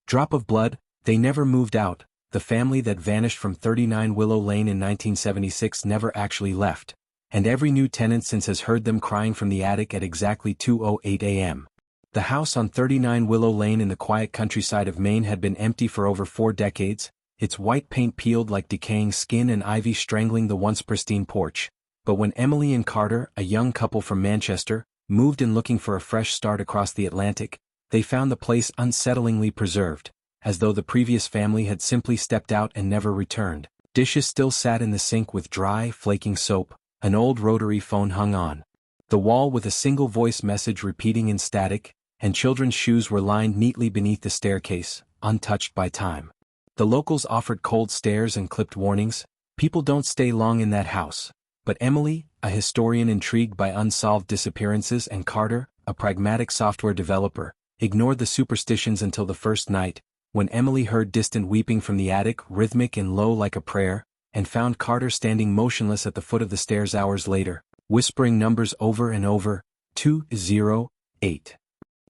Drop of blood, they never moved out. The family that vanished from 39 Willow Lane in 1976 never actually left, and every new tenant since has heard them crying from the attic at exactly 2:08 a.m. The house on 39 Willow Lane in the quiet countryside of Maine had been empty for over 4 decades, its white paint peeled like decaying skin and ivy strangling the once pristine porch. But when Emily and Carter, a young couple from Manchester, moved in looking for a fresh start across the Atlantic, they found the place unsettlingly preserved, as though the previous family had simply stepped out and never returned. Dishes still sat in the sink with dry, flaking soap, an old rotary phone hung on the wall with a single voice message repeating in static, and children's shoes were lined neatly beneath the staircase, untouched by time. The locals offered cold stares and clipped warnings, people don't stay long in that house. But Emily, a historian intrigued by unsolved disappearances, and Carter, a pragmatic software developer, ignored the superstitions until the first night, when Emily heard distant weeping from the attic, rhythmic and low like a prayer, and found Carter standing motionless at the foot of the stairs hours later, whispering numbers over and over, 208.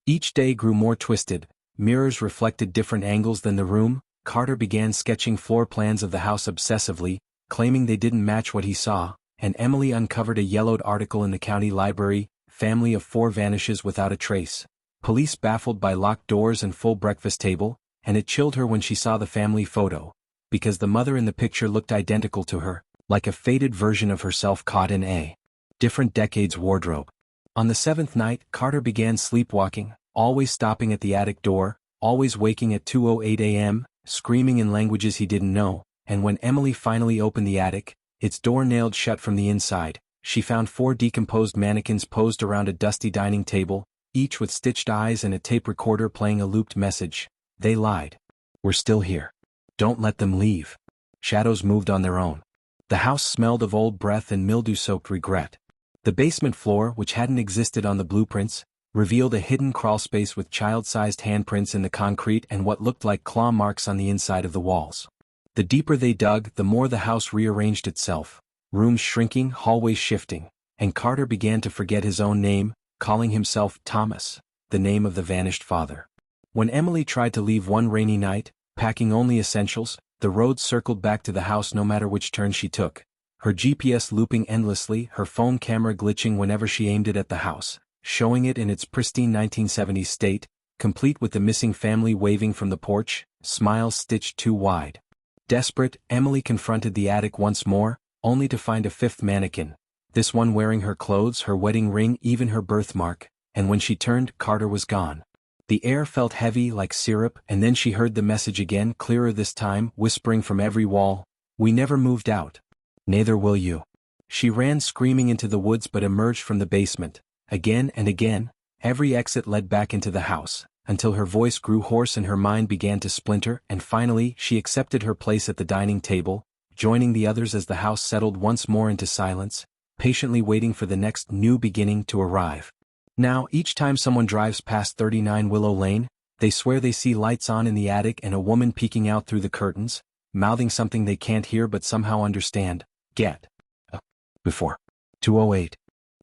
Each day grew more twisted, mirrors reflected different angles than the room. Carter began sketching floor plans of the house obsessively, claiming they didn't match what he saw, and Emily uncovered a yellowed article in the county library, family of 4 vanishes without a trace. Police baffled by locked doors and full breakfast table, and it chilled her when she saw the family photo, because the mother in the picture looked identical to her, like a faded version of herself caught in a different decade's wardrobe. On the 7th night, Carter began sleepwalking, always stopping at the attic door, always waking at 2:08 a.m., screaming in languages he didn't know, and when Emily finally opened the attic, its door nailed shut from the inside, she found 4 decomposed mannequins posed around a dusty dining table, each with stitched eyes and a tape recorder playing a looped message. They lied. We're still here. Don't let them leave. Shadows moved on their own. The house smelled of old breath and mildew-soaked regret. The basement floor, which hadn't existed on the blueprints, revealed a hidden crawlspace with child-sized handprints in the concrete and what looked like claw marks on the inside of the walls. The deeper they dug, the more the house rearranged itself, rooms shrinking, hallways shifting, and Carter began to forget his own name, calling himself Thomas, the name of the vanished father. When Emily tried to leave one rainy night, packing only essentials, the road circled back to the house no matter which turn she took, her GPS looping endlessly, her phone camera glitching whenever she aimed it at the house, showing it in its pristine 1970s state, complete with the missing family waving from the porch, smiles stitched too wide. Desperate, Emily confronted the attic once more, only to find a 5th mannequin, this one wearing her clothes, her wedding ring, even her birthmark, and when she turned, Carter was gone. The air felt heavy like syrup, and then she heard the message again, clearer this time, whispering from every wall, "We never moved out. Neither will you." She ran screaming into the woods but emerged from the basement. Again and again, every exit led back into the house, until her voice grew hoarse and her mind began to splinter, and finally she accepted her place at the dining table, joining the others as the house settled once more into silence, patiently waiting for the next new beginning to arrive. Now, each time someone drives past 39 Willow Lane, they swear they see lights on in the attic and a woman peeking out through the curtains, mouthing something they can't hear but somehow understand. Get a before 2:08.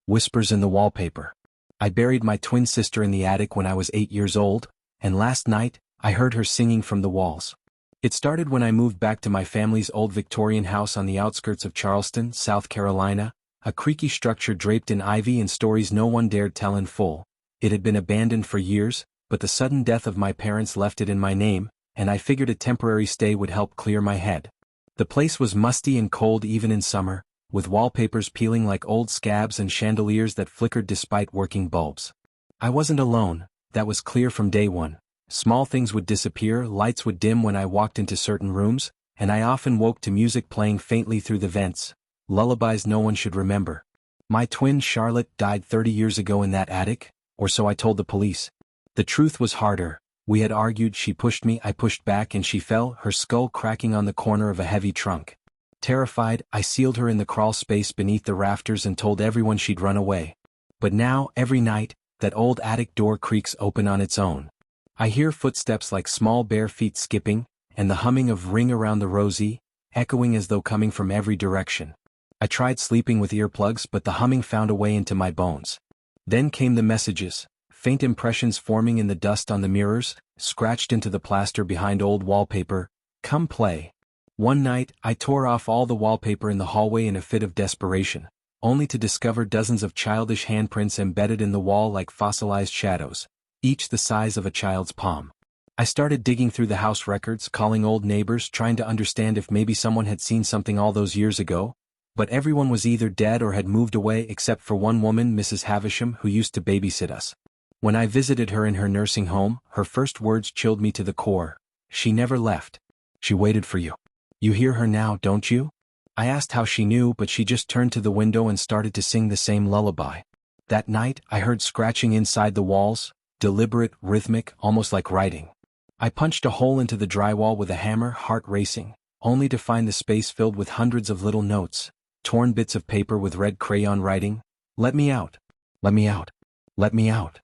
Whispers in the wallpaper. I buried my twin sister in the attic when I was 8 years old, and last night, I heard her singing from the walls. It started when I moved back to my family's old Victorian house on the outskirts of Charleston, South Carolina, a creaky structure draped in ivy and stories no one dared tell in full. It had been abandoned for years, but the sudden death of my parents left it in my name, and I figured a temporary stay would help clear my head. The place was musty and cold even in summer, with wallpapers peeling like old scabs and chandeliers that flickered despite working bulbs. I wasn't alone, that was clear from day one. Small things would disappear, lights would dim when I walked into certain rooms, and I often woke to music playing faintly through the vents, lullabies no one should remember. My twin Charlotte died 30 years ago in that attic, or so I told the police. The truth was harder. We had argued, she pushed me, I pushed back, and she fell, her skull cracking on the corner of a heavy trunk. Terrified, I sealed her in the crawl space beneath the rafters and told everyone she'd run away. But now, every night, that old attic door creaks open on its own. I hear footsteps like small bare feet skipping, and the humming of Ring Around the Rosie, echoing as though coming from every direction. I tried sleeping with earplugs, but the humming found a way into my bones. Then came the messages, faint impressions forming in the dust on the mirrors, scratched into the plaster behind old wallpaper, "Come play." One night, I tore off all the wallpaper in the hallway in a fit of desperation, only to discover dozens of childish handprints embedded in the wall like fossilized shadows, each the size of a child's palm. I started digging through the house records, calling old neighbors, trying to understand if maybe someone had seen something all those years ago, but everyone was either dead or had moved away except for one woman, Mrs. Havisham, who used to babysit us. When I visited her in her nursing home, her first words chilled me to the core. "She never left. She waited for you. You hear her now, don't you?" I asked how she knew, but she just turned to the window and started to sing the same lullaby. That night, I heard scratching inside the walls, deliberate, rhythmic, almost like writing. I punched a hole into the drywall with a hammer, heart racing, only to find the space filled with hundreds of little notes, torn bits of paper with red crayon writing, "Let me out. Let me out. Let me out."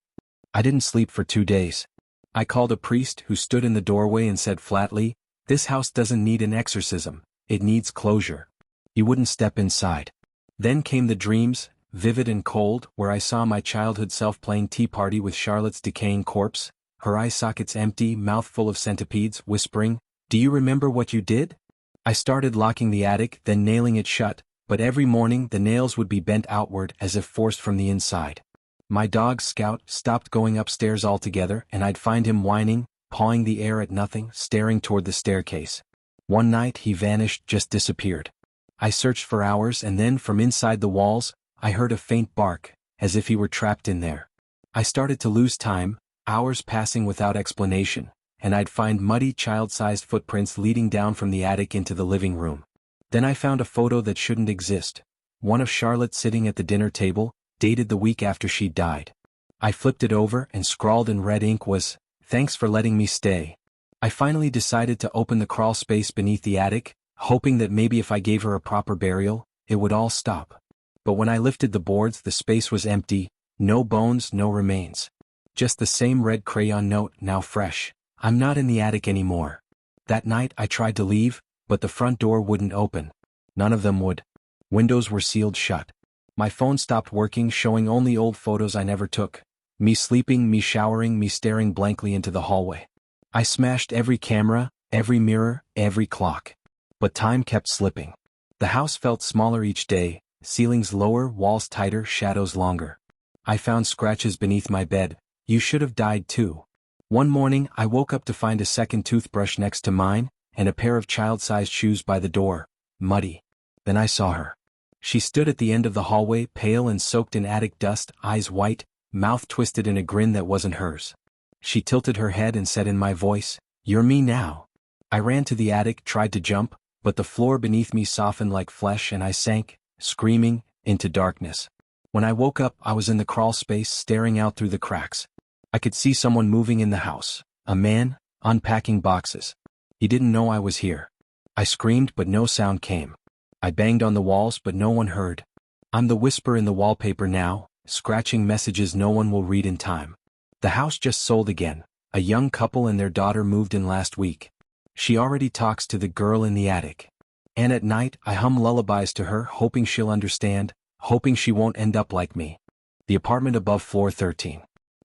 I didn't sleep for 2 days. I called a priest who stood in the doorway and said flatly, "This house doesn't need an exorcism, it needs closure." He wouldn't step inside. Then came the dreams, vivid and cold, where I saw my childhood self playing tea party with Charlotte's decaying corpse, her eye sockets empty, mouth full of centipedes, whispering, "Do you remember what you did?" I started locking the attic, then nailing it shut, but every morning the nails would be bent outward as if forced from the inside. My dog Scout stopped going upstairs altogether, and I'd find him whining, pawing the air at nothing, staring toward the staircase. One night he vanished, just disappeared. I searched for hours, and then from inside the walls, I heard a faint bark, as if he were trapped in there. I started to lose time, hours passing without explanation, and I'd find muddy child-sized footprints leading down from the attic into the living room. Then I found a photo that shouldn't exist, one of Charlotte sitting at the dinner table, dated the week after she died. I flipped it over and scrawled in red ink was, "Thanks for letting me stay." I finally decided to open the crawl space beneath the attic, hoping that maybe if I gave her a proper burial, it would all stop. But when I lifted the boards, the space was empty, no bones, no remains. Just the same red crayon note, now fresh. "I'm not in the attic anymore." That night I tried to leave, but the front door wouldn't open. None of them would. Windows were sealed shut. My phone stopped working, showing only old photos I never took. Me sleeping, me showering, me staring blankly into the hallway. I smashed every camera, every mirror, every clock. But time kept slipping. The house felt smaller each day, ceilings lower, walls tighter, shadows longer. I found scratches beneath my bed. "You should have died too." One morning I woke up to find a second toothbrush next to mine, and a pair of child-sized shoes by the door, muddy. Then I saw her. She stood at the end of the hallway, pale and soaked in attic dust, eyes white, mouth twisted in a grin that wasn't hers. She tilted her head and said in my voice, "You're me now." I ran to the attic, tried to jump, but the floor beneath me softened like flesh and I sank, screaming, into darkness. When I woke up, I was in the crawl space, staring out through the cracks. I could see someone moving in the house, a man, unpacking boxes. He didn't know I was here. I screamed, but no sound came. I banged on the walls, but no one heard. I'm the whisper in the wallpaper now, scratching messages no one will read in time. The house just sold again. A young couple and their daughter moved in last week. She already talks to the girl in the attic. And at night, I hum lullabies to her, hoping she'll understand, hoping she won't end up like me. The apartment above floor 13.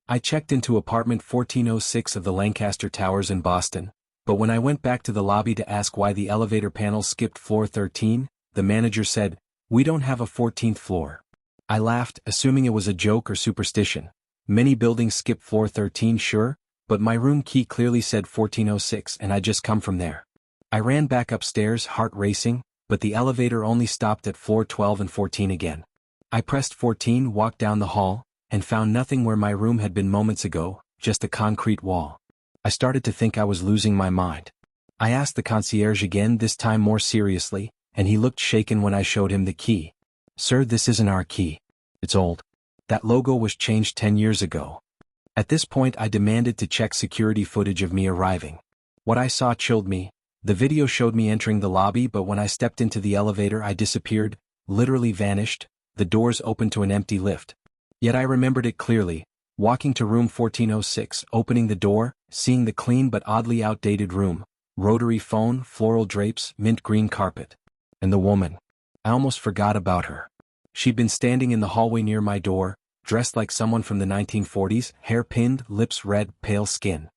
I checked into apartment 1406 of the Lancaster Towers in Boston, but when I went back to the lobby to ask why the elevator panel skipped floor 13, the manager said, "We don't have a 14th floor." I laughed, assuming it was a joke or superstition. Many buildings skip floor 13, sure, but my room key clearly said 1406 and I'd just come from there. I ran back upstairs, heart racing, but the elevator only stopped at floor 12 and 14 again. I pressed 14, walked down the hall, and found nothing where my room had been moments ago, just a concrete wall. I started to think I was losing my mind. I asked the concierge again, this time more seriously, and he looked shaken when I showed him the key. "Sir, this isn't our key. It's old. That logo was changed 10 years ago." At this point I demanded to check security footage of me arriving. What I saw chilled me. The video showed me entering the lobby, but when I stepped into the elevator I disappeared, literally vanished, the doors opened to an empty lift. Yet I remembered it clearly, walking to room 1406, opening the door, seeing the clean but oddly outdated room, rotary phone, floral drapes, mint green carpet. And the woman. I almost forgot about her. She'd been standing in the hallway near my door, dressed like someone from the 1940s, hair pinned, lips red, pale skin.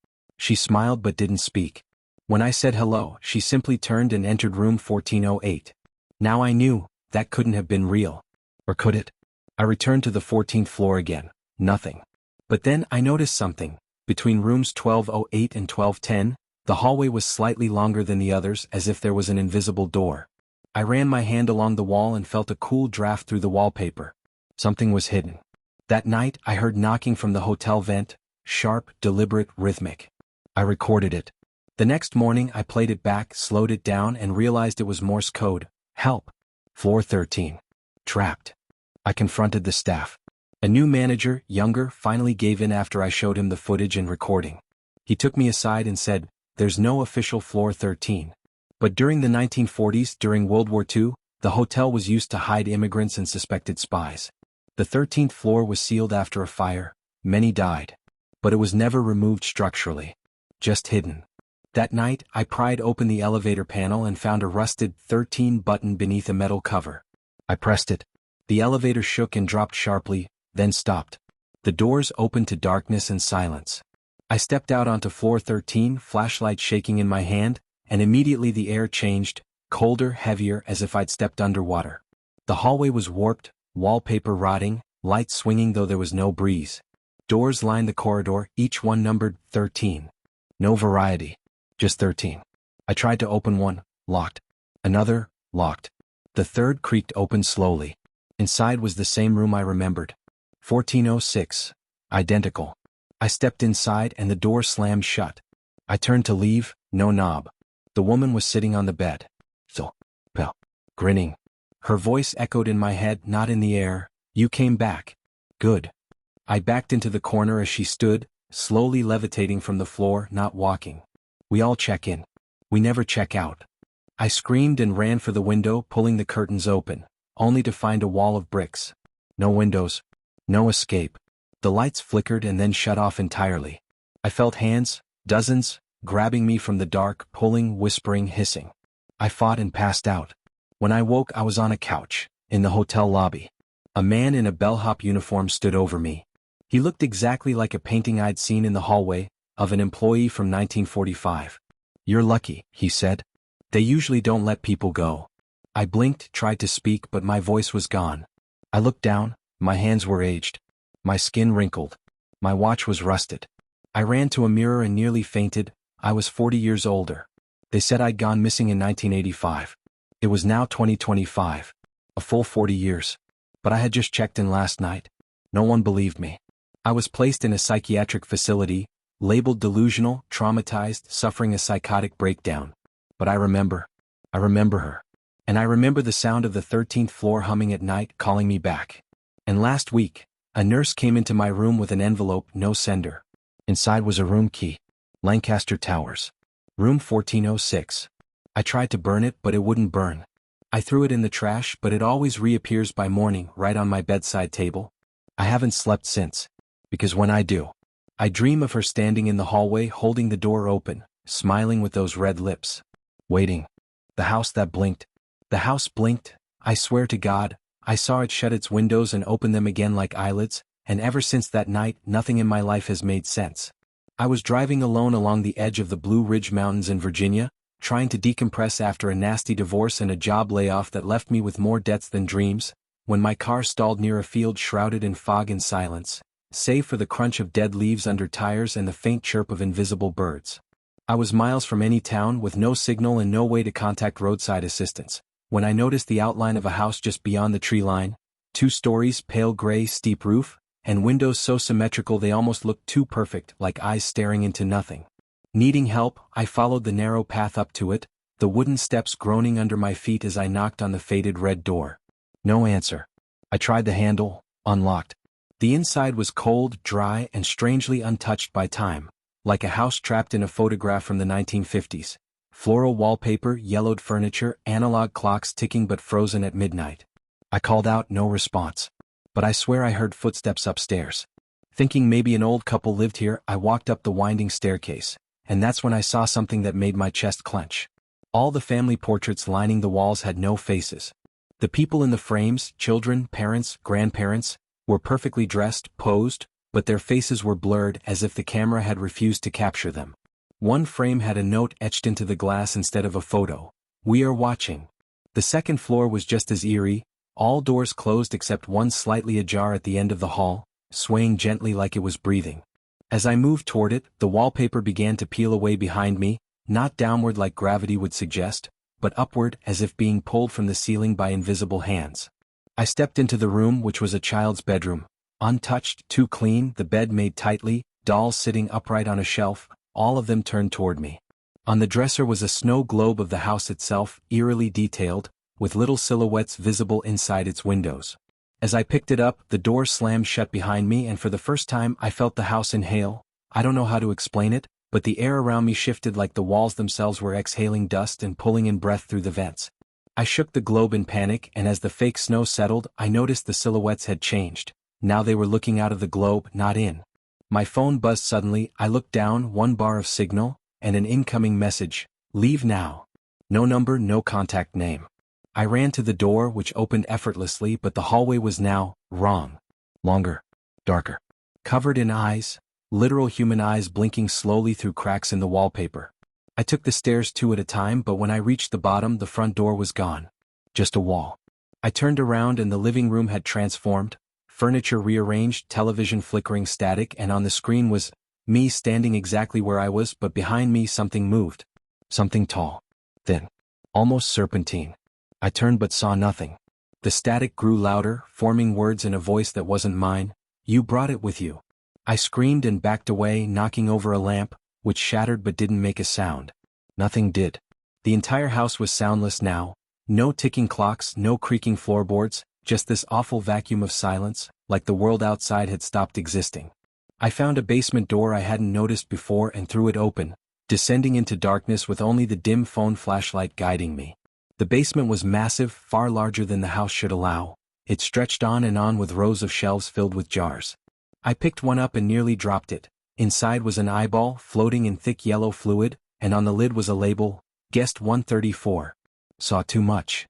She smiled but didn't speak. When I said hello, she simply turned and entered room 1408. Now I knew, that couldn't have been real. Or could it? I returned to the 14th floor again. Nothing. But then I noticed something. Between rooms 1208 and 1210, the hallway was slightly longer than the others, as if there was an invisible door. I ran my hand along the wall and felt a cool draft through the wallpaper. Something was hidden. That night, I heard knocking from the hotel vent, sharp, deliberate, rhythmic. I recorded it. The next morning, I played it back, slowed it down, and realized it was Morse code. Help. Floor 13. Trapped. I confronted the staff. A new manager, younger, finally gave in after I showed him the footage and recording. He took me aside and said, "There's no official floor 13. But during the 1940s, during World War II, the hotel was used to hide immigrants and suspected spies. The 13th floor was sealed after a fire. Many died. But it was never removed structurally. Just hidden." That night, I pried open the elevator panel and found a rusted 13 button beneath a metal cover. I pressed it. The elevator shook and dropped sharply, then stopped. The doors opened to darkness and silence. I stepped out onto floor 13, flashlight shaking in my hand, and immediately the air changed, colder, heavier, as if I'd stepped underwater. The hallway was warped, wallpaper rotting, lights swinging though there was no breeze. Doors lined the corridor, each one numbered 13. No variety. Just 13. I tried to open one, locked. Another, locked. The third creaked open slowly. Inside was the same room I remembered. 1406. Identical. I stepped inside and the door slammed shut. I turned to leave, no knob. The woman was sitting on the bed. Grinning. Her voice echoed in my head, not in the air. "You came back. Good." I backed into the corner as she stood, slowly levitating from the floor, not walking. "We all check in. We never check out." I screamed and ran for the window, pulling the curtains open, only to find a wall of bricks. No windows. No escape. The lights flickered and then shut off entirely. I felt hands, dozens, grabbing me from the dark, pulling, whispering, hissing. I fought and passed out. When I woke, I was on a couch, in the hotel lobby. A man in a bellhop uniform stood over me. He looked exactly like a painting I'd seen in the hallway, of an employee from 1945. "You're lucky," he said. "They usually don't let people go." I blinked, tried to speak, but my voice was gone. I looked down, my hands were aged. My skin wrinkled. My watch was rusted. I ran to a mirror and nearly fainted. I was 40 years older. They said I'd gone missing in 1985. It was now 2025. A full 40 years. But I had just checked in last night. No one believed me. I was placed in a psychiatric facility, labeled delusional, traumatized, suffering a psychotic breakdown. But I remember her. And I remember the sound of the 13th floor humming at night, calling me back. And last week, a nurse came into my room with an envelope, no sender. Inside was a room key. Lancaster Towers. Room 1406. I tried to burn it, but it wouldn't burn. I threw it in the trash, but it always reappears by morning, right on my bedside table. I haven't slept since. Because when I do, I dream of her standing in the hallway, holding the door open, smiling with those red lips. Waiting. The house that blinked. The house blinked. I swear to God, I saw it shut its windows and open them again like eyelids, and ever since that night, nothing in my life has made sense. I was driving alone along the edge of the Blue Ridge Mountains in Virginia, trying to decompress after a nasty divorce and a job layoff that left me with more debts than dreams, when my car stalled near a field shrouded in fog and silence, save for the crunch of dead leaves under tires and the faint chirp of invisible birds. I was miles from any town with no signal and no way to contact roadside assistance, when I noticed the outline of a house just beyond the tree line, 2 stories, pale gray, steep roof, and windows so symmetrical they almost looked too perfect, like eyes staring into nothing. Needing help, I followed the narrow path up to it, the wooden steps groaning under my feet as I knocked on the faded red door. No answer. I tried the handle, unlocked. The inside was cold, dry, and strangely untouched by time, like a house trapped in a photograph from the 1950s. Floral wallpaper, yellowed furniture, analog clocks ticking but frozen at midnight. I called out, no response. But I swear I heard footsteps upstairs. Thinking maybe an old couple lived here, I walked up the winding staircase, and that's when I saw something that made my chest clench. All the family portraits lining the walls had no faces. The people in the frames, children, parents, grandparents, were perfectly dressed, posed, but their faces were blurred as if the camera had refused to capture them. One frame had a note etched into the glass instead of a photo. "We are watching." The second floor was just as eerie, all doors closed except one slightly ajar at the end of the hall, swaying gently like it was breathing. As I moved toward it, the wallpaper began to peel away behind me, not downward like gravity would suggest, but upward as if being pulled from the ceiling by invisible hands. I stepped into the room, which was a child's bedroom. Untouched, too clean, the bed made tightly, dolls sitting upright on a shelf, all of them turned toward me. On the dresser was a snow globe of the house itself, eerily detailed, with little silhouettes visible inside its windows. As I picked it up, the door slammed shut behind me, and for the first time I felt the house inhale. I don't know how to explain it, but the air around me shifted like the walls themselves were exhaling dust and pulling in breath through the vents. I shook the globe in panic, and as the fake snow settled, I noticed the silhouettes had changed. Now they were looking out of the globe, not in. My phone buzzed suddenly. I looked down, one bar of signal, and an incoming message: "Leave now." No number, no contact name. I ran to the door, which opened effortlessly, but the hallway was now wrong. Longer. Darker. Covered in eyes, literal human eyes blinking slowly through cracks in the wallpaper. I took the stairs two at a time, but when I reached the bottom, the front door was gone. Just a wall. I turned around and the living room had transformed, furniture rearranged, television flickering static, and on the screen was me standing exactly where I was, but behind me something moved. Something tall. Thin. Almost serpentine. I turned but saw nothing. The static grew louder, forming words in a voice that wasn't mine. "You brought it with you." I screamed and backed away, knocking over a lamp, which shattered but didn't make a sound. Nothing did. The entire house was soundless now. No ticking clocks, no creaking floorboards, just this awful vacuum of silence, like the world outside had stopped existing. I found a basement door I hadn't noticed before and threw it open, descending into darkness with only the dim phone flashlight guiding me. The basement was massive, far larger than the house should allow. It stretched on and on with rows of shelves filled with jars. I picked one up and nearly dropped it. Inside was an eyeball, floating in thick yellow fluid, and on the lid was a label: "Guest 134. Saw too much."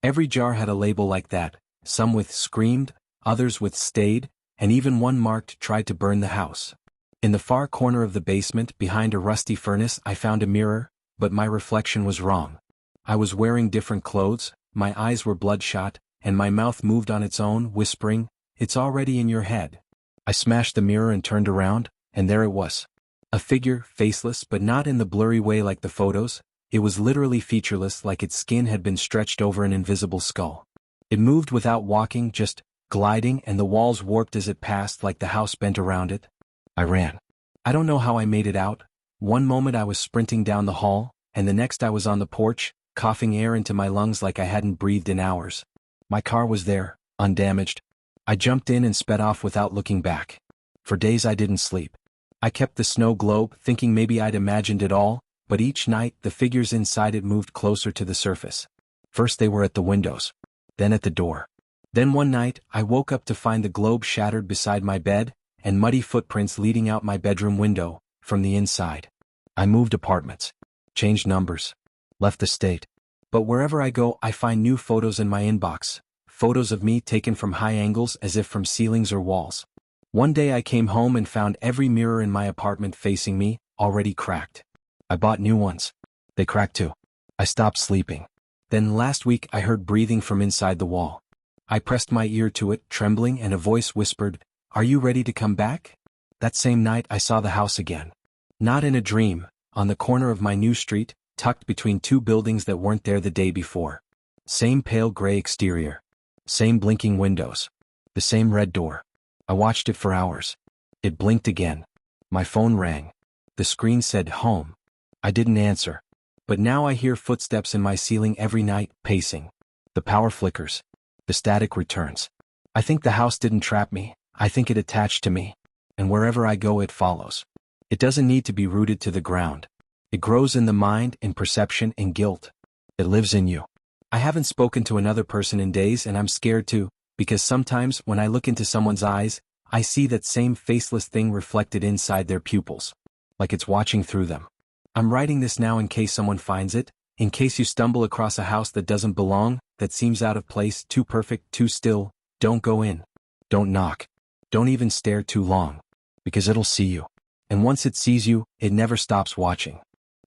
Every jar had a label like that, some with "screamed," others with "stayed," and even one marked "tried to burn the house." In the far corner of the basement, behind a rusty furnace, I found a mirror, but my reflection was wrong. I was wearing different clothes, my eyes were bloodshot, and my mouth moved on its own, whispering, "It's already in your head." I smashed the mirror and turned around, and there it was. A figure, faceless but not in the blurry way like the photos. It was literally featureless, like its skin had been stretched over an invisible skull. It moved without walking, just gliding, and the walls warped as it passed like the house bent around it. I ran. I don't know how I made it out. One moment I was sprinting down the hall, and the next I was on the porch, coughing air into my lungs like I hadn't breathed in hours. My car was there, undamaged. I jumped in and sped off without looking back. For days I didn't sleep. I kept the snow globe, thinking maybe I'd imagined it all, but each night the figures inside it moved closer to the surface. First they were at the windows. Then at the door. Then one night, I woke up to find the globe shattered beside my bed, and muddy footprints leading out my bedroom window, from the inside. I moved apartments. Changed numbers. Left the state. But wherever I go, I find new photos in my inbox. Photos of me taken from high angles as if from ceilings or walls. One day I came home and found every mirror in my apartment facing me, already cracked. I bought new ones. They cracked too. I stopped sleeping. Then last week I heard breathing from inside the wall. I pressed my ear to it, trembling, and a voice whispered, "Are you ready to come back?" That same night I saw the house again. Not in a dream, on the corner of my new street, tucked between two buildings that weren't there the day before. Same pale gray exterior. Same blinking windows. The same red door. I watched it for hours. It blinked again. My phone rang. The screen said home. I didn't answer. But now I hear footsteps in my ceiling every night, pacing. The power flickers. The static returns. I think the house didn't trap me. I think it attached to me. And wherever I go it follows. It doesn't need to be rooted to the ground. It grows in the mind, in perception, in guilt. It lives in you. I haven't spoken to another person in days, and I'm scared to, because sometimes when I look into someone's eyes, I see that same faceless thing reflected inside their pupils. Like it's watching through them. I'm writing this now in case someone finds it, in case you stumble across a house that doesn't belong, that seems out of place, too perfect, too still. Don't go in. Don't knock. Don't even stare too long. Because it'll see you. and once it sees you, it never stops watching.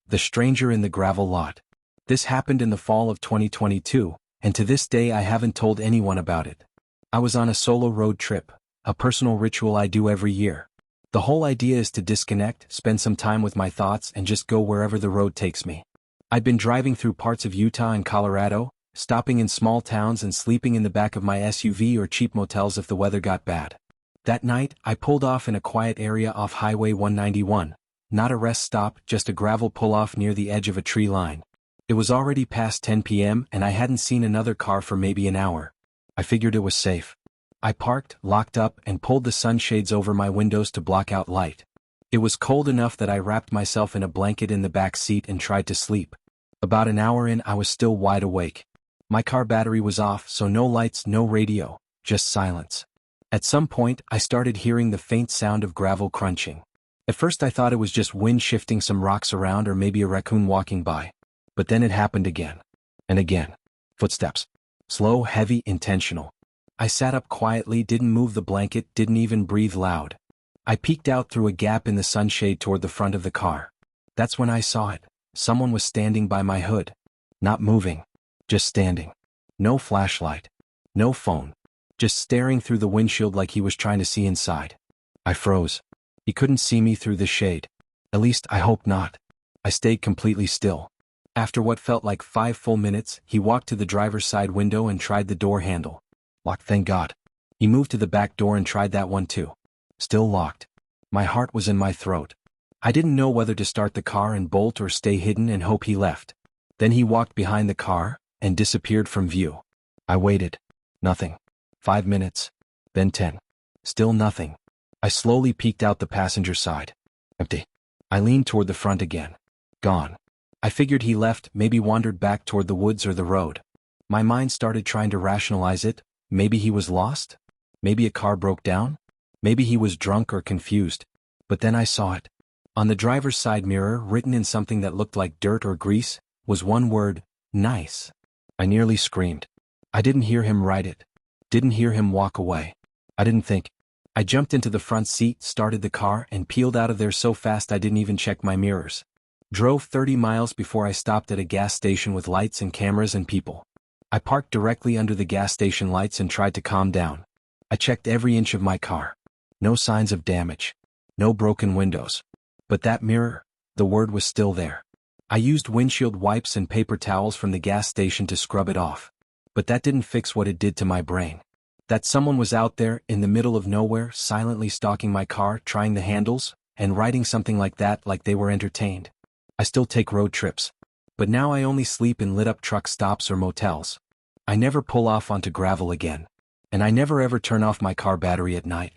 The stranger in the gravel lot. This happened in the fall of 2022, and to this day I haven't told anyone about it. I was on a solo road trip, a personal ritual I do every year. The whole idea is to disconnect, spend some time with my thoughts, and just go wherever the road takes me. I'd been driving through parts of Utah and Colorado, stopping in small towns and sleeping in the back of my SUV or cheap motels if the weather got bad. That night, I pulled off in a quiet area off Highway 191, not a rest stop, just a gravel pull-off near the edge of a tree line. It was already past 10 p.m. and I hadn't seen another car for maybe an hour. I figured it was safe. I parked, locked up, and pulled the sunshades over my windows to block out light. It was cold enough that I wrapped myself in a blanket in the back seat and tried to sleep. About an hour in, I was still wide awake. My car battery was off, so no lights, no radio, just silence. At some point, I started hearing the faint sound of gravel crunching. At first I thought it was just wind shifting some rocks around or maybe a raccoon walking by. But then it happened again. And again. Footsteps. Slow, heavy, intentional. I sat up quietly, didn't move the blanket, didn't even breathe loud. I peeked out through a gap in the sunshade toward the front of the car. That's when I saw it. Someone was standing by my hood. Not moving. Just standing. No flashlight. No phone. Just staring through the windshield like he was trying to see inside. I froze. He couldn't see me through the shade. At least I hope not. I stayed completely still. After what felt like 5 full minutes, he walked to the driver's side window and tried the door handle. Locked, thank God. He moved to the back door and tried that one too. Still locked. My heart was in my throat. I didn't know whether to start the car and bolt or stay hidden and hope he left. Then he walked behind the car and disappeared from view. I waited. Nothing. 5 minutes. Then 10. Still nothing. I slowly peeked out the passenger side. Empty. I leaned toward the front again. Gone. I figured he left, maybe wandered back toward the woods or the road. My mind started trying to rationalize it. Maybe he was lost? Maybe a car broke down? Maybe he was drunk or confused. But then I saw it. On the driver's side mirror, written in something that looked like dirt or grease, was one word, nice. I nearly screamed. I didn't hear him write it. Didn't hear him walk away. I didn't think. I jumped into the front seat, started the car, and peeled out of there so fast I didn't even check my mirrors. Drove 30 miles before I stopped at a gas station with lights and cameras and people. I parked directly under the gas station lights and tried to calm down. I checked every inch of my car. No signs of damage. No broken windows. But that mirror, the word was still there. I used windshield wipes and paper towels from the gas station to scrub it off. But that didn't fix what it did to my brain. That someone was out there, in the middle of nowhere, silently stalking my car, trying the handles, and writing something like that like they were entertained. I still take road trips. But now I only sleep in lit-up truck stops or motels. I never pull off onto gravel again. And I never ever turn off my car battery at night.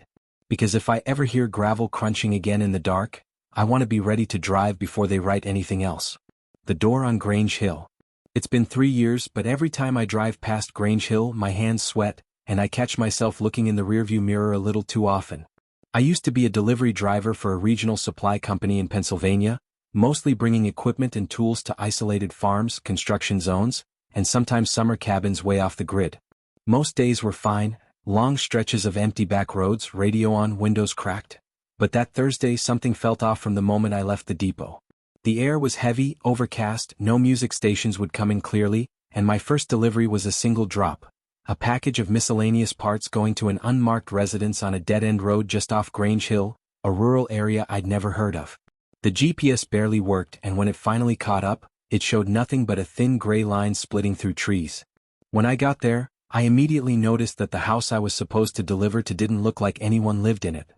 Because if I ever hear gravel crunching again in the dark, I want to be ready to drive before they write anything else. The door on Grange Hill. It's been 3 years, but every time I drive past Grange Hill, my hands sweat, and I catch myself looking in the rearview mirror a little too often. I used to be a delivery driver for a regional supply company in Pennsylvania, mostly bringing equipment and tools to isolated farms, construction zones, and sometimes summer cabins way off the grid. Most days were fine, long stretches of empty back roads, radio on, windows cracked. But that Thursday something felt off from the moment I left the depot. The air was heavy, overcast, no music stations would come in clearly, and my first delivery was a single drop. A package of miscellaneous parts going to an unmarked residence on a dead-end road just off Grange Hill, a rural area I'd never heard of. The GPS barely worked, and when it finally caught up, it showed nothing but a thin gray line splitting through trees. When I got there, I immediately noticed that the house I was supposed to deliver to didn't look like anyone lived in it.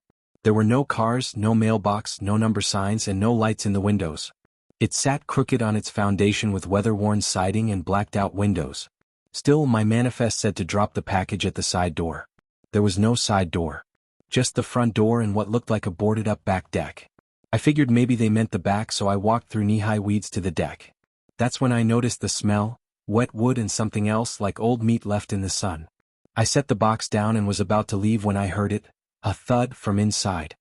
There were no cars, no mailbox, no number signs, and no lights in the windows. It sat crooked on its foundation with weather-worn siding and blacked-out windows. Still, my manifest said to drop the package at the side door. There was no side door. Just the front door and what looked like a boarded-up back deck. I figured maybe they meant the back, so I walked through knee-high weeds to the deck. That's when I noticed the smell, wet wood and something else like old meat left in the sun. I set the box down and was about to leave when I heard it, a thud from inside.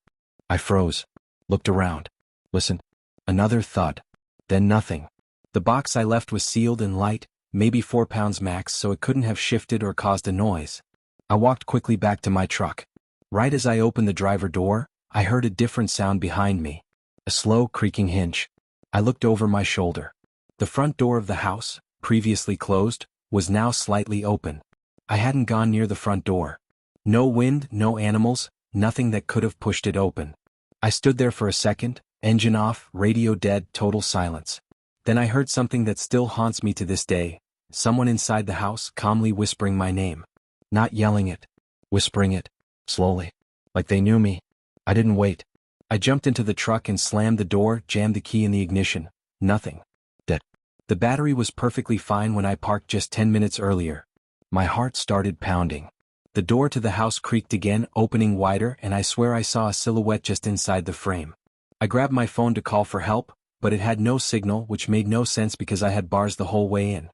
I froze. Looked around. Listened. Another thud. Then nothing. The box I left was sealed and light, maybe 4 pounds max, so it couldn't have shifted or caused a noise. I walked quickly back to my truck. Right as I opened the driver door, I heard a different sound behind me. A slow, creaking hinge. I looked over my shoulder. The front door of the house, previously closed, was now slightly open. I hadn't gone near the front door. No wind, no animals, nothing that could have pushed it open. I stood there for a second, engine off, radio dead, total silence. Then I heard something that still haunts me to this day, someone inside the house calmly whispering my name. Not yelling it. Whispering it. Slowly. Like they knew me. I didn't wait. I jumped into the truck and slammed the door, jammed the key in the ignition. Nothing. Dead. The battery was perfectly fine when I parked just 10 minutes earlier. My heart started pounding. The door to the house creaked again, opening wider, and I swear I saw a silhouette just inside the frame. I grabbed my phone to call for help, but it had no signal, which made no sense because I had bars the whole way in.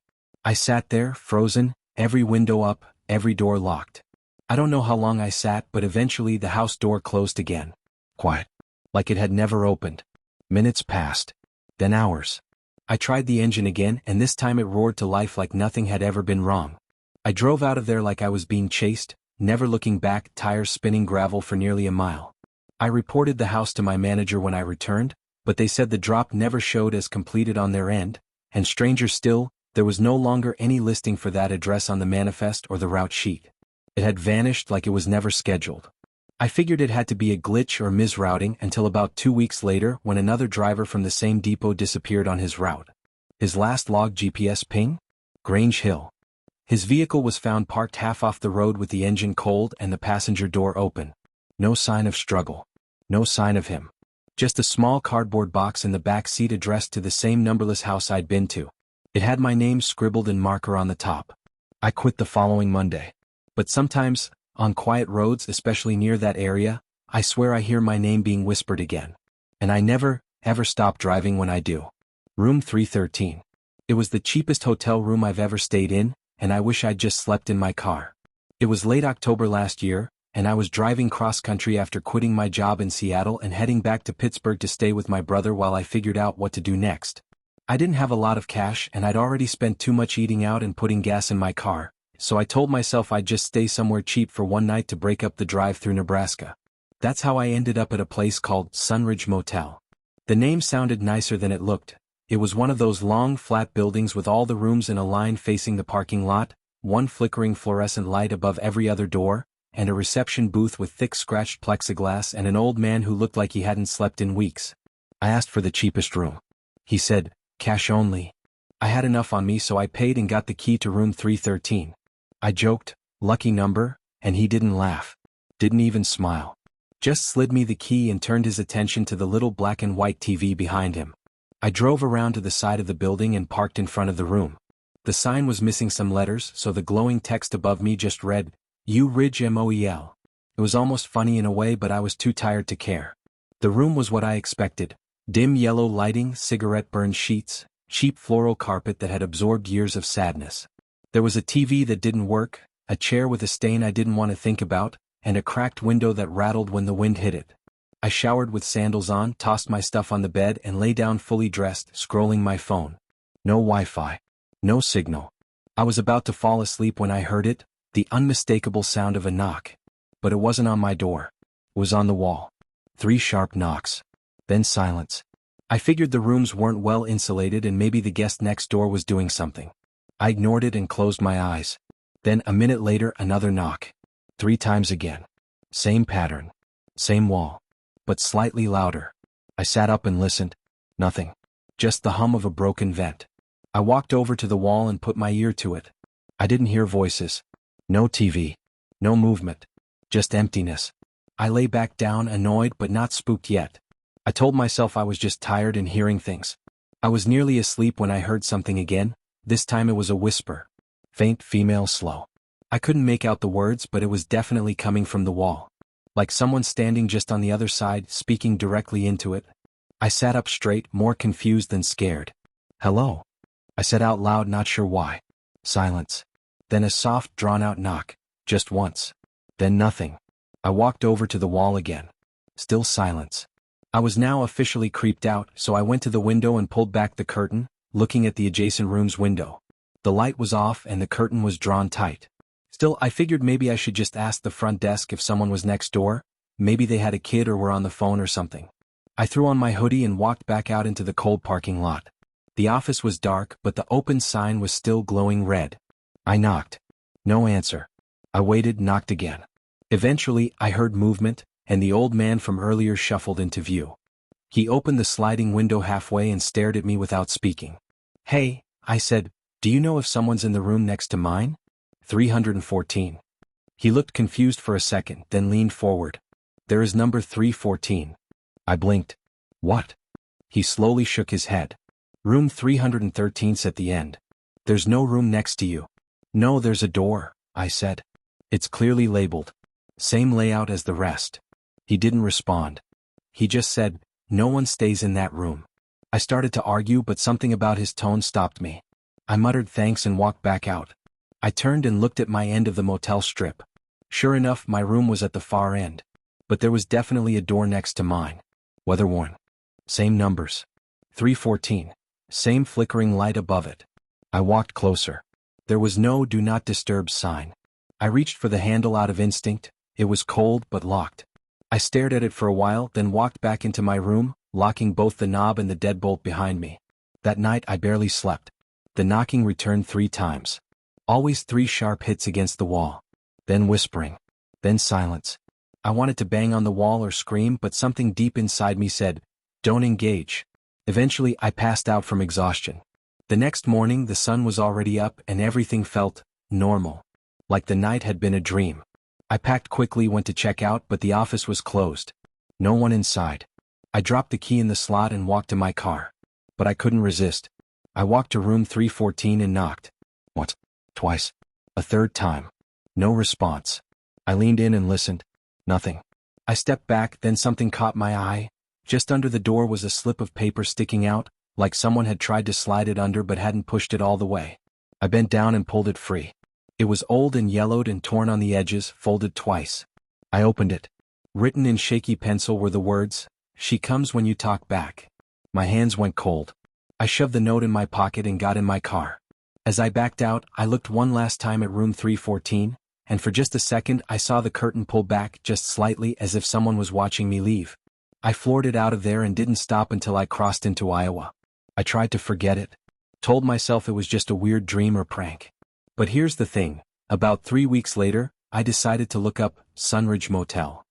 I sat there, frozen, every window up, every door locked. I don't know how long I sat, but eventually the house door closed again. Quiet. Like it had never opened. Minutes passed. Then hours. I tried the engine again, and this time it roared to life like nothing had ever been wrong. I drove out of there like I was being chased, never looking back, tires spinning gravel for nearly a mile. I reported the house to my manager when I returned, but they said the drop never showed as completed on their end, and stranger still, there was no longer any listing for that address on the manifest or the route sheet. It had vanished like it was never scheduled. I figured it had to be a glitch or misrouting until about 2 weeks later when another driver from the same depot disappeared on his route. His last logged GPS ping? Grange Hill. His vehicle was found parked half off the road with the engine cold and the passenger door open. No sign of struggle. No sign of him. Just a small cardboard box in the back seat addressed to the same numberless house I'd been to. It had my name scribbled in marker on the top. I quit the following Monday. But sometimes, on quiet roads, especially near that area, I swear I hear my name being whispered again. And I never, ever stop driving when I do. Room 313. It was the cheapest hotel room I've ever stayed in, and I wish I'd just slept in my car. It was late October last year, and I was driving cross-country after quitting my job in Seattle and heading back to Pittsburgh to stay with my brother while I figured out what to do next. I didn't have a lot of cash and I'd already spent too much eating out and putting gas in my car, so I told myself I'd just stay somewhere cheap for one night to break up the drive through Nebraska. That's how I ended up at a place called Sunridge Motel. The name sounded nicer than it looked. It was one of those long, flat buildings with all the rooms in a line facing the parking lot, one flickering fluorescent light above every other door, and a reception booth with thick scratched plexiglass and an old man who looked like he hadn't slept in weeks. I asked for the cheapest room. He said, cash only. I had enough on me so I paid and got the key to room 313. I joked, lucky number, and he didn't laugh. Didn't even smile. Just slid me the key and turned his attention to the little black and white TV behind him. I drove around to the side of the building and parked in front of the room. The sign was missing some letters, so the glowing text above me just read, U Ridge MOEL. It was almost funny in a way, but I was too tired to care. The room was what I expected. Dim yellow lighting, cigarette-burned sheets, cheap floral carpet that had absorbed years of sadness. There was a TV that didn't work, a chair with a stain I didn't want to think about, and a cracked window that rattled when the wind hit it. I showered with sandals on, tossed my stuff on the bed and lay down fully dressed, scrolling my phone. No Wi-Fi. No signal. I was about to fall asleep when I heard it, the unmistakable sound of a knock. But it wasn't on my door. It was on the wall. 3 sharp knocks. Then silence. I figured the rooms weren't well insulated and maybe the guest next door was doing something. I ignored it and closed my eyes. Then a minute later another knock. 3 times again. Same pattern. Same wall. But slightly louder. I sat up and listened. Nothing. Just the hum of a broken vent. I walked over to the wall and put my ear to it. I didn't hear voices. No TV. No movement. Just emptiness. I lay back down, annoyed but not spooked yet. I told myself I was just tired and hearing things. I was nearly asleep when I heard something again. This time it was a whisper. Faint, female, slow. I couldn't make out the words, but it was definitely coming from the wall. Like someone standing just on the other side, speaking directly into it. I sat up straight, more confused than scared. Hello? I said out loud, not sure why. Silence. Then a soft, drawn-out knock. Just once. Then nothing. I walked over to the wall again. Still silence. I was now officially creeped out, so I went to the window and pulled back the curtain, looking at the adjacent room's window. The light was off and the curtain was drawn tight. Still, I figured maybe I should just ask the front desk if someone was next door, maybe they had a kid or were on the phone or something. I threw on my hoodie and walked back out into the cold parking lot. The office was dark, but the open sign was still glowing red. I knocked. No answer. I waited, knocked again. Eventually, I heard movement, and the old man from earlier shuffled into view. He opened the sliding window halfway and stared at me without speaking. "Hey," I said, "do you know if someone's in the room next to mine?" 314. He looked confused for a second, then leaned forward. "There is number 314. I blinked. "What?" He slowly shook his head. "Room 313's at the end. There's no room next to you." "No, there's a door," I said. "It's clearly labeled. Same layout as the rest." He didn't respond. He just said, "No one stays in that room." I started to argue, but something about his tone stopped me. I muttered thanks and walked back out. I turned and looked at my end of the motel strip. Sure enough, my room was at the far end. But there was definitely a door next to mine. Weather-worn. Same numbers. 314. Same flickering light above it. I walked closer. There was no "Do Not Disturb" sign. I reached for the handle out of instinct. It was cold but locked. I stared at it for a while, then walked back into my room, locking both the knob and the deadbolt behind me. That night I barely slept. The knocking returned 3 times. Always 3 sharp hits against the wall. Then whispering. Then silence. I wanted to bang on the wall or scream, but something deep inside me said, "Don't engage." Eventually I passed out from exhaustion. The next morning the sun was already up and everything felt normal. Like the night had been a dream. I packed quickly, went to check out, but the office was closed. No one inside. I dropped the key in the slot and walked to my car. But I couldn't resist. I walked to room 314 and knocked. Once. Twice. A third time. No response. I leaned in and listened. Nothing. I stepped back, then something caught my eye. Just under the door was a slip of paper sticking out, like someone had tried to slide it under but hadn't pushed it all the way. I bent down and pulled it free. It was old and yellowed and torn on the edges, folded twice. I opened it. Written in shaky pencil were the words, "She comes when you talk back." My hands went cold. I shoved the note in my pocket and got in my car. As I backed out, I looked one last time at room 314, and for just a second I saw the curtain pull back just slightly, as if someone was watching me leave. I floored it out of there and didn't stop until I crossed into Iowa. I tried to forget it. Told myself it was just a weird dream or prank. But here's the thing, about 3 weeks later, I decided to look up Sunridge Motel.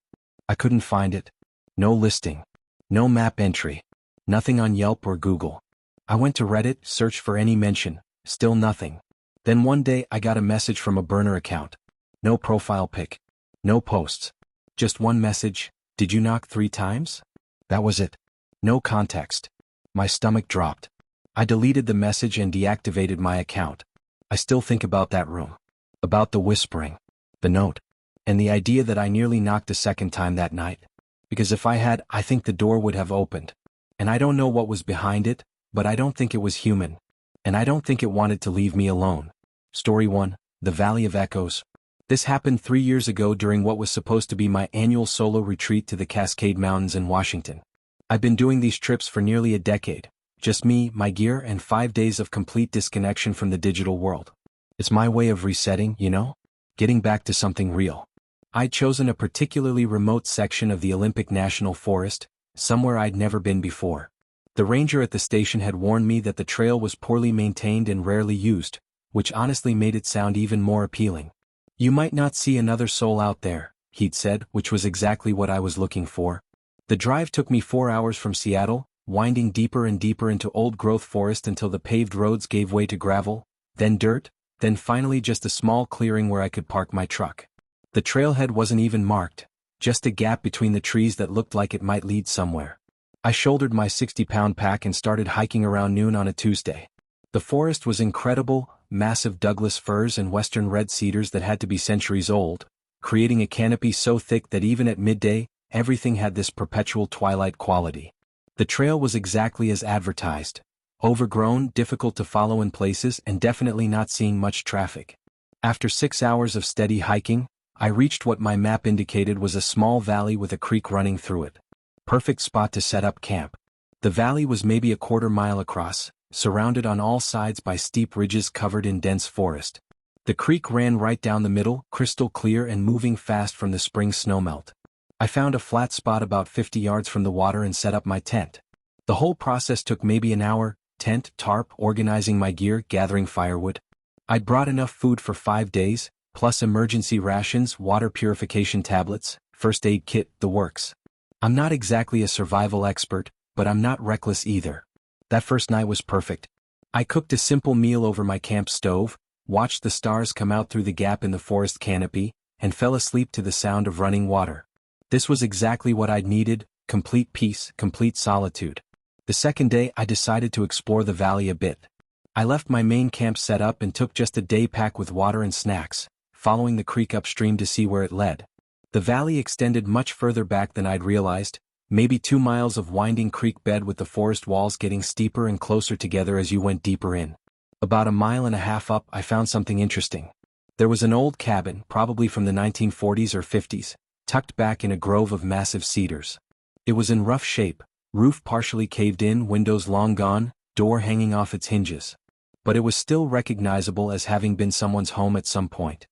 I couldn't find it. No listing. No map entry. Nothing on Yelp or Google. I went to Reddit, searched for any mention, still nothing. Then one day I got a message from a burner account. No profile pic. No posts. Just one message, "Did you knock 3 times?" That was it. No context. My stomach dropped. I deleted the message and deactivated my account. I still think about that room. About the whispering. The note. And the idea that I nearly knocked a second time that night. Because if I had, I think the door would have opened. And I don't know what was behind it, but I don't think it was human. And I don't think it wanted to leave me alone. Story 1, The Valley of Echoes. This happened 3 years ago during what was supposed to be my annual solo retreat to the Cascade Mountains in Washington. I've been doing these trips for nearly a decade. Just me, my gear, and 5 days of complete disconnection from the digital world. It's my way of resetting, you know? Getting back to something real. I'd chosen a particularly remote section of the Olympic National Forest, somewhere I'd never been before. The ranger at the station had warned me that the trail was poorly maintained and rarely used, which honestly made it sound even more appealing. "You might not see another soul out there," he'd said, which was exactly what I was looking for. The drive took me 4 hours from Seattle, winding deeper and deeper into old-growth forest until the paved roads gave way to gravel, then dirt, then finally just a small clearing where I could park my truck. The trailhead wasn't even marked, just a gap between the trees that looked like it might lead somewhere. I shouldered my 60-pound pack and started hiking around noon on a Tuesday. The forest was incredible, massive Douglas firs and western red cedars that had to be centuries old, creating a canopy so thick that even at midday, everything had this perpetual twilight quality. The trail was exactly as advertised. Overgrown, difficult to follow in places, and definitely not seeing much traffic. After 6 hours of steady hiking, I reached what my map indicated was a small valley with a creek running through it. Perfect spot to set up camp. The valley was maybe a quarter mile across, surrounded on all sides by steep ridges covered in dense forest. The creek ran right down the middle, crystal clear and moving fast from the spring snowmelt. I found a flat spot about 50 yards from the water and set up my tent. The whole process took maybe an hour: tent, tarp, organizing my gear, gathering firewood. I'd brought enough food for 5 days, plus emergency rations, water purification tablets, first aid kit, the works. I'm not exactly a survival expert, but I'm not reckless either. That first night was perfect. I cooked a simple meal over my camp stove, watched the stars come out through the gap in the forest canopy, and fell asleep to the sound of running water. This was exactly what I'd needed: complete peace, complete solitude. The second day I decided to explore the valley a bit. I left my main camp set up and took just a day pack with water and snacks, following the creek upstream to see where it led. The valley extended much further back than I'd realized, maybe 2 miles of winding creek bed with the forest walls getting steeper and closer together as you went deeper in. About a mile and a half up I found something interesting. There was an old cabin, probably from the 1940s or 50s, tucked back in a grove of massive cedars. It was in rough shape, roof partially caved in, windows long gone, door hanging off its hinges. But it was still recognizable as having been someone's home at some point.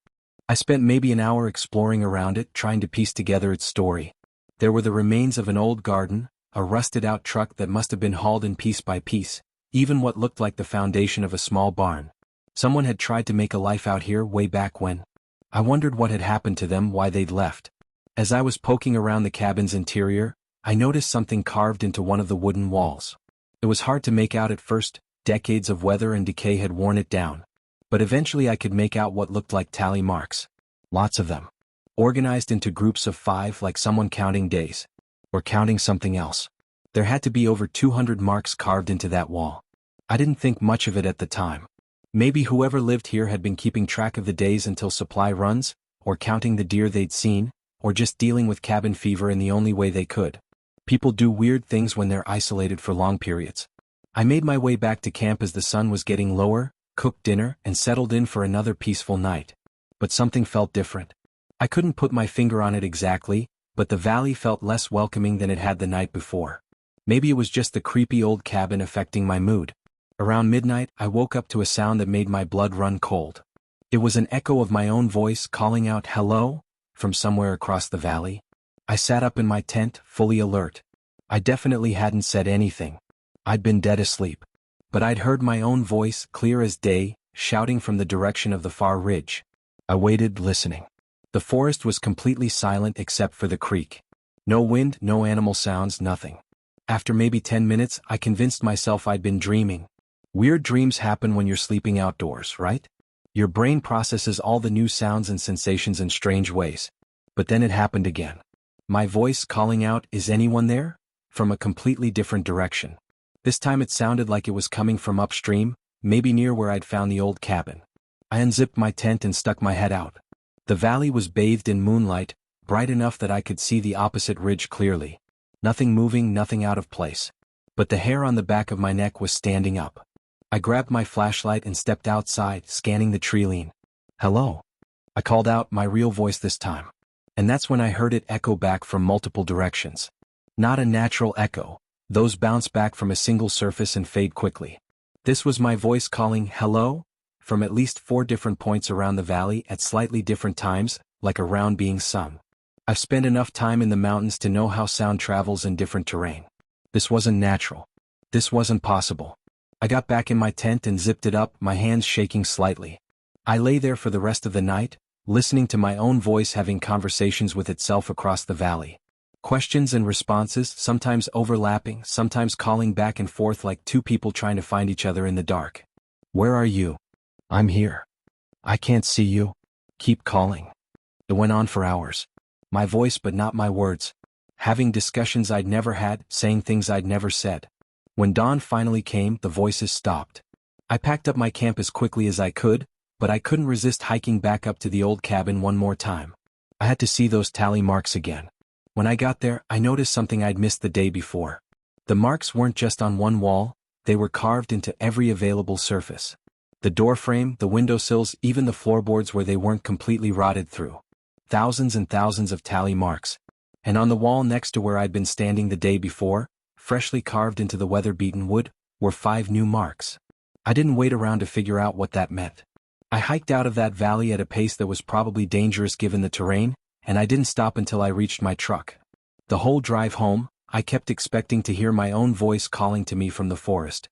I spent maybe an hour exploring around it, trying to piece together its story. There were the remains of an old garden, a rusted-out truck that must have been hauled in piece by piece, even what looked like the foundation of a small barn. Someone had tried to make a life out here way back when. I wondered what had happened to them, why they'd left. As I was poking around the cabin's interior, I noticed something carved into one of the wooden walls. It was hard to make out at first. Decades of weather and decay had worn it down. But eventually I could make out what looked like tally marks. Lots of them. Organized into groups of 5, like someone counting days. Or counting something else. There had to be over 200 marks carved into that wall. I didn't think much of it at the time. Maybe whoever lived here had been keeping track of the days until supply runs, or counting the deer they'd seen, or just dealing with cabin fever in the only way they could. People do weird things when they're isolated for long periods. I made my way back to camp as the sun was getting lower, cooked dinner, and settled in for another peaceful night. But something felt different. I couldn't put my finger on it exactly, but the valley felt less welcoming than it had the night before. Maybe it was just the creepy old cabin affecting my mood. Around midnight, I woke up to a sound that made my blood run cold. It was an echo of my own voice calling out "hello" from somewhere across the valley. I sat up in my tent, fully alert. I definitely hadn't said anything. I'd been dead asleep. But I'd heard my own voice, clear as day, shouting from the direction of the far ridge. I waited, listening. The forest was completely silent except for the creek. No wind, no animal sounds, nothing. After maybe 10 minutes, I convinced myself I'd been dreaming. Weird dreams happen when you're sleeping outdoors, right? Your brain processes all the new sounds and sensations in strange ways. But then it happened again. My voice calling out, "Is anyone there?" from a completely different direction. This time it sounded like it was coming from upstream, maybe near where I'd found the old cabin. I unzipped my tent and stuck my head out. The valley was bathed in moonlight, bright enough that I could see the opposite ridge clearly. Nothing moving, nothing out of place. But the hair on the back of my neck was standing up. I grabbed my flashlight and stepped outside, scanning the treeline. "Hello?" I called out, my real voice this time. And that's when I heard it echo back from multiple directions. Not a natural echo. Those bounce back from a single surface and fade quickly. This was my voice calling "hello" from at least 4 different points around the valley at slightly different times, like a round being sung. I've spent enough time in the mountains to know how sound travels in different terrain. This wasn't natural. This wasn't possible. I got back in my tent and zipped it up, my hands shaking slightly. I lay there for the rest of the night, listening to my own voice having conversations with itself across the valley. Questions and responses, sometimes overlapping, sometimes calling back and forth like 2 people trying to find each other in the dark. "Where are you?" "I'm here." "I can't see you." "Keep calling." It went on for hours. My voice but not my words. Having discussions I'd never had, saying things I'd never said. When dawn finally came, the voices stopped. I packed up my camp as quickly as I could, but I couldn't resist hiking back up to the old cabin one more time. I had to see those tally marks again. When I got there, I noticed something I'd missed the day before. The marks weren't just on one wall, they were carved into every available surface. The doorframe, the windowsills, even the floorboards where they weren't completely rotted through. Thousands and thousands of tally marks. And on the wall next to where I'd been standing the day before, freshly carved into the weather-beaten wood, were 5 new marks. I didn't wait around to figure out what that meant. I hiked out of that valley at a pace that was probably dangerous given the terrain, and I didn't stop until I reached my truck. The whole drive home, I kept expecting to hear my own voice calling to me from the forest.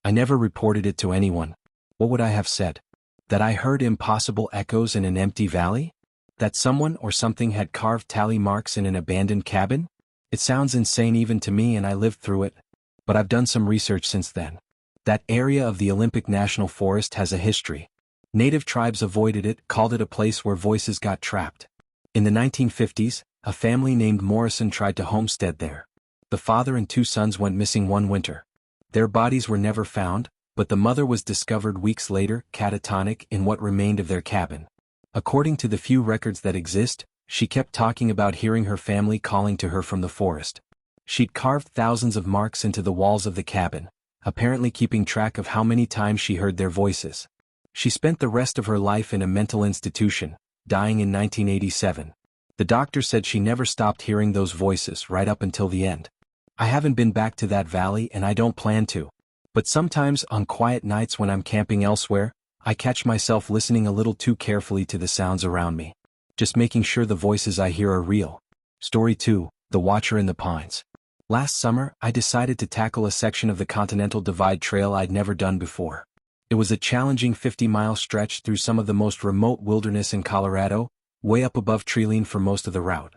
I never reported it to anyone. What would I have said? That I heard impossible echoes in an empty valley? That someone or something had carved tally marks in an abandoned cabin? It sounds insane even to me, and I lived through it. But I've done some research since then. That area of the Olympic National Forest has a history. Native tribes avoided it, called it a place where voices got trapped. In the 1950s, a family named Morrison tried to homestead there. The father and 2 sons went missing one winter. Their bodies were never found, but the mother was discovered weeks later, catatonic, in what remained of their cabin. According to the few records that exist, she kept talking about hearing her family calling to her from the forest. She'd carved thousands of marks into the walls of the cabin, apparently keeping track of how many times she heard their voices. She spent the rest of her life in a mental institution, dying in 1987. The doctor said she never stopped hearing those voices right up until the end. I haven't been back to that valley, and I don't plan to. But sometimes, on quiet nights when I'm camping elsewhere, I catch myself listening a little too carefully to the sounds around me. Just making sure the voices I hear are real. Story 2, The Watcher in the Pines. Last summer, I decided to tackle a section of the Continental Divide Trail I'd never done before. It was a challenging 50-mile stretch through some of the most remote wilderness in Colorado, way up above treeline for most of the route.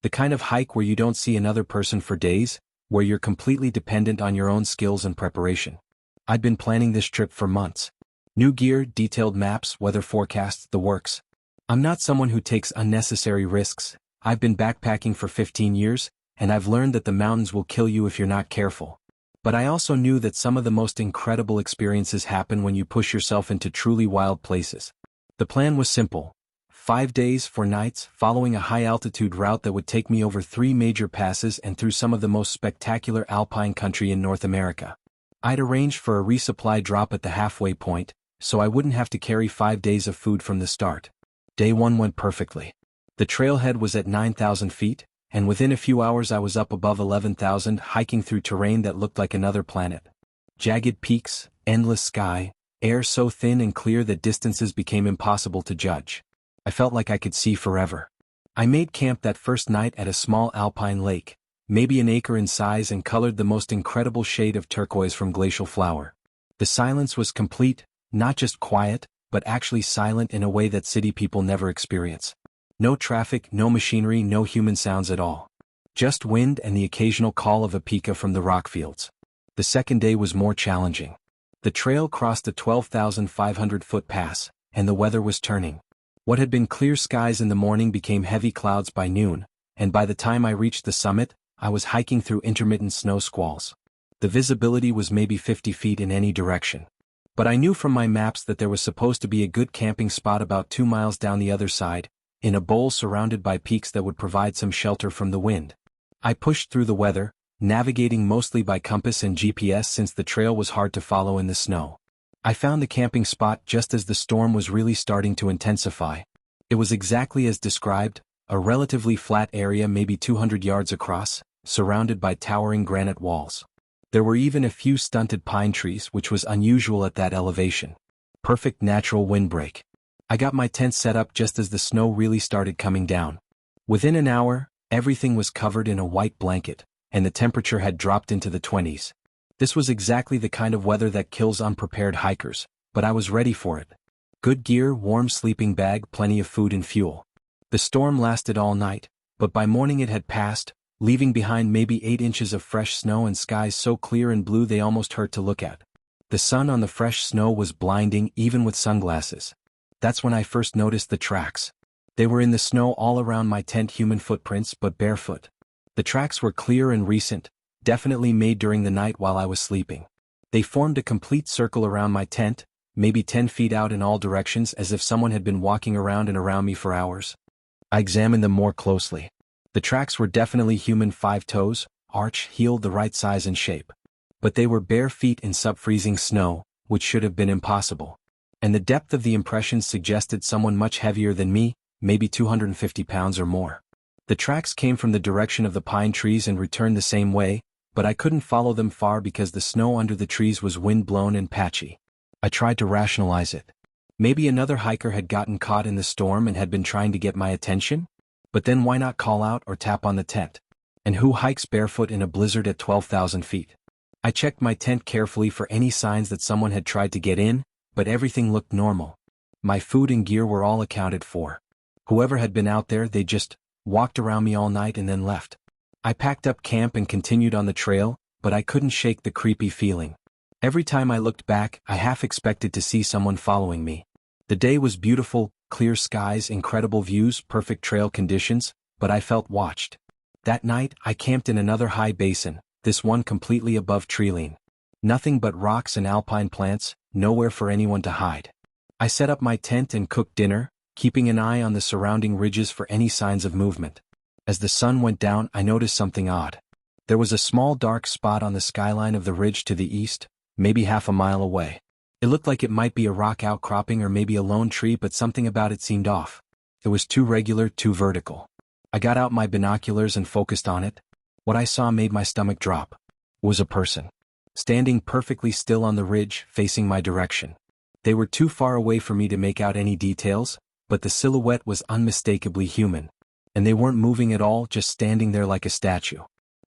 The kind of hike where you don't see another person for days, where you're completely dependent on your own skills and preparation. I'd been planning this trip for months. New gear, detailed maps, weather forecasts, the works. I'm not someone who takes unnecessary risks. I've been backpacking for 15 years, and I've learned that the mountains will kill you if you're not careful. But I also knew that some of the most incredible experiences happen when you push yourself into truly wild places. The plan was simple. 5 days, 4 nights, following a high-altitude route that would take me over 3 major passes and through some of the most spectacular alpine country in North America. I'd arranged for a resupply drop at the halfway point, so I wouldn't have to carry 5 days of food from the start. Day 1 went perfectly. The trailhead was at 9,000 feet, and within a few hours I was up above 11,000, hiking through terrain that looked like another planet. Jagged peaks, endless sky, air so thin and clear that distances became impossible to judge. I felt like I could see forever. I made camp that first night at a small alpine lake, maybe an acre in size and colored the most incredible shade of turquoise from glacial flower. The silence was complete, not just quiet, but actually silent in a way that city people never experience. No traffic, no machinery, no human sounds at all. Just wind and the occasional call of a pika from the rock fields. The second day was more challenging. The trail crossed a 12,500-foot pass, and the weather was turning. What had been clear skies in the morning became heavy clouds by noon, and by the time I reached the summit, I was hiking through intermittent snow squalls. The visibility was maybe 50 feet in any direction. But I knew from my maps that there was supposed to be a good camping spot about 2 miles down the other side, in a bowl surrounded by peaks that would provide some shelter from the wind. I pushed through the weather, navigating mostly by compass and GPS since the trail was hard to follow in the snow. I found the camping spot just as the storm was really starting to intensify. It was exactly as described, a relatively flat area maybe 200 yards across, surrounded by towering granite walls. There were even a few stunted pine trees, which was unusual at that elevation. Perfect natural windbreak. I got my tent set up just as the snow really started coming down. Within an hour, everything was covered in a white blanket, and the temperature had dropped into the 20s. This was exactly the kind of weather that kills unprepared hikers, but I was ready for it. Good gear, warm sleeping bag, plenty of food and fuel. The storm lasted all night, but by morning it had passed, leaving behind maybe 8 inches of fresh snow and skies so clear and blue they almost hurt to look at. The sun on the fresh snow was blinding even with sunglasses. That's when I first noticed the tracks. They were in the snow all around my tent, human footprints but barefoot. The tracks were clear and recent, definitely made during the night while I was sleeping. They formed a complete circle around my tent, maybe 10 feet out in all directions as if someone had been walking around and around me for hours. I examined them more closely. The tracks were definitely human 5 toes, arch-heeled the right size and shape. But they were bare feet in sub-freezing snow, which should have been impossible. And the depth of the impressions suggested someone much heavier than me, maybe 250 pounds or more. The tracks came from the direction of the pine trees and returned the same way, but I couldn't follow them far because the snow under the trees was wind-blown and patchy. I tried to rationalize it. Maybe another hiker had gotten caught in the storm and had been trying to get my attention? But then why not call out or tap on the tent? And who hikes barefoot in a blizzard at 12,000 feet? I checked my tent carefully for any signs that someone had tried to get in, but everything looked normal. My food and gear were all accounted for. Whoever had been out there, they just walked around me all night and then left. I packed up camp and continued on the trail, but I couldn't shake the creepy feeling. Every time I looked back, I half expected to see someone following me. The day was beautiful, clear skies, incredible views, perfect trail conditions, but I felt watched. That night, I camped in another high basin, this one completely above treeline. Nothing but rocks and alpine plants, nowhere for anyone to hide. I set up my tent and cooked dinner, keeping an eye on the surrounding ridges for any signs of movement. As the sun went down, I noticed something odd. There was a small dark spot on the skyline of the ridge to the east, maybe half a mile away. It looked like it might be a rock outcropping or maybe a lone tree, but something about it seemed off. It was too regular, too vertical. I got out my binoculars and focused on it. What I saw made my stomach drop. It was a person, standing perfectly still on the ridge, facing my direction. They were too far away for me to make out any details, but the silhouette was unmistakably human. And they weren't moving at all, just standing there like a statue.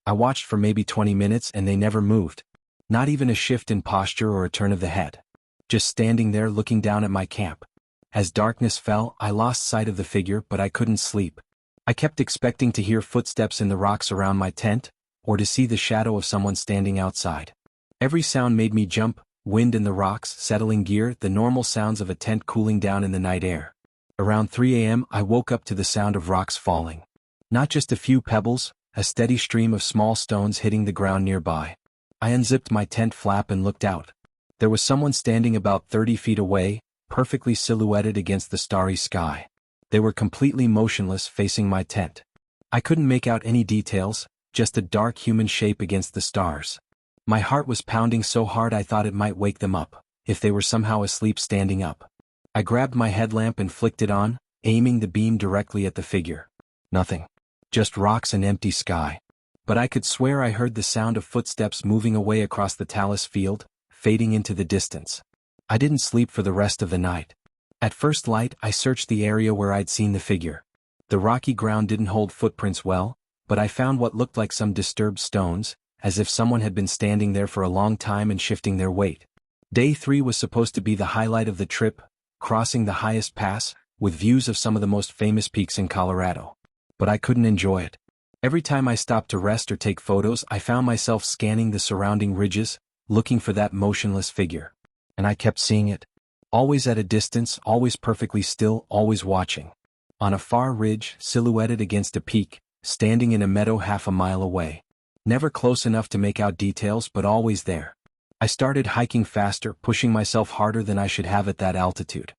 I watched for maybe 20 minutes and they never moved. Not even a shift in posture or a turn of the head. Just standing there looking down at my camp. As darkness fell, I lost sight of the figure, but I couldn't sleep. I kept expecting to hear footsteps in the rocks around my tent, or to see the shadow of someone standing outside. Every sound made me jump, wind in the rocks, settling gear, the normal sounds of a tent cooling down in the night air. Around 3 a.m. I woke up to the sound of rocks falling. Not just a few pebbles, a steady stream of small stones hitting the ground nearby. I unzipped my tent flap and looked out. There was someone standing about 30 feet away, perfectly silhouetted against the starry sky. They were completely motionless, facing my tent. I couldn't make out any details, just a dark human shape against the stars. My heart was pounding so hard I thought it might wake them up, if they were somehow asleep standing up. I grabbed my headlamp and flicked it on, aiming the beam directly at the figure. Nothing. Just rocks and empty sky. But I could swear I heard the sound of footsteps moving away across the talus field, fading into the distance. I didn't sleep for the rest of the night. At first light, I searched the area where I'd seen the figure. The rocky ground didn't hold footprints well, but I found what looked like some disturbed stones, as if someone had been standing there for a long time and shifting their weight. Day 3 was supposed to be the highlight of the trip, crossing the highest pass, with views of some of the most famous peaks in Colorado. But I couldn't enjoy it. Every time I stopped to rest or take photos, I found myself scanning the surrounding ridges, looking for that motionless figure. And I kept seeing it. Always at a distance, always perfectly still, always watching. On a far ridge, silhouetted against a peak, standing in a meadow half a mile away. Never close enough to make out details, but always there. I started hiking faster, pushing myself harder than I should have at that altitude.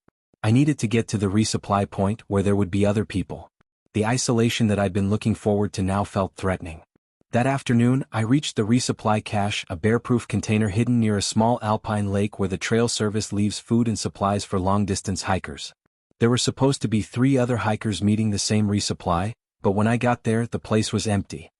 I needed to get to the resupply point where there would be other people. The isolation that I'd been looking forward to now felt threatening. That afternoon, I reached the resupply cache, a bear-proof container hidden near a small alpine lake where the trail service leaves food and supplies for long-distance hikers. There were supposed to be 3 other hikers meeting the same resupply, but when I got there, the place was empty.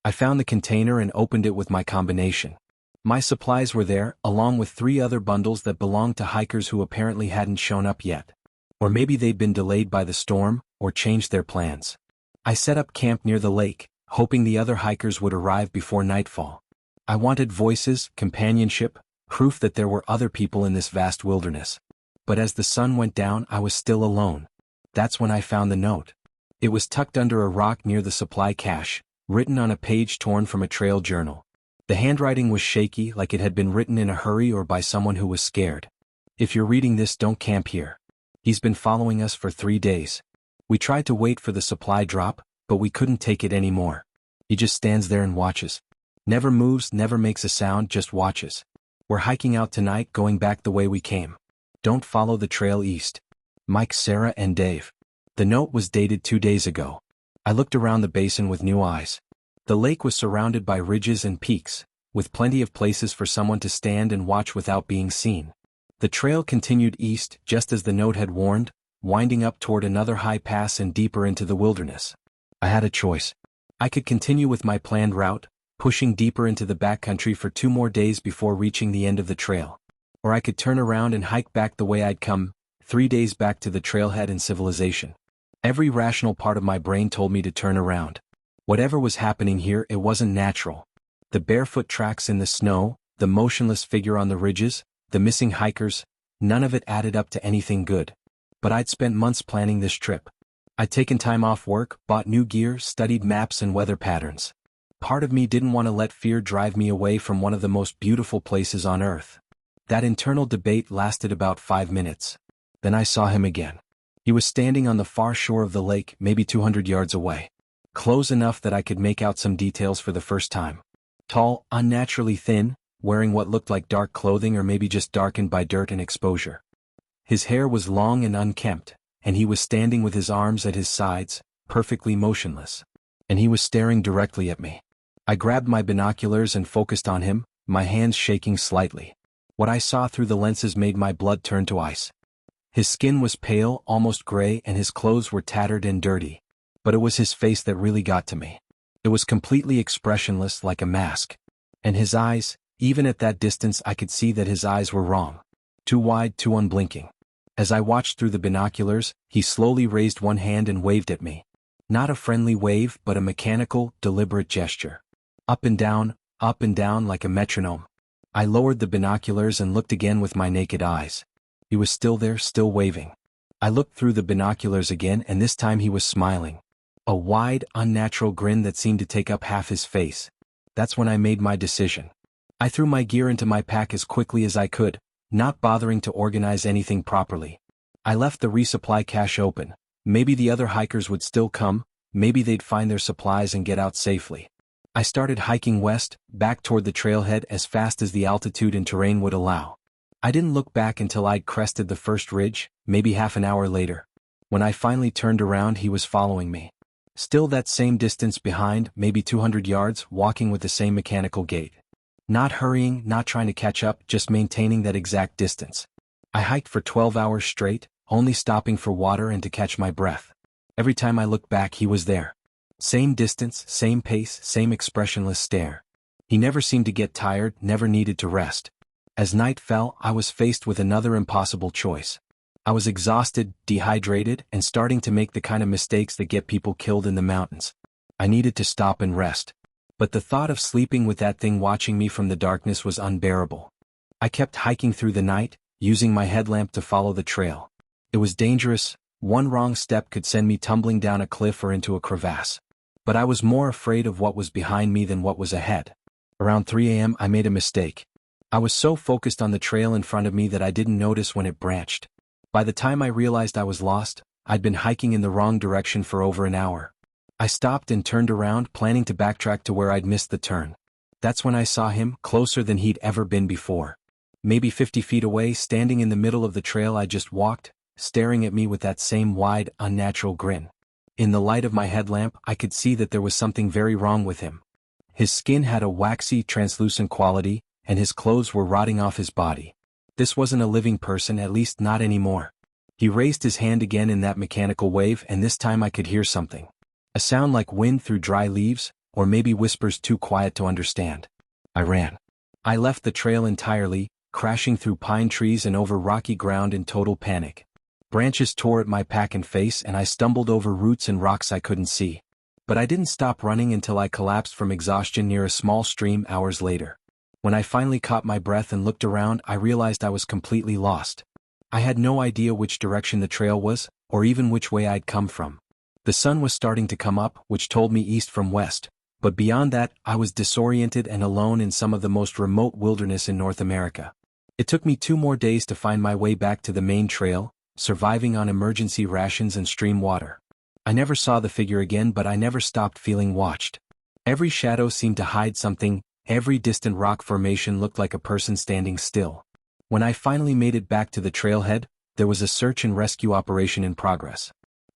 I found the container and opened it with my combination. My supplies were there, along with 3 other bundles that belonged to hikers who apparently hadn't shown up yet. Or maybe they'd been delayed by the storm, or changed their plans. I set up camp near the lake, hoping the other hikers would arrive before nightfall. I wanted voices, companionship, proof that there were other people in this vast wilderness. But as the sun went down, I was still alone. That's when I found the note. It was tucked under a rock near the supply cache, written on a page torn from a trail journal. The handwriting was shaky, like it had been written in a hurry or by someone who was scared. If you're reading this, don't camp here. He's been following us for 3 days. We tried to wait for the supply drop, but we couldn't take it anymore. He just stands there and watches. Never moves, never makes a sound, just watches. We're hiking out tonight, going back the way we came. Don't follow the trail east. Mike, Sarah, and Dave. The note was dated 2 days ago. I looked around the basin with new eyes. The lake was surrounded by ridges and peaks, with plenty of places for someone to stand and watch without being seen. The trail continued east, just as the note had warned, winding up toward another high pass and deeper into the wilderness. I had a choice. I could continue with my planned route, pushing deeper into the backcountry for 2 more days before reaching the end of the trail. Or I could turn around and hike back the way I'd come, 3 days back to the trailhead and civilization. Every rational part of my brain told me to turn around. Whatever was happening here, it wasn't natural. The barefoot tracks in the snow, the motionless figure on the ridges, the missing hikers, none of it added up to anything good. But I'd spent months planning this trip. I'd taken time off work, bought new gear, studied maps and weather patterns. Part of me didn't want to let fear drive me away from one of the most beautiful places on earth. That internal debate lasted about 5 minutes. Then I saw him again. He was standing on the far shore of the lake, maybe 200 yards away. Close enough that I could make out some details for the first time. Tall, unnaturally thin, wearing what looked like dark clothing or maybe just darkened by dirt and exposure. His hair was long and unkempt, and he was standing with his arms at his sides, perfectly motionless. And he was staring directly at me. I grabbed my binoculars and focused on him, my hands shaking slightly. What I saw through the lenses made my blood turn to ice. His skin was pale, almost gray, and his clothes were tattered and dirty. But it was his face that really got to me. It was completely expressionless, like a mask. And his eyes, even at that distance I could see that his eyes were wrong. Too wide, too unblinking. As I watched through the binoculars, he slowly raised one hand and waved at me. Not a friendly wave, but a mechanical, deliberate gesture. Up and down like a metronome. I lowered the binoculars and looked again with my naked eyes. He was still there, still waving. I looked through the binoculars again and this time he was smiling. A wide, unnatural grin that seemed to take up half his face. That's when I made my decision. I threw my gear into my pack as quickly as I could, not bothering to organize anything properly. I left the resupply cache open. Maybe the other hikers would still come, maybe they'd find their supplies and get out safely. I started hiking west, back toward the trailhead as fast as the altitude and terrain would allow. I didn't look back until I'd crested the first ridge, maybe half an hour later. When I finally turned around, he was following me. Still that same distance behind, maybe 200 yards, walking with the same mechanical gait. Not hurrying, not trying to catch up, just maintaining that exact distance. I hiked for 12 hours straight, only stopping for water and to catch my breath. Every time I looked back, he was there. Same distance, same pace, same expressionless stare. He never seemed to get tired, never needed to rest. As night fell, I was faced with another impossible choice. I was exhausted, dehydrated, and starting to make the kind of mistakes that get people killed in the mountains. I needed to stop and rest. But the thought of sleeping with that thing watching me from the darkness was unbearable. I kept hiking through the night, using my headlamp to follow the trail. It was dangerous. One wrong step could send me tumbling down a cliff or into a crevasse. But I was more afraid of what was behind me than what was ahead. Around 3 a.m. I made a mistake. I was so focused on the trail in front of me that I didn't notice when it branched. By the time I realized I was lost, I'd been hiking in the wrong direction for over an hour. I stopped and turned around, planning to backtrack to where I'd missed the turn. That's when I saw him, closer than he'd ever been before. Maybe 50 feet away, standing in the middle of the trail I just walked, staring at me with that same wide, unnatural grin. In the light of my headlamp, I could see that there was something very wrong with him. His skin had a waxy, translucent quality, and his clothes were rotting off his body. This wasn't a living person, at least not anymore. He raised his hand again in that mechanical wave, and this time I could hear something. A sound like wind through dry leaves, or maybe whispers too quiet to understand. I ran. I left the trail entirely, crashing through pine trees and over rocky ground in total panic. Branches tore at my pack and face, and I stumbled over roots and rocks I couldn't see. But I didn't stop running until I collapsed from exhaustion near a small stream hours later. When I finally caught my breath and looked around, I realized I was completely lost. I had no idea which direction the trail was, or even which way I'd come from. The sun was starting to come up, which told me east from west, but beyond that, I was disoriented and alone in some of the most remote wilderness in North America. It took me 2 more days to find my way back to the main trail, surviving on emergency rations and stream water. I never saw the figure again, but I never stopped feeling watched. Every shadow seemed to hide something, every distant rock formation looked like a person standing still. When I finally made it back to the trailhead, there was a search and rescue operation in progress.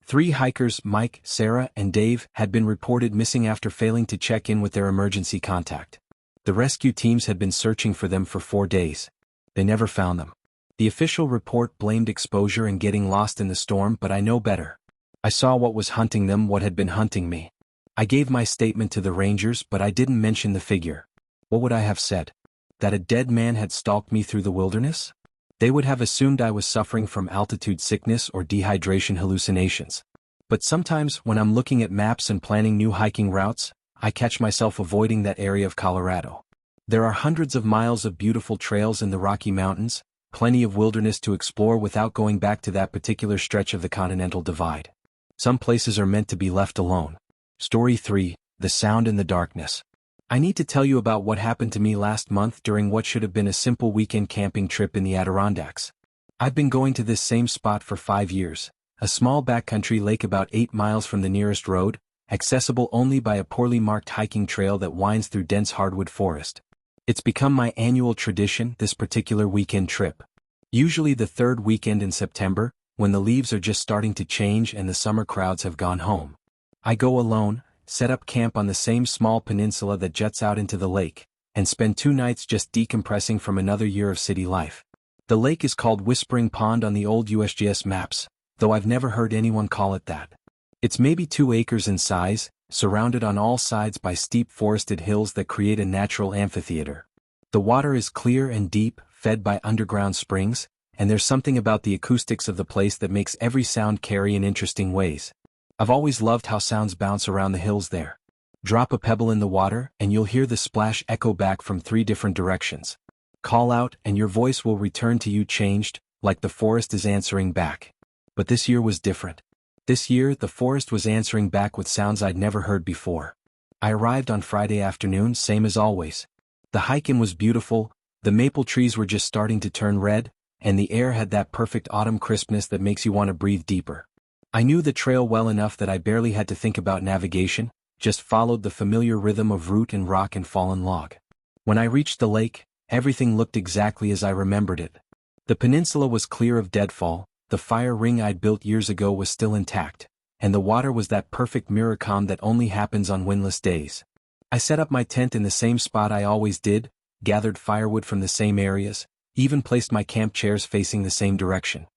3 hikers, Mike, Sarah, and Dave, had been reported missing after failing to check in with their emergency contact. The rescue teams had been searching for them for 4 days. They never found them. The official report blamed exposure and getting lost in the storm, but I know better. I saw what was hunting them, what had been hunting me. I gave my statement to the rangers, but I didn't mention the figure. What would I have said? That a dead man had stalked me through the wilderness? They would have assumed I was suffering from altitude sickness or dehydration hallucinations. But sometimes when I'm looking at maps and planning new hiking routes, I catch myself avoiding that area of Colorado. There are hundreds of miles of beautiful trails in the Rocky Mountains, plenty of wilderness to explore without going back to that particular stretch of the Continental Divide. Some places are meant to be left alone. Story 3, The Sound in the Darkness. I need to tell you about what happened to me last month during what should have been a simple weekend camping trip in the Adirondacks. I've been going to this same spot for 5 years, a small backcountry lake about 8 miles from the nearest road, accessible only by a poorly marked hiking trail that winds through dense hardwood forest. It's become my annual tradition, this particular weekend trip. Usually the third weekend in September, when the leaves are just starting to change and the summer crowds have gone home. I go alone, set up camp on the same small peninsula that juts out into the lake, and spend 2 nights just decompressing from another year of city life. The lake is called Whispering Pond on the old USGS maps, though I've never heard anyone call it that. It's maybe 2 acres in size, surrounded on all sides by steep forested hills that create a natural amphitheater. The water is clear and deep, fed by underground springs, and there's something about the acoustics of the place that makes every sound carry in interesting ways. I've always loved how sounds bounce around the hills there. Drop a pebble in the water and you'll hear the splash echo back from 3 different directions. Call out and your voice will return to you changed, like the forest is answering back. But this year was different. This year, the forest was answering back with sounds I'd never heard before. I arrived on Friday afternoon, same as always. The hike-in was beautiful, the maple trees were just starting to turn red, and the air had that perfect autumn crispness that makes you want to breathe deeper. I knew the trail well enough that I barely had to think about navigation, just followed the familiar rhythm of root and rock and fallen log. When I reached the lake, everything looked exactly as I remembered it. The peninsula was clear of deadfall, the fire ring I'd built years ago was still intact, and the water was that perfect mirror calm that only happens on windless days. I set up my tent in the same spot I always did, gathered firewood from the same areas, even placed my camp chairs facing the same direction.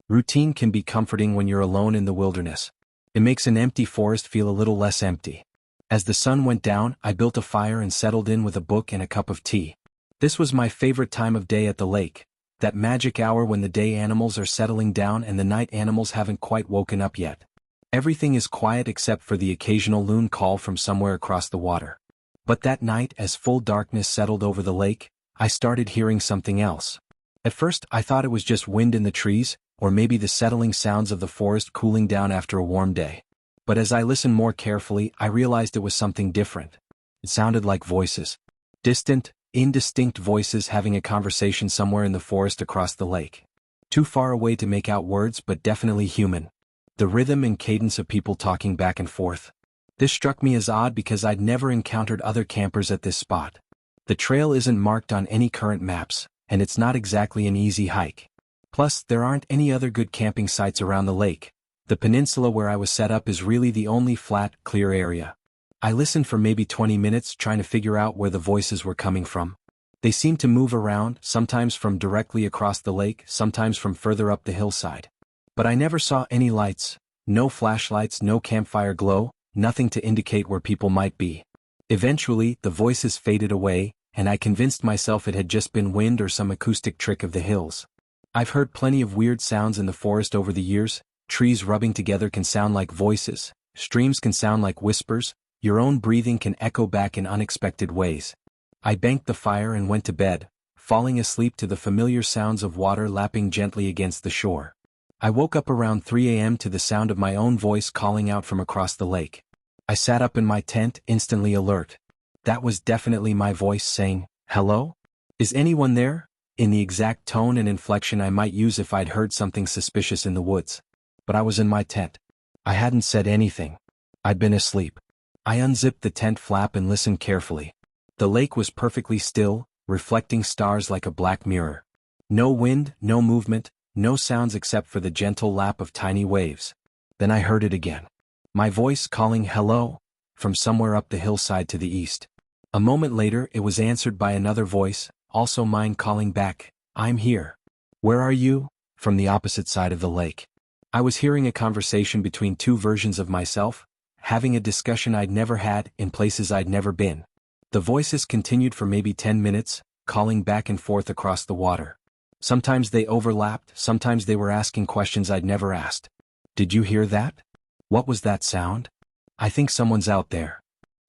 Routine can be comforting when you're alone in the wilderness. It makes an empty forest feel a little less empty. As the sun went down, I built a fire and settled in with a book and a cup of tea. This was my favorite time of day at the lake, that magic hour when the day animals are settling down and the night animals haven't quite woken up yet. Everything is quiet except for the occasional loon call from somewhere across the water. But that night, as full darkness settled over the lake, I started hearing something else. At first, I thought it was just wind in the trees, or maybe the settling sounds of the forest cooling down after a warm day. But as I listened more carefully, I realized it was something different. It sounded like voices. Distant, indistinct voices having a conversation somewhere in the forest across the lake. Too far away to make out words, but definitely human. The rhythm and cadence of people talking back and forth. This struck me as odd because I'd never encountered other campers at this spot. The trail isn't marked on any current maps, and it's not exactly an easy hike. Plus, there aren't any other good camping sites around the lake. The peninsula where I was set up is really the only flat, clear area. I listened for maybe 20 minutes trying to figure out where the voices were coming from. They seemed to move around, sometimes from directly across the lake, sometimes from further up the hillside. But I never saw any lights, no flashlights, no campfire glow, nothing to indicate where people might be. Eventually, the voices faded away, and I convinced myself it had just been wind or some acoustic trick of the hills. I've heard plenty of weird sounds in the forest over the years. Trees rubbing together can sound like voices, streams can sound like whispers, your own breathing can echo back in unexpected ways. I banked the fire and went to bed, falling asleep to the familiar sounds of water lapping gently against the shore. I woke up around 3 a.m. to the sound of my own voice calling out from across the lake. I sat up in my tent, instantly alert. That was definitely my voice saying, "Hello? Is anyone there?" in the exact tone and inflection I might use if I'd heard something suspicious in the woods. But I was in my tent. I hadn't said anything. I'd been asleep. I unzipped the tent flap and listened carefully. The lake was perfectly still, reflecting stars like a black mirror. No wind, no movement, no sounds except for the gentle lap of tiny waves. Then I heard it again. My voice calling "hello" from somewhere up the hillside to the east. A moment later it was answered by another voice, also mine calling back, "I'm here." "Where are you?" from the opposite side of the lake. I was hearing a conversation between 2 versions of myself, having a discussion I'd never had in places I'd never been. The voices continued for maybe 10 minutes, calling back and forth across the water. Sometimes they overlapped, sometimes they were asking questions I'd never asked. "Did you hear that?" What was that sound? I think someone's out there.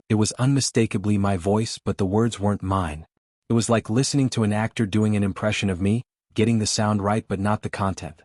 It was unmistakably my voice, but the words weren't mine. It was like listening to an actor doing an impression of me, getting the sound right but not the content.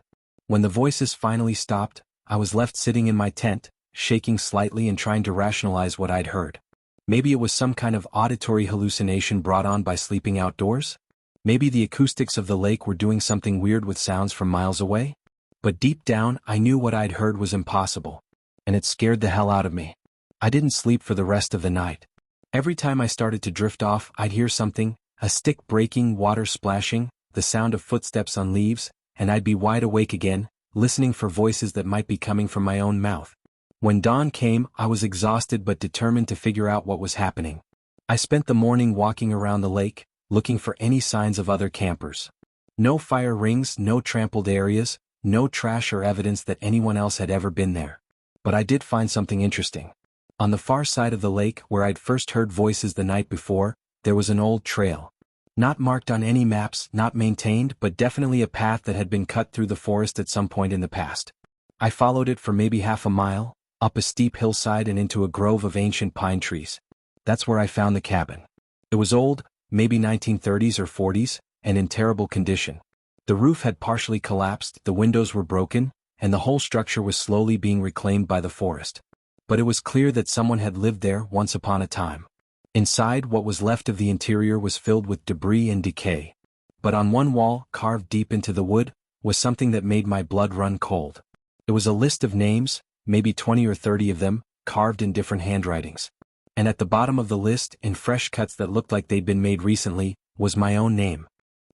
When the voices finally stopped, I was left sitting in my tent, shaking slightly and trying to rationalize what I'd heard. Maybe it was some kind of auditory hallucination brought on by sleeping outdoors? Maybe the acoustics of the lake were doing something weird with sounds from miles away? But deep down, I knew what I'd heard was impossible. And it scared the hell out of me. I didn't sleep for the rest of the night. Every time I started to drift off, I'd hear something, a stick breaking, water splashing, the sound of footsteps on leaves, and I'd be wide awake again, listening for voices that might be coming from my own mouth. When dawn came, I was exhausted but determined to figure out what was happening. I spent the morning walking around the lake, looking for any signs of other campers. No fire rings, no trampled areas, no trash or evidence that anyone else had ever been there. But I did find something interesting. On the far side of the lake, where I'd first heard voices the night before, there was an old trail. Not marked on any maps, not maintained, but definitely a path that had been cut through the forest at some point in the past. I followed it for maybe half a mile, up a steep hillside and into a grove of ancient pine trees. That's where I found the cabin. It was old, maybe 1930s or 40s, and in terrible condition. The roof had partially collapsed, the windows were broken, and the whole structure was slowly being reclaimed by the forest. But it was clear that someone had lived there once upon a time. Inside, what was left of the interior was filled with debris and decay. But on one wall, carved deep into the wood, was something that made my blood run cold. It was a list of names, maybe 20 or 30 of them, carved in different handwritings. And at the bottom of the list, in fresh cuts that looked like they'd been made recently, was my own name.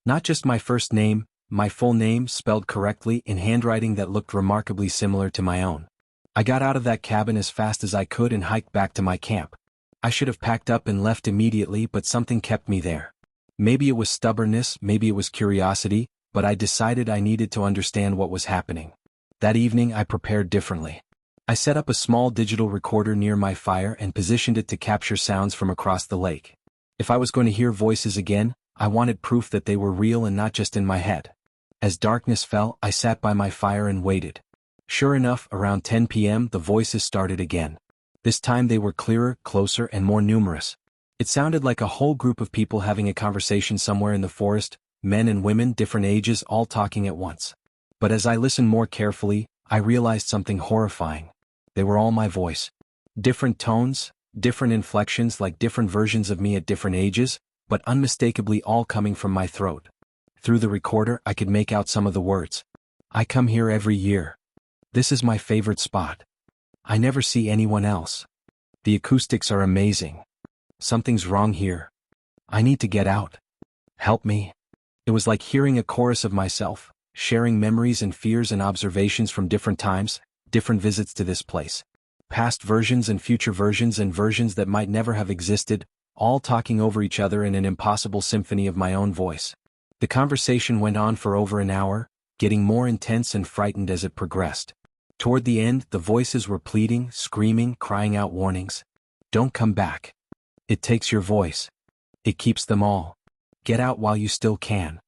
Not just my first name, my full name spelled correctly in handwriting that looked remarkably similar to my own. I got out of that cabin as fast as I could and hiked back to my camp. I should have packed up and left immediately, but something kept me there. Maybe it was stubbornness, maybe it was curiosity, but I decided I needed to understand what was happening. That evening I prepared differently. I set up a small digital recorder near my fire and positioned it to capture sounds from across the lake. If I was going to hear voices again, I wanted proof that they were real and not just in my head. As darkness fell, I sat by my fire and waited. Sure enough, around 10 p.m. the voices started again. This time they were clearer, closer, and more numerous. It sounded like a whole group of people having a conversation somewhere in the forest, men and women, different ages, all talking at once. But as I listened more carefully, I realized something horrifying. They were all my voice. Different tones, different inflections, like different versions of me at different ages, but unmistakably all coming from my throat. Through the recorder I could make out some of the words. I come here every year. This is my favorite spot. I never see anyone else. The acoustics are amazing. Something's wrong here. I need to get out. Help me. It was like hearing a chorus of myself, sharing memories and fears and observations from different times, different visits to this place. Past versions and future versions and versions that might never have existed, all talking over each other in an impossible symphony of my own voice. The conversation went on for over an hour, getting more intense and frightened as it progressed. Toward the end, the voices were pleading, screaming, crying out warnings. Don't come back. It takes your voice. It keeps them all. Get out while you still can.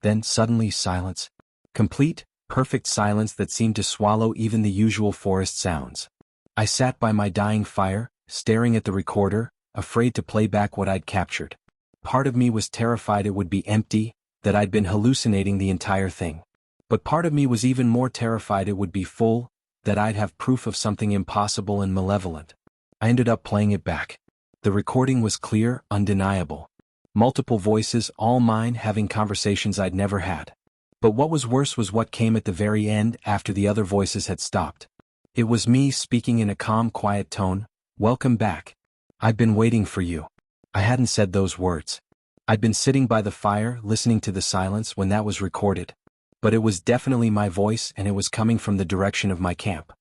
Then suddenly silence. Complete, perfect silence that seemed to swallow even the usual forest sounds. I sat by my dying fire, staring at the recorder, afraid to play back what I'd captured. Part of me was terrified it would be empty, that I'd been hallucinating the entire thing. But part of me was even more terrified it would be full, that I'd have proof of something impossible and malevolent. I ended up playing it back. The recording was clear, undeniable. Multiple voices, all mine, having conversations I'd never had. But what was worse was what came at the very end after the other voices had stopped. It was me speaking in a calm, quiet tone. Welcome back. I've been waiting for you. I hadn't said those words. I'd been sitting by the fire, listening to the silence when that was recorded. But it was definitely my voice, and it was coming from the direction of my camp.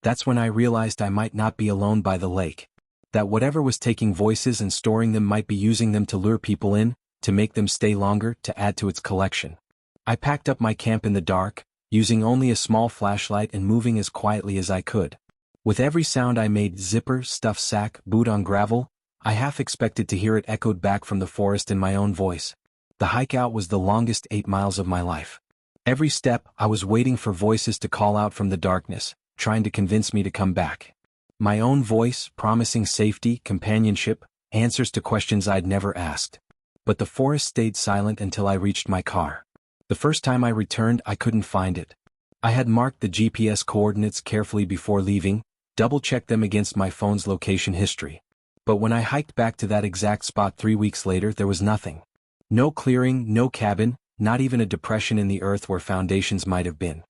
That's when I realized I might not be alone by the lake. That whatever was taking voices and storing them might be using them to lure people in, to make them stay longer, to add to its collection. I packed up my camp in the dark, using only a small flashlight and moving as quietly as I could. With every sound I made, zipper, stuffed sack, boot on gravel, I half expected to hear it echoed back from the forest in my own voice. The hike out was the longest 8 miles of my life. Every step, I was waiting for voices to call out from the darkness, trying to convince me to come back. My own voice, promising safety, companionship, answers to questions I'd never asked. But the forest stayed silent until I reached my car. The first time I returned, I couldn't find it. I had marked the GPS coordinates carefully before leaving, double-checked them against my phone's location history. But when I hiked back to that exact spot 3 weeks later, there was nothing. No clearing, no cabin, not even a depression in the earth where foundations might have been.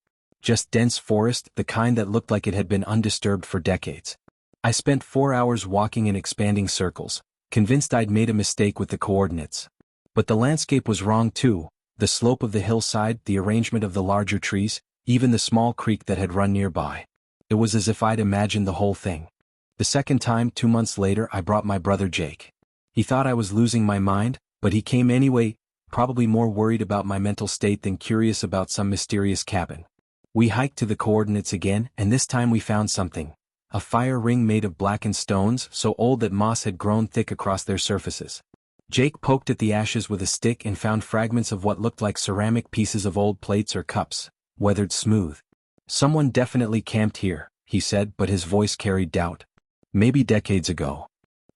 Just dense forest, the kind that looked like it had been undisturbed for decades. I spent 4 hours walking in expanding circles, convinced I'd made a mistake with the coordinates. But the landscape was wrong too, the slope of the hillside, the arrangement of the larger trees, even the small creek that had run nearby. It was as if I'd imagined the whole thing. The second time, 2 months later, I brought my brother Jake. He thought I was losing my mind, but he came anyway, probably more worried about my mental state than curious about some mysterious cabin. We hiked to the coordinates again, and this time we found something. A fire ring made of blackened stones, so old that moss had grown thick across their surfaces. Jake poked at the ashes with a stick and found fragments of what looked like ceramic pieces of old plates or cups, weathered smooth. Someone definitely camped here, he said, but his voice carried doubt. Maybe decades ago.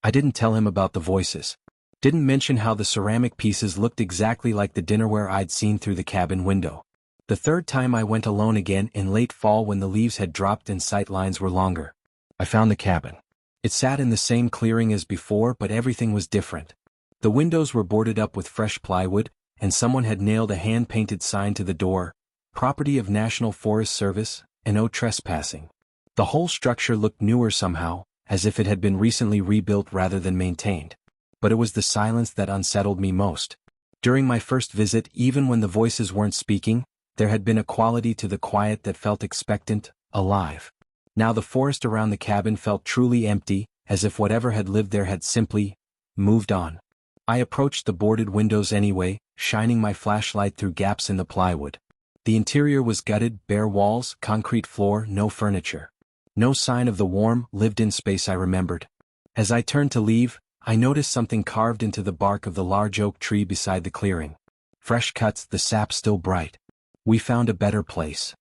I didn't tell him about the voices. Didn't mention how the ceramic pieces looked exactly like the dinnerware I'd seen through the cabin window. The third time I went alone again in late fall when the leaves had dropped and sight lines were longer. I found the cabin. It sat in the same clearing as before, but everything was different. The windows were boarded up with fresh plywood, and someone had nailed a hand-painted sign to the door, "Property of National Forest Service, and no trespassing." The whole structure looked newer somehow, as if it had been recently rebuilt rather than maintained. But it was the silence that unsettled me most. During my first visit, even when the voices weren't speaking, there had been a quality to the quiet that felt expectant, alive. Now the forest around the cabin felt truly empty, as if whatever had lived there had simply moved on. I approached the boarded windows anyway, shining my flashlight through gaps in the plywood. The interior was gutted, bare walls, concrete floor, no furniture. No sign of the warm, lived-in space I remembered. As I turned to leave, I noticed something carved into the bark of the large oak tree beside the clearing. Fresh cuts, the sap still bright. We found a better place.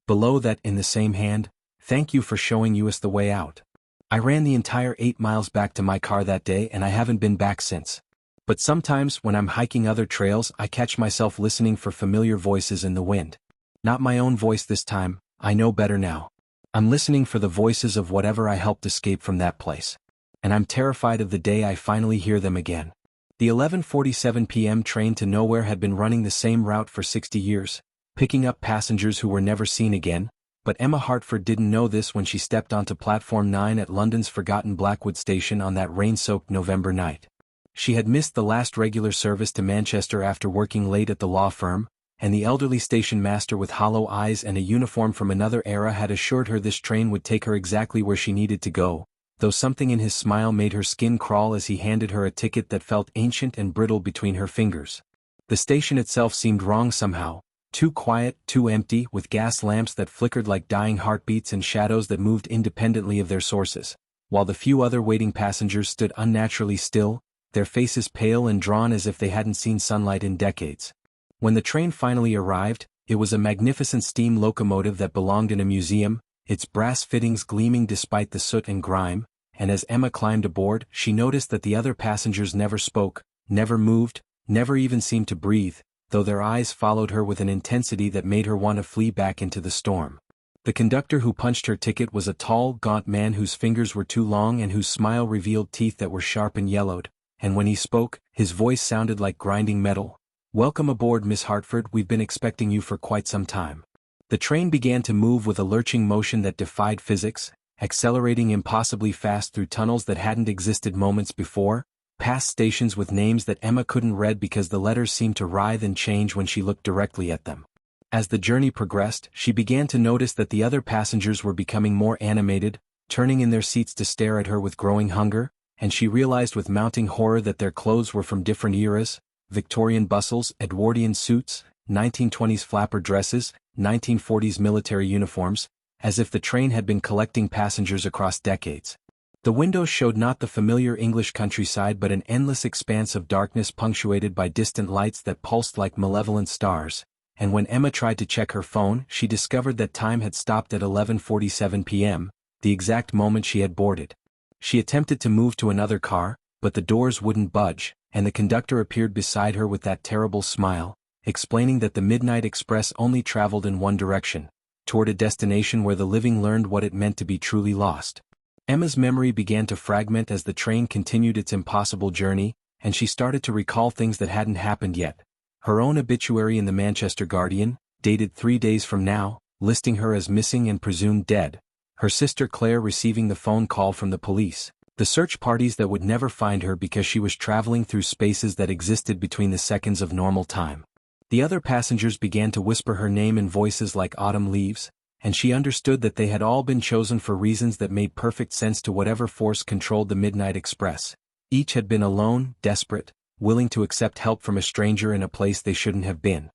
Below that, in the same hand, "Thank you for showing us the way out." I ran the entire 8 miles back to my car that day and I haven't been back since. But sometimes when I'm hiking other trails, I catch myself listening for familiar voices in the wind. Not my own voice this time, I know better now. I'm listening for the voices of whatever I helped escape from that place. And I'm terrified of the day I finally hear them again. The 11:47 p.m. train to nowhere had been running the same route for 60 years, picking up passengers who were never seen again, but Emma Hartford didn't know this when she stepped onto Platform 9 at London's forgotten Blackwood station on that rain-soaked November night. She had missed the last regular service to Manchester after working late at the law firm, and the elderly station master with hollow eyes and a uniform from another era had assured her this train would take her exactly where she needed to go, though something in his smile made her skin crawl as he handed her a ticket that felt ancient and brittle between her fingers. The station itself seemed wrong somehow, too quiet, too empty, with gas lamps that flickered like dying heartbeats and shadows that moved independently of their sources, while the few other waiting passengers stood unnaturally still, their faces pale and drawn as if they hadn't seen sunlight in decades. When the train finally arrived, it was a magnificent steam locomotive that belonged in a museum, its brass fittings gleaming despite the soot and grime, and as Emma climbed aboard, she noticed that the other passengers never spoke, never moved, never even seemed to breathe, though their eyes followed her with an intensity that made her want to flee back into the storm. The conductor who punched her ticket was a tall, gaunt man whose fingers were too long and whose smile revealed teeth that were sharp and yellowed, and when he spoke, his voice sounded like grinding metal. "Welcome aboard, Miss Hartford, we've been expecting you for quite some time." The train began to move with a lurching motion that defied physics, accelerating impossibly fast through tunnels that hadn't existed moments before, past stations with names that Emma couldn't read because the letters seemed to writhe and change when she looked directly at them. As the journey progressed, she began to notice that the other passengers were becoming more animated, turning in their seats to stare at her with growing hunger, and she realized with mounting horror that their clothes were from different eras: Victorian bustles, Edwardian suits, 1920s flapper dresses, 1940s military uniforms, as if the train had been collecting passengers across decades. The windows showed not the familiar English countryside but an endless expanse of darkness punctuated by distant lights that pulsed like malevolent stars, and when Emma tried to check her phone, she discovered that time had stopped at 11:47 p.m., the exact moment she had boarded. She attempted to move to another car, but the doors wouldn't budge, and the conductor appeared beside her with that terrible smile, explaining that the Midnight Express only traveled in one direction, toward a destination where the living learned what it meant to be truly lost. Emma's memory began to fragment as the train continued its impossible journey, and she started to recall things that hadn't happened yet. Her own obituary in the Manchester Guardian, dated 3 days from now, listing her as missing and presumed dead. Her sister Claire receiving the phone call from the police. The search parties that would never find her because she was traveling through spaces that existed between the seconds of normal time. The other passengers began to whisper her name in voices like autumn leaves, and she understood that they had all been chosen for reasons that made perfect sense to whatever force controlled the Midnight Express. Each had been alone, desperate, willing to accept help from a stranger in a place they shouldn't have been.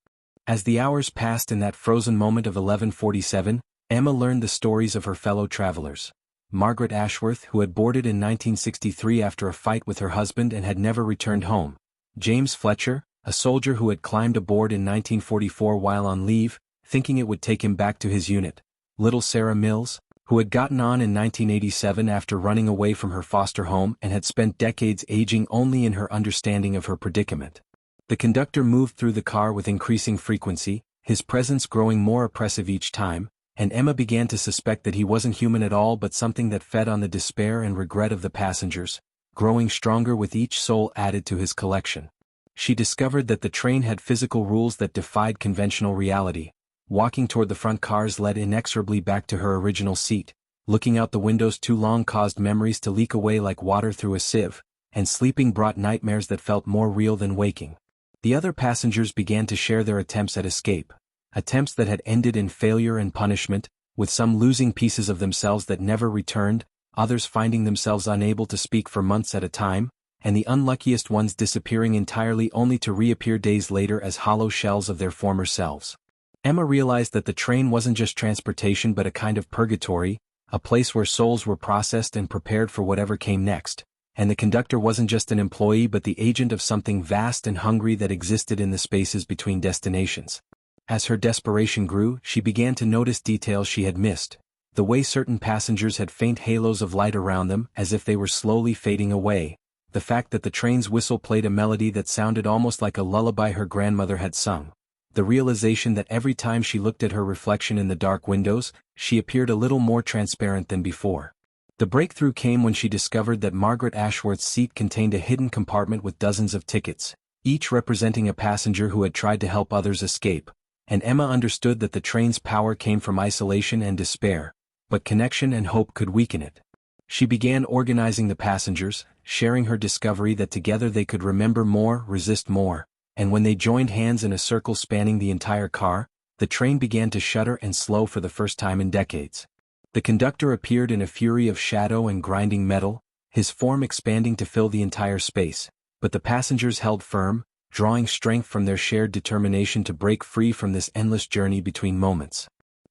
As the hours passed in that frozen moment of 11:47, Emma learned the stories of her fellow travelers. Margaret Ashworth, who had boarded in 1963 after a fight with her husband and had never returned home. James Fletcher, a soldier who had climbed aboard in 1944 while on leave, thinking it would take him back to his unit. Little Sarah Mills, who had gotten on in 1987 after running away from her foster home and had spent decades aging only in her understanding of her predicament. The conductor moved through the car with increasing frequency, his presence growing more oppressive each time, and Emma began to suspect that he wasn't human at all but something that fed on the despair and regret of the passengers, growing stronger with each soul added to his collection. She discovered that the train had physical rules that defied conventional reality. Walking toward the front cars led inexorably back to her original seat. Looking out the windows too long caused memories to leak away like water through a sieve, and sleeping brought nightmares that felt more real than waking. The other passengers began to share their attempts at escape. Attempts that had ended in failure and punishment, with some losing pieces of themselves that never returned, others finding themselves unable to speak for months at a time, and the unluckiest ones disappearing entirely only to reappear days later as hollow shells of their former selves. Emma realized that the train wasn't just transportation but a kind of purgatory, a place where souls were processed and prepared for whatever came next, and the conductor wasn't just an employee but the agent of something vast and hungry that existed in the spaces between destinations. As her desperation grew, she began to notice details she had missed. The way certain passengers had faint halos of light around them as if they were slowly fading away. The fact that the train's whistle played a melody that sounded almost like a lullaby her grandmother had sung. The realization that every time she looked at her reflection in the dark windows, she appeared a little more transparent than before. The breakthrough came when she discovered that Margaret Ashworth's seat contained a hidden compartment with dozens of tickets, each representing a passenger who had tried to help others escape. And Emma understood that the train's power came from isolation and despair, but connection and hope could weaken it. She began organizing the passengers, sharing her discovery that together they could remember more, resist more, and when they joined hands in a circle spanning the entire car, the train began to shudder and slow for the first time in decades. The conductor appeared in a fury of shadow and grinding metal, his form expanding to fill the entire space, but the passengers held firm, drawing strength from their shared determination to break free from this endless journey between moments.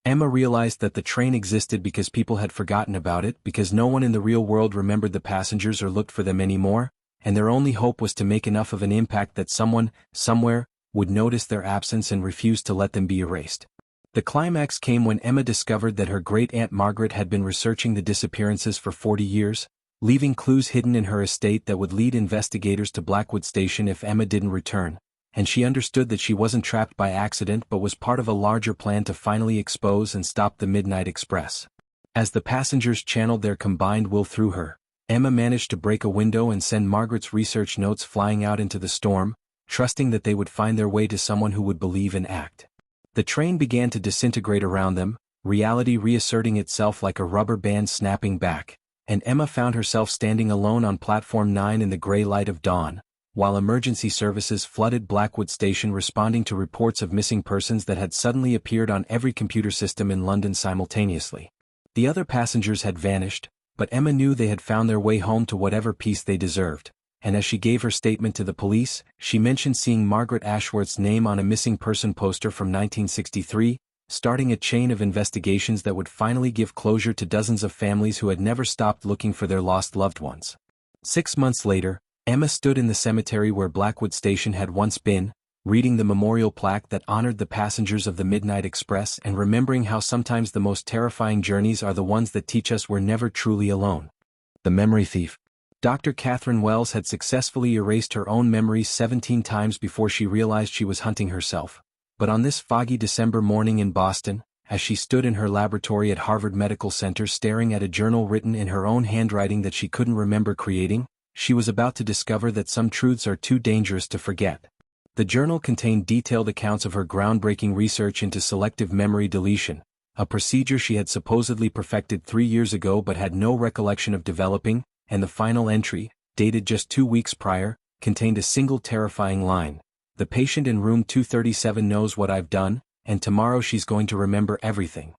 Emma realized that the train existed because people had forgotten about it, because no one in the real world remembered the passengers or looked for them anymore, and their only hope was to make enough of an impact that someone, somewhere, would notice their absence and refuse to let them be erased. The climax came when Emma discovered that her great-aunt Margaret had been researching the disappearances for 40 years, leaving clues hidden in her estate that would lead investigators to Blackwood Station if Emma didn't return, and she understood that she wasn't trapped by accident but was part of a larger plan to finally expose and stop the Midnight Express. As the passengers channeled their combined will through her, Emma managed to break a window and send Margaret's research notes flying out into the storm, trusting that they would find their way to someone who would believe and act. The train began to disintegrate around them, reality reasserting itself like a rubber band snapping back, and Emma found herself standing alone on Platform 9 in the gray light of dawn, while emergency services flooded Blackwood Station responding to reports of missing persons that had suddenly appeared on every computer system in London simultaneously. The other passengers had vanished, but Emma knew they had found their way home to whatever peace they deserved, and as she gave her statement to the police, she mentioned seeing Margaret Ashworth's name on a missing person poster from 1963, starting a chain of investigations that would finally give closure to dozens of families who had never stopped looking for their lost loved ones. 6 months later, Emma stood in the cemetery where Blackwood Station had once been, reading the memorial plaque that honored the passengers of the Midnight Express and remembering how sometimes the most terrifying journeys are the ones that teach us we're never truly alone. The memory thief. Dr. Catherine Wells had successfully erased her own memories 17 times before she realized she was hunting herself. But on this foggy December morning in Boston, as she stood in her laboratory at Harvard Medical Center staring at a journal written in her own handwriting that she couldn't remember creating, she was about to discover that some truths are too dangerous to forget. The journal contained detailed accounts of her groundbreaking research into selective memory deletion, a procedure she had supposedly perfected 3 years ago but had no recollection of developing, and the final entry, dated just 2 weeks prior, contained a single terrifying line. The patient in room 237 knows what I've done, and tomorrow she's going to remember everything.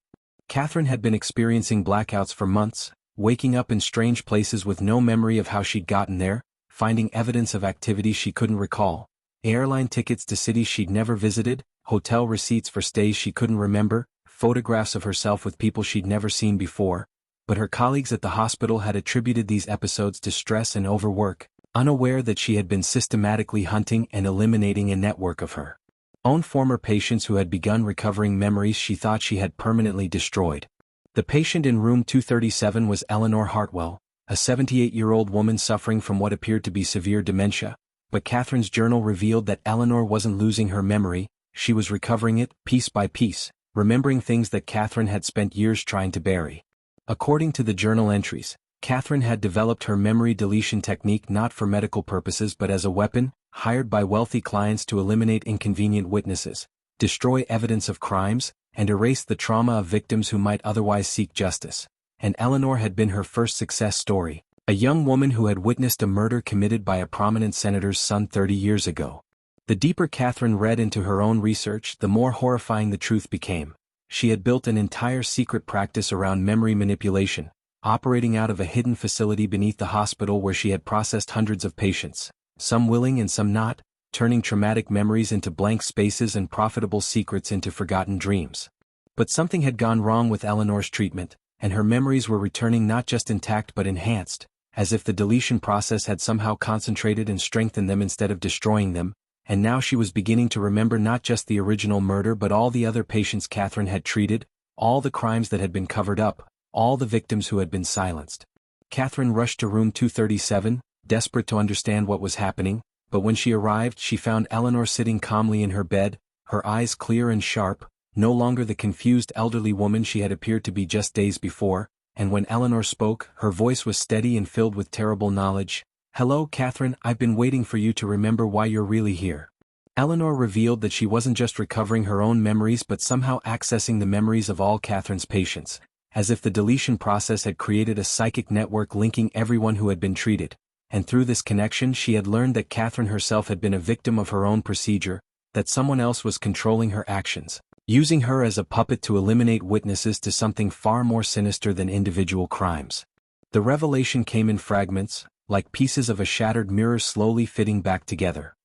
Catherine had been experiencing blackouts for months, waking up in strange places with no memory of how she'd gotten there, finding evidence of activities she couldn't recall. Airline tickets to cities she'd never visited, hotel receipts for stays she couldn't remember, photographs of herself with people she'd never seen before. But her colleagues at the hospital had attributed these episodes to stress and overwork, unaware that she had been systematically hunting and eliminating a network of her own former patients who had begun recovering memories she thought she had permanently destroyed. The patient in room 237 was Eleanor Hartwell, a 78-year-old woman suffering from what appeared to be severe dementia. But Catherine's journal revealed that Eleanor wasn't losing her memory, she was recovering it, piece by piece, remembering things that Catherine had spent years trying to bury. According to the journal entries, Catherine had developed her memory deletion technique not for medical purposes but as a weapon, hired by wealthy clients to eliminate inconvenient witnesses, destroy evidence of crimes, and erase the trauma of victims who might otherwise seek justice. And Eleanor had been her first success story. A young woman who had witnessed a murder committed by a prominent senator's son 30 years ago. The deeper Catherine read into her own research, the more horrifying the truth became. She had built an entire secret practice around memory manipulation, operating out of a hidden facility beneath the hospital where she had processed hundreds of patients, some willing and some not, turning traumatic memories into blank spaces and profitable secrets into forgotten dreams. But something had gone wrong with Eleanor's treatment, and her memories were returning not just intact but enhanced, as if the deletion process had somehow concentrated and strengthened them instead of destroying them, and now she was beginning to remember not just the original murder but all the other patients Catherine had treated, all the crimes that had been covered up, all the victims who had been silenced. Catherine rushed to room 237, desperate to understand what was happening, but when she arrived she found Eleanor sitting calmly in her bed, her eyes clear and sharp, no longer the confused elderly woman she had appeared to be just days before. And when Eleanor spoke, her voice was steady and filled with terrible knowledge. "Hello, Catherine, I've been waiting for you to remember why you're really here." Eleanor revealed that she wasn't just recovering her own memories but somehow accessing the memories of all Catherine's patients, as if the deletion process had created a psychic network linking everyone who had been treated. And through this connection she had learned that Catherine herself had been a victim of her own procedure, that someone else was controlling her actions, using her as a puppet to eliminate witnesses to something far more sinister than individual crimes. The revelation came in fragments, like pieces of a shattered mirror slowly fitting back together.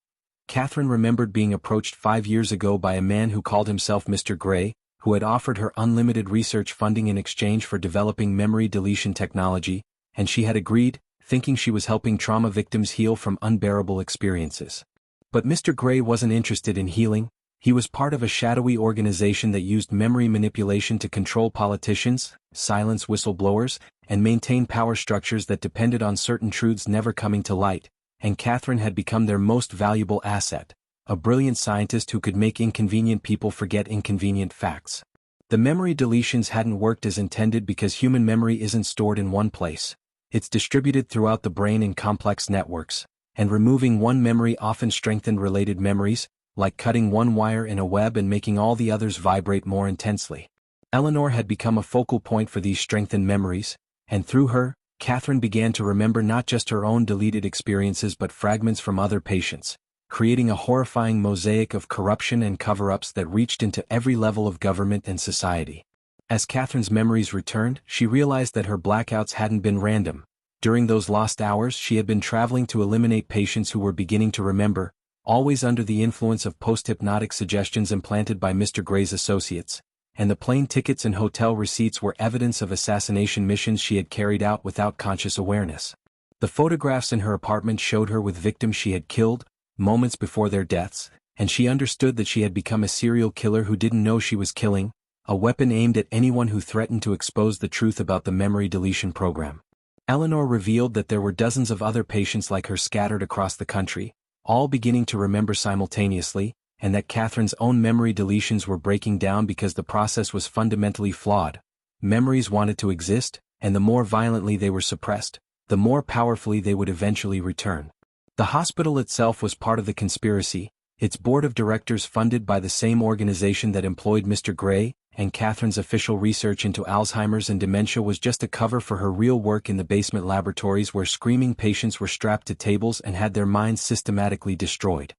Catherine remembered being approached 5 years ago by a man who called himself Mr. Gray, who had offered her unlimited research funding in exchange for developing memory deletion technology, and she had agreed, thinking she was helping trauma victims heal from unbearable experiences. But Mr. Gray wasn't interested in healing. He was part of a shadowy organization that used memory manipulation to control politicians, silence whistleblowers, and maintain power structures that depended on certain truths never coming to light, and Catherine had become their most valuable asset, a brilliant scientist who could make inconvenient people forget inconvenient facts. The memory deletions hadn't worked as intended because human memory isn't stored in one place. It's distributed throughout the brain in complex networks, and removing one memory often strengthened related memories, like cutting one wire in a web and making all the others vibrate more intensely. Eleanor had become a focal point for these strengthened memories, and through her, Catherine began to remember not just her own deleted experiences but fragments from other patients, creating a horrifying mosaic of corruption and cover-ups that reached into every level of government and society. As Catherine's memories returned, she realized that her blackouts hadn't been random. During those lost hours she had been traveling to eliminate patients who were beginning to remember, always under the influence of post-hypnotic suggestions implanted by Mr. Gray's associates, and the plane tickets and hotel receipts were evidence of assassination missions she had carried out without conscious awareness. The photographs in her apartment showed her with victims she had killed, moments before their deaths, and she understoed that she had become a serial killer who didn't know she was killing, a weapon aimed at anyone who threatened to expose the truth about the memory deletion program. Eleanor revealed that there were dozens of other patients like her scattered across the country, all beginning to remember simultaneously, and that Catherine's own memory deletions were breaking down because the process was fundamentally flawed. Memories wanted to exist, and the more violently they were suppressed, the more powerfully they would eventually return. The hospital itself was part of the conspiracy, its board of directors funded by the same organization that employed Mr. Gray, and Catherine's official research into Alzheimer's and dementia was just a cover for her real work in the basement laboratories where screaming patients were strapped to tables and had their minds systematically destroyed.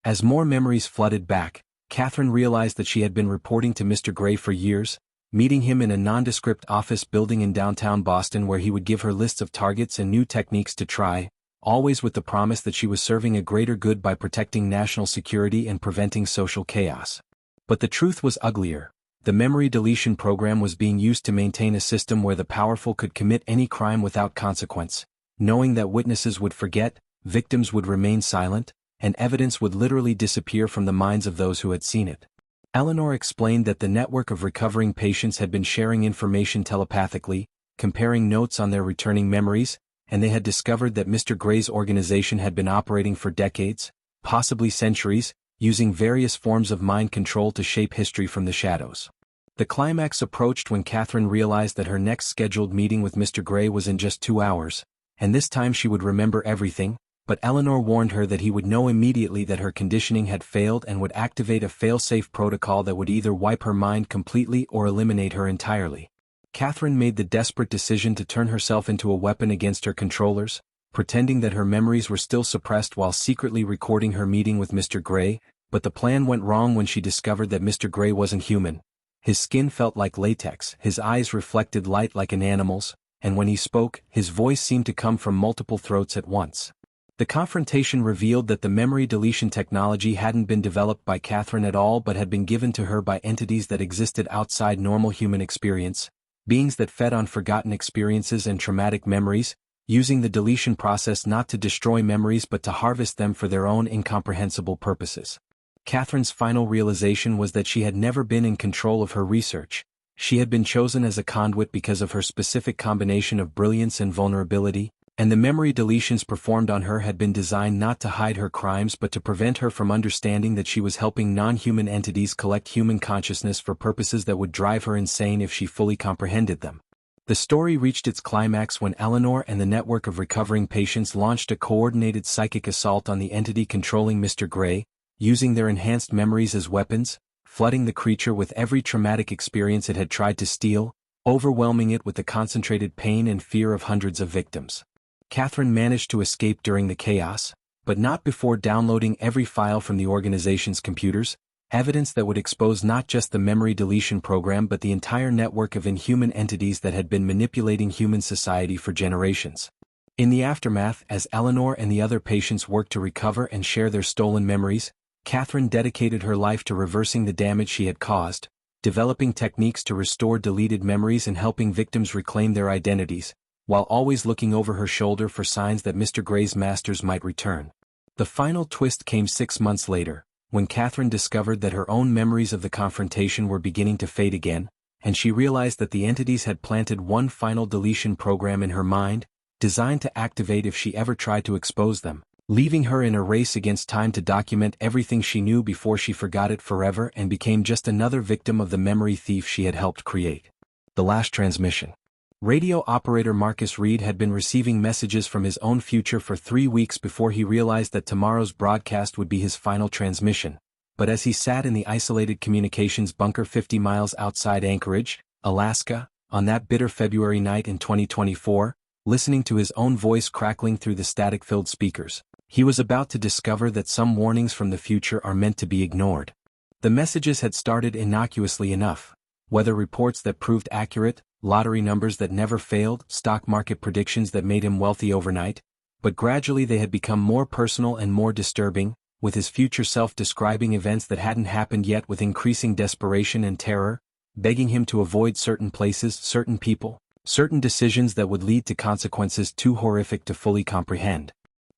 As more memories flooded back, Catherine realized that she had been reporting to Mr. Gray for years, meeting him in a nondescript office building in downtown Boston where he would give her lists of targets and new techniques to try, always with the promise that she was serving a greater good by protecting national security and preventing social chaos. But the truth was uglier. The memory deletion program was being used to maintain a system where the powerful could commit any crime without consequence, knowing that witnesses would forget, victims would remain silent, and evidence would literally disappear from the minds of those who had seen it. Eleanor explained that the network of recovering patients had been sharing information telepathically, comparing notes on their returning memories, and they had discovered that Mr. Gray's organization had been operating for decades, possibly centuries, using various forms of mind control to shape history from the shadows. The climax approached when Catherine realized that her next scheduled meeting with Mr. Gray was in just 2 hours, and this time she would remember everything, but Eleanor warned her that he would know immediately that her conditioning had failed and would activate a fail-safe protocol that would either wipe her mind completely or eliminate her entirely. Catherine made the desperate decision to turn herself into a weapon against her controllers, pretending that her memories were still suppressed while secretly recording her meeting with Mr. Gray, but the plan went wrong when she discovered that Mr. Gray wasn't human. His skin felt like latex, his eyes reflected light like an animal's, and when he spoke, his voice seemed to come from multiple throats at once. The confrontation revealed that the memory deletion technology hadn't been developed by Catherine at all but had been given to her by entities that existed outside normal human experience, beings that fed on forgotten experiences and traumatic memories, using the deletion process not to destroy memories but to harvest them for their own incomprehensible purposes. Catherine's final realization was that she had never been in control of her research. She had been chosen as a conduit because of her specific combination of brilliance and vulnerability, and the memory deletions performed on her had been designed not to hide her crimes but to prevent her from understanding that she was helping non-human entities collect human consciousness for purposes that would drive her insane if she fully comprehended them. The story reached its climax when Eleanor and the network of recovering patients launched a coordinated psychic assault on the entity controlling Mr. Gray, using their enhanced memories as weapons, flooding the creature with every traumatic experience it had tried to steal, overwhelming it with the concentrated pain and fear of hundreds of victims. Catherine managed to escape during the chaos, but not before downloading every file from the organization's computers, evidence that would expose not just the memory deletion program but the entire network of inhuman entities that had been manipulating human society for generations. In the aftermath, as Eleanor and the other patients worked to recover and share their stolen memories, Catherine dedicated her life to reversing the damage she had caused, developing techniques to restore deleted memories and helping victims reclaim their identities, while always looking over her shoulder for signs that Mr. Gray's masters might return. The final twist came 6 months later, when Catherine discovered that her own memories of the confrontation were beginning to fade again, and she realized that the entities had planted one final deletion program in her mind, designed to activate if she ever tried to expose them, leaving her in a race against time to document everything she knew before she forgot it forever and became just another victim of the memory thief she had helped create. The last transmission. Radio operator Marcus Reed had been receiving messages from his own future for 3 weeks before he realized that tomorrow's broadcast would be his final transmission, but as he sat in the isolated communications bunker 50 miles outside Anchorage, Alaska, on that bitter February night in 2024, listening to his own voice crackling through the static-filled speakers, he was about to discover that some warnings from the future are meant to be ignored. The messages had started innocuously enough, weather reports that proved accurate, lottery numbers that never failed, stock market predictions that made him wealthy overnight, but gradually they had become more personal and more disturbing, with his future self describing events that hadn't happened yet with increasing desperation and terror, begging him to avoid certain places, certain people, certain decisions that would lead to consequences too horrific to fully comprehend.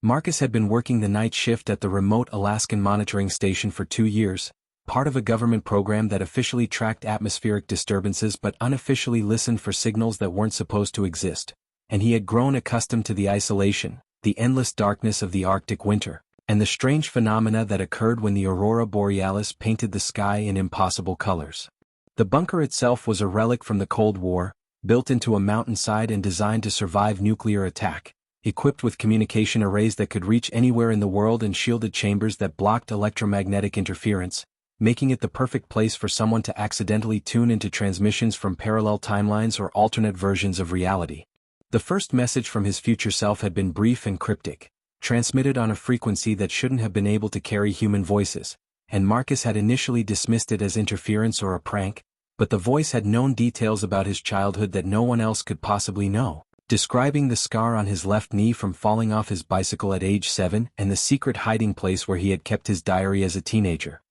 Marcus had been working the night shift at the remote Alaskan monitoring station for 2 years, part of a government program that officially tracked atmospheric disturbances but unofficially listened for signals that weren't supposed to exist, and he had grown accustomed to the isolation, the endless darkness of the Arctic winter, and the strange phenomena that occurred when the aurora borealis painted the sky in impossible colors. The bunker itself was a relic from the Cold War, built into a mountainside and designed to survive nuclear attack, equipped with communication arrays that could reach anywhere in the world and shielded chambers that blocked electromagnetic interference, making it the perfect place for someone to accidentally tune into transmissions from parallel timelines or alternate versions of reality. The first message from his future self had been brief and cryptic, transmitted on a frequency that shouldn't have been able to carry human voices, and Marcus had initially dismissed it as interference or a prank, but the voice had known details about his childhood that no one else could possibly know, describing the scar on his left knee from falling off his bicycle at age 7 and the secret hiding place where he had kept his diary as a teenager.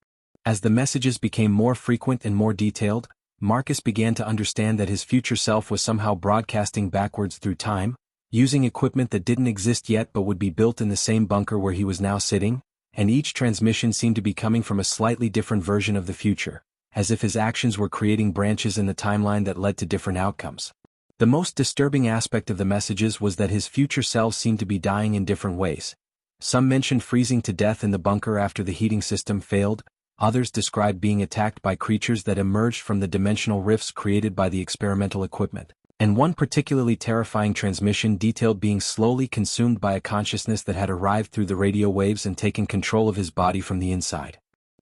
As the messages became more frequent and more detailed, Marcus began to understand that his future self was somehow broadcasting backwards through time, using equipment that didn't exist yet but would be built in the same bunker where he was now sitting, and each transmission seemed to be coming from a slightly different version of the future, as if his actions were creating branches in the timeline that led to different outcomes. The most disturbing aspect of the messages was that his future selves seemed to be dying in different ways. Some mentioned freezing to death in the bunker after the heating system failed, others described being attacked by creatures that emerged from the dimensional rifts created by the experimental equipment, and one particularly terrifying transmission detailed being slowly consumed by a consciousness that had arrived through the radio waves and taken control of his body from the inside.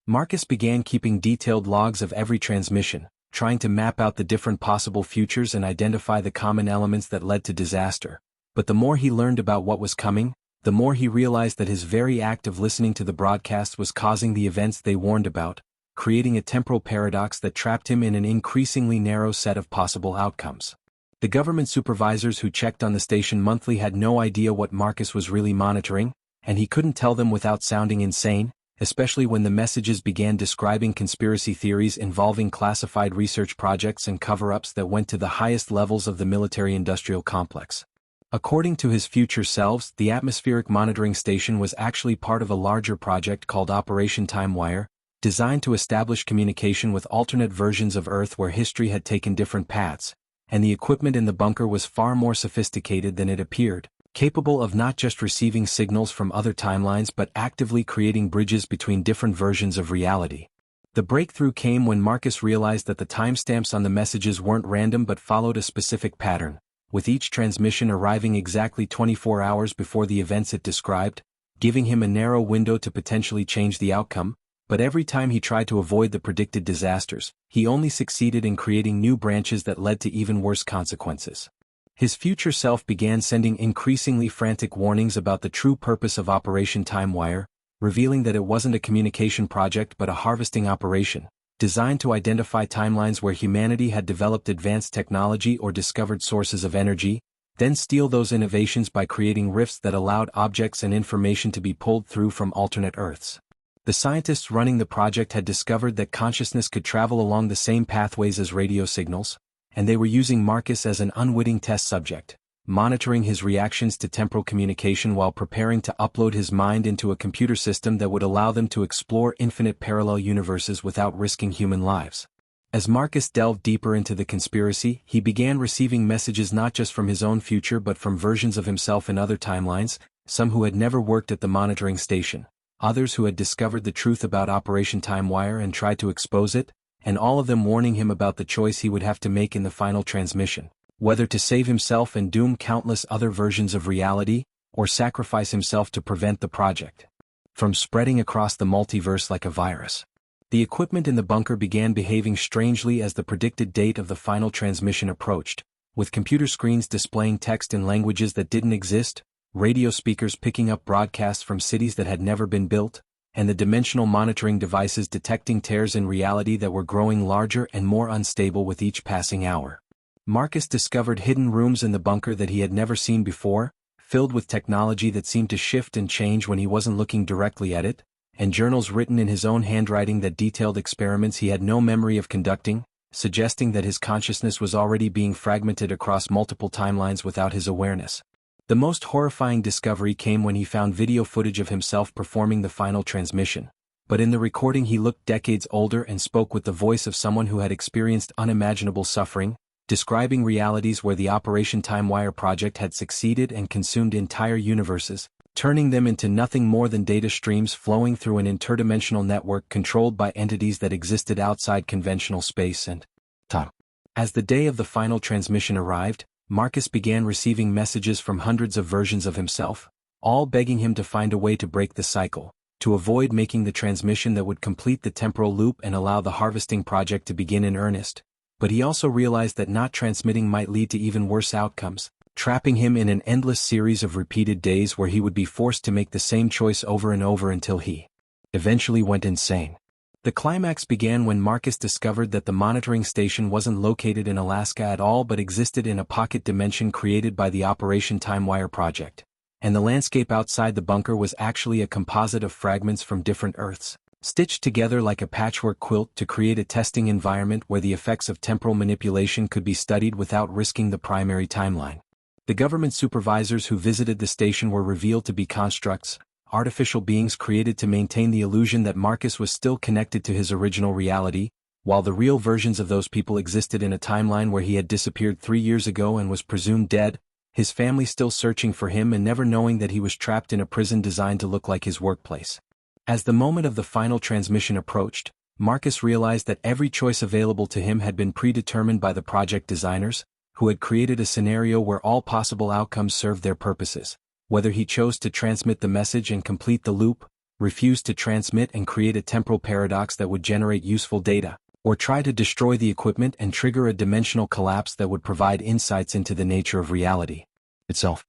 Marcus began keeping detailed logs of every transmission, trying to map out the different possible futures and identify the common elements that led to disaster. But the more he learned about what was coming, the more he realized that his very act of listening to the broadcast was causing the events they warned about, creating a temporal paradox that trapped him in an increasingly narrow set of possible outcomes. The government supervisors who checked on the station monthly had no idea what Marcus was really monitoring, and he couldn't tell them without sounding insane, especially when the messages began describing conspiracy theories involving classified research projects and cover-ups that went to the highest levels of the military-industrial complex. According to his future selves, the atmospheric monitoring station was actually part of a larger project called Operation Timewire, designed to establish communication with alternate versions of Earth where history had taken different paths, and the equipment in the bunker was far more sophisticated than it appeared, capable of not just receiving signals from other timelines but actively creating bridges between different versions of reality. The breakthrough came when Marcus realized that the timestamps on the messages weren't random but followed a specific pattern, with each transmission arriving exactly 24 hours before the events it described, giving him a narrow window to potentially change the outcome, but every time he tried to avoid the predicted disasters, he only succeeded in creating new branches that led to even worse consequences. His future self began sending increasingly frantic warnings about the true purpose of Operation Timewire, revealing that it wasn't a communication project but a harvesting operation, designed to identify timelines where humanity had developed advanced technology or discovered sources of energy, then steal those innovations by creating rifts that allowed objects and information to be pulled through from alternate Earths. The scientists running the project had discovered that consciousness could travel along the same pathways as radio signals, and they were using Marcus as an unwitting test subject, monitoring his reactions to temporal communication while preparing to upload his mind into a computer system that would allow them to explore infinite parallel universes without risking human lives. As Marcus delved deeper into the conspiracy, he began receiving messages not just from his own future but from versions of himself in other timelines, some who had never worked at the monitoring station, others who had discovered the truth about Operation Timewire and tried to expose it, and all of them warning him about the choice he would have to make in the final transmission, whether to save himself and doom countless other versions of reality, or sacrifice himself to prevent the project from spreading across the multiverse like a virus. The equipment in the bunker began behaving strangely as the predicted date of the final transmission approached, with computer screens displaying text in languages that didn't exist, radio speakers picking up broadcasts from cities that had never been built, and the dimensional monitoring devices detecting tears in reality that were growing larger and more unstable with each passing hour. Marcus discovered hidden rooms in the bunker that he had never seen before, filled with technology that seemed to shift and change when he wasn't looking directly at it, and journals written in his own handwriting that detailed experiments he had no memory of conducting, suggesting that his consciousness was already being fragmented across multiple timelines without his awareness. The most horrifying discovery came when he found video footage of himself performing the final transmission. But in the recording he looked decades older and spoke with the voice of someone who had experienced unimaginable suffering, describing realities where the Operation TimeWire project had succeeded and consumed entire universes, turning them into nothing more than data streams flowing through an interdimensional network controlled by entities that existed outside conventional space and time. As the day of the final transmission arrived, Marcus began receiving messages from hundreds of versions of himself, all begging him to find a way to break the cycle, to avoid making the transmission that would complete the temporal loop and allow the harvesting project to begin in earnest. But he also realized that not transmitting might lead to even worse outcomes, trapping him in an endless series of repeated days where he would be forced to make the same choice over and over until he eventually went insane. The climax began when Marcus discovered that the monitoring station wasn't located in Alaska at all but existed in a pocket dimension created by the Operation TimeWire project. And the landscape outside the bunker was actually a composite of fragments from different Earths, stitched together like a patchwork quilt to create a testing environment where the effects of temporal manipulation could be studied without risking the primary timeline. The government supervisors who visited the station were revealed to be constructs, artificial beings created to maintain the illusion that Marcus was still connected to his original reality, while the real versions of those people existed in a timeline where he had disappeared 3 years ago and was presumed dead, his family still searching for him and never knowing that he was trapped in a prison designed to look like his workplace. As the moment of the final transmission approached, Marcus realized that every choice available to him had been predetermined by the project designers, who had created a scenario where all possible outcomes served their purposes. Whether he chose to transmit the message and complete the loop, refuse to transmit and create a temporal paradox that would generate useful data, or try to destroy the equipment and trigger a dimensional collapse that would provide insights into the nature of reality itself.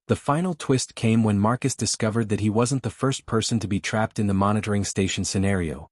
The final twist came when Marcus discovered that he wasn't the first person to be trapped in the monitoring station scenario.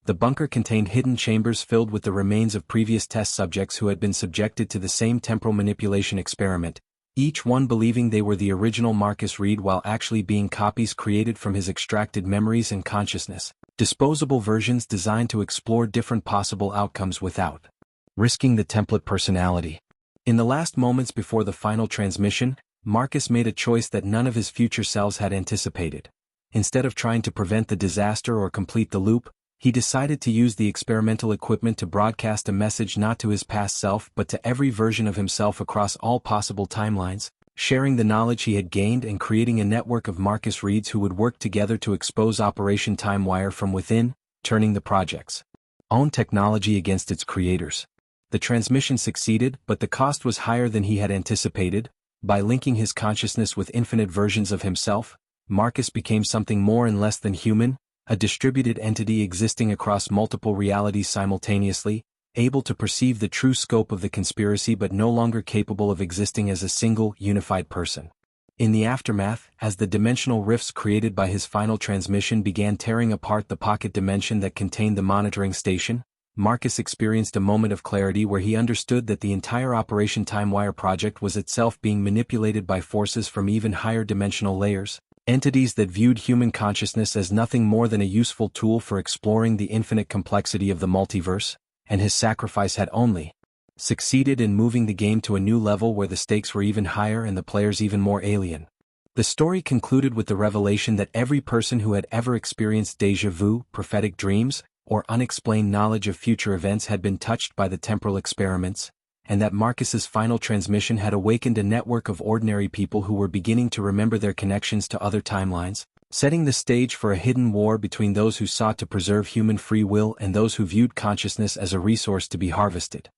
The bunker contained hidden chambers filled with the remains of previous test subjects who had been subjected to the same temporal manipulation experiment, each one believing they were the original Marcus Reed while actually being copies created from his extracted memories and consciousness, disposable versions designed to explore different possible outcomes without risking the template personality. In the last moments before the final transmission, Marcus made a choice that none of his future selves had anticipated. Instead of trying to prevent the disaster or complete the loop, he decided to use the experimental equipment to broadcast a message not to his past self but to every version of himself across all possible timelines, sharing the knowledge he had gained and creating a network of Marcus Reeds who would work together to expose Operation TimeWire from within, turning the project's own technology against its creators. The transmission succeeded, but the cost was higher than he had anticipated. By linking his consciousness with infinite versions of himself, Marcus became something more and less than human, a distributed entity existing across multiple realities simultaneously, able to perceive the true scope of the conspiracy but no longer capable of existing as a single, unified person. In the aftermath, as the dimensional rifts created by his final transmission began tearing apart the pocket dimension that contained the monitoring station, Marcus experienced a moment of clarity where he understood that the entire Operation TimeWire project was itself being manipulated by forces from even higher dimensional layers, entities that viewed human consciousness as nothing more than a useful tool for exploring the infinite complexity of the multiverse, and his sacrifice had only succeeded in moving the game to a new level where the stakes were even higher and the players even more alien. The story concluded with the revelation that every person who had ever experienced déjà vu, prophetic dreams, or unexplained knowledge of future events had been touched by the temporal experiments, and that Marcus's final transmission had awakened a network of ordinary people who were beginning to remember their connections to other timelines, setting the stage for a hidden war between those who sought to preserve human free will and those who viewed consciousness as a resource to be harvested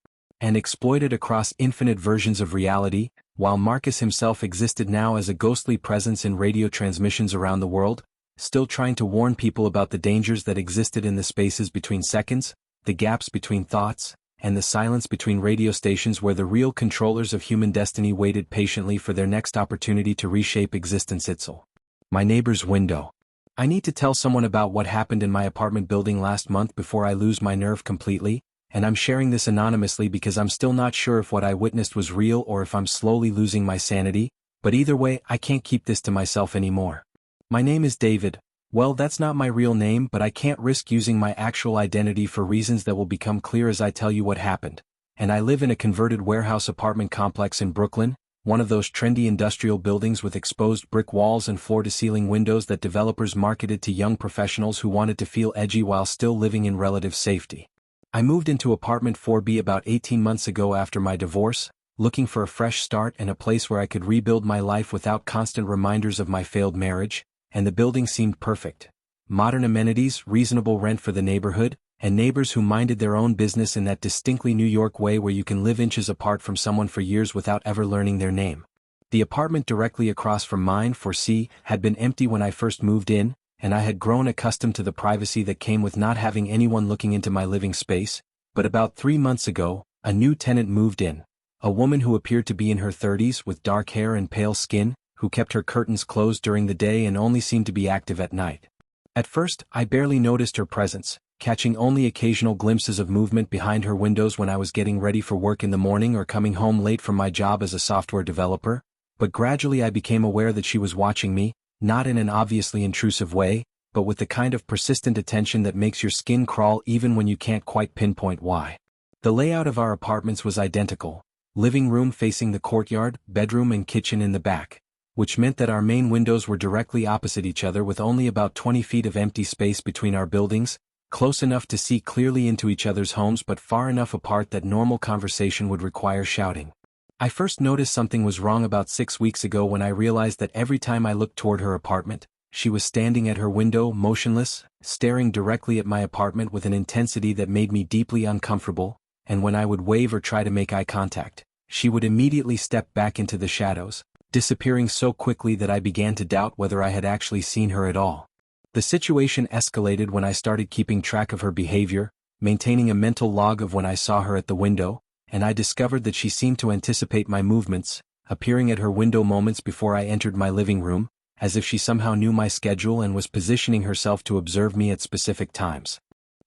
and exploited across infinite versions of reality. While Marcus himself existed now as a ghostly presence in radio transmissions around the world, still trying to warn people about the dangers that existed in the spaces between seconds, the gaps between thoughts, and the silence between radio stations where the real controllers of human destiny waited patiently for their next opportunity to reshape existence. Itzel. My neighbor's window. I need to tell someone about what happened in my apartment building last month before I lose my nerve completely, and I'm sharing this anonymously because I'm still not sure if what I witnessed was real or if I'm slowly losing my sanity, but either way I can't keep this to myself anymore. My name is David. Well, that's not my real name, but I can't risk using my actual identity for reasons that will become clear as I tell you what happened. And I live in a converted warehouse apartment complex in Brooklyn, one of those trendy industrial buildings with exposed brick walls and floor-to-ceiling windows that developers marketed to young professionals who wanted to feel edgy while still living in relative safety. I moved into apartment 4B about 18 months ago after my divorce, looking for a fresh start and a place where I could rebuild my life without constant reminders of my failed marriage, and the building seemed perfect. Modern amenities, reasonable rent for the neighborhood, and neighbors who minded their own business in that distinctly New York way where you can live inches apart from someone for years without ever learning their name. The apartment directly across from mine, 4C, had been empty when I first moved in, and I had grown accustomed to the privacy that came with not having anyone looking into my living space, but about 3 months ago, a new tenant moved in. A woman who appeared to be in her 30s with dark hair and pale skin, who kept her curtains closed during the day and only seemed to be active at night. At first, I barely noticed her presence, catching only occasional glimpses of movement behind her windows when I was getting ready for work in the morning or coming home late from my job as a software developer, but gradually I became aware that she was watching me, not in an obviously intrusive way, but with the kind of persistent attention that makes your skin crawl even when you can't quite pinpoint why. The layout of our apartments was identical: living room facing the courtyard, bedroom and kitchen in the back, which meant that our main windows were directly opposite each other with only about 20 feet of empty space between our buildings, close enough to see clearly into each other's homes but far enough apart that normal conversation would require shouting. I first noticed something was wrong about 6 weeks ago when I realized that every time I looked toward her apartment, she was standing at her window, motionless, staring directly at my apartment with an intensity that made me deeply uncomfortable, and when I would wave or try to make eye contact, she would immediately step back into the shadows, disappearing so quickly that I began to doubt whether I had actually seen her at all. The situation escalated when I started keeping track of her behavior, maintaining a mental log of when I saw her at the window, and I discovered that she seemed to anticipate my movements, appearing at her window moments before I entered my living room, as if she somehow knew my schedule and was positioning herself to observe me at specific times.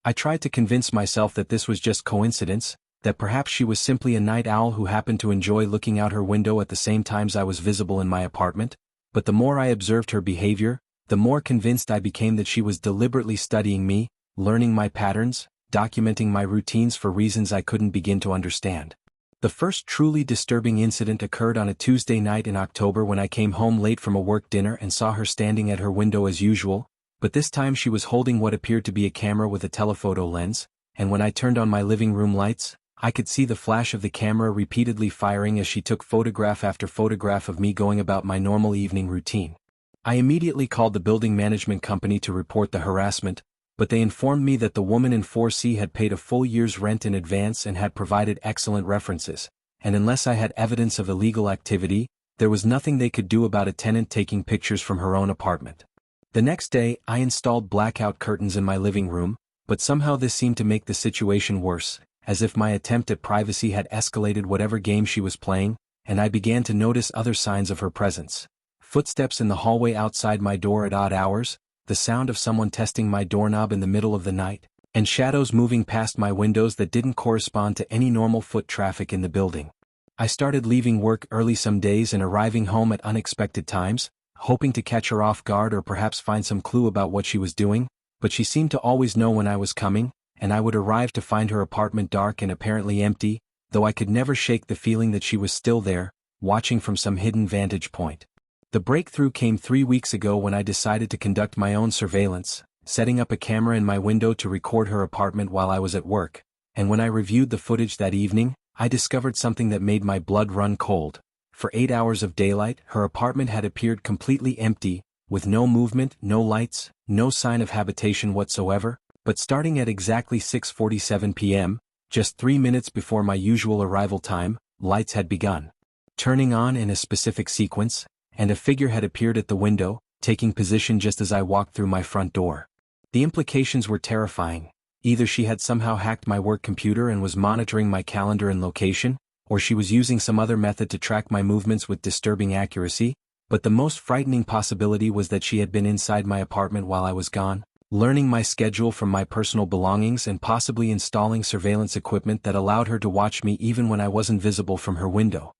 I tried to convince myself that this was just coincidence, that perhaps she was simply a night owl who happened to enjoy looking out her window at the same times I was visible in my apartment, but the more I observed her behavior, the more convinced I became that she was deliberately studying me, learning my patterns, documenting my routines for reasons I couldn't begin to understand. The first truly disturbing incident occurred on a Tuesday night in October when I came home late from a work dinner and saw her standing at her window as usual, but this time she was holding what appeared to be a camera with a telephoto lens, and when I turned on my living room lights, I could see the flash of the camera repeatedly firing as she took photograph after photograph of me going about my normal evening routine. I immediately called the building management company to report the harassment, but they informed me that the woman in 4C had paid a full year's rent in advance and had provided excellent references, and unless I had evidence of illegal activity, there was nothing they could do about a tenant taking pictures from her own apartment. The next day, I installed blackout curtains in my living room, but somehow this seemed to make the situation worse, as if my attempt at privacy had escalated whatever game she was playing, and I began to notice other signs of her presence. Footsteps in the hallway outside my door at odd hours, the sound of someone testing my doorknob in the middle of the night, and shadows moving past my windows that didn't correspond to any normal foot traffic in the building. I started leaving work early some days and arriving home at unexpected times, hoping to catch her off guard or perhaps find some clue about what she was doing, but she seemed to always know when I was coming, and I would arrive to find her apartment dark and apparently empty, though I could never shake the feeling that she was still there, watching from some hidden vantage point. The breakthrough came 3 weeks ago when I decided to conduct my own surveillance, setting up a camera in my window to record her apartment while I was at work, and when I reviewed the footage that evening, I discovered something that made my blood run cold. For 8 hours of daylight, her apartment had appeared completely empty, with no movement, no lights, no sign of habitation whatsoever, but starting at exactly 6:47 p.m., just 3 minutes before my usual arrival time, lights had begun turning on in a specific sequence, and a figure had appeared at the window, taking position just as I walked through my front door. The implications were terrifying. Either she had somehow hacked my work computer and was monitoring my calendar and location, or she was using some other method to track my movements with disturbing accuracy, but the most frightening possibility was that she had been inside my apartment while I was gone, learning my schedule from my personal belongings and possibly installing surveillance equipment that allowed her to watch me even when I wasn't visible from her window.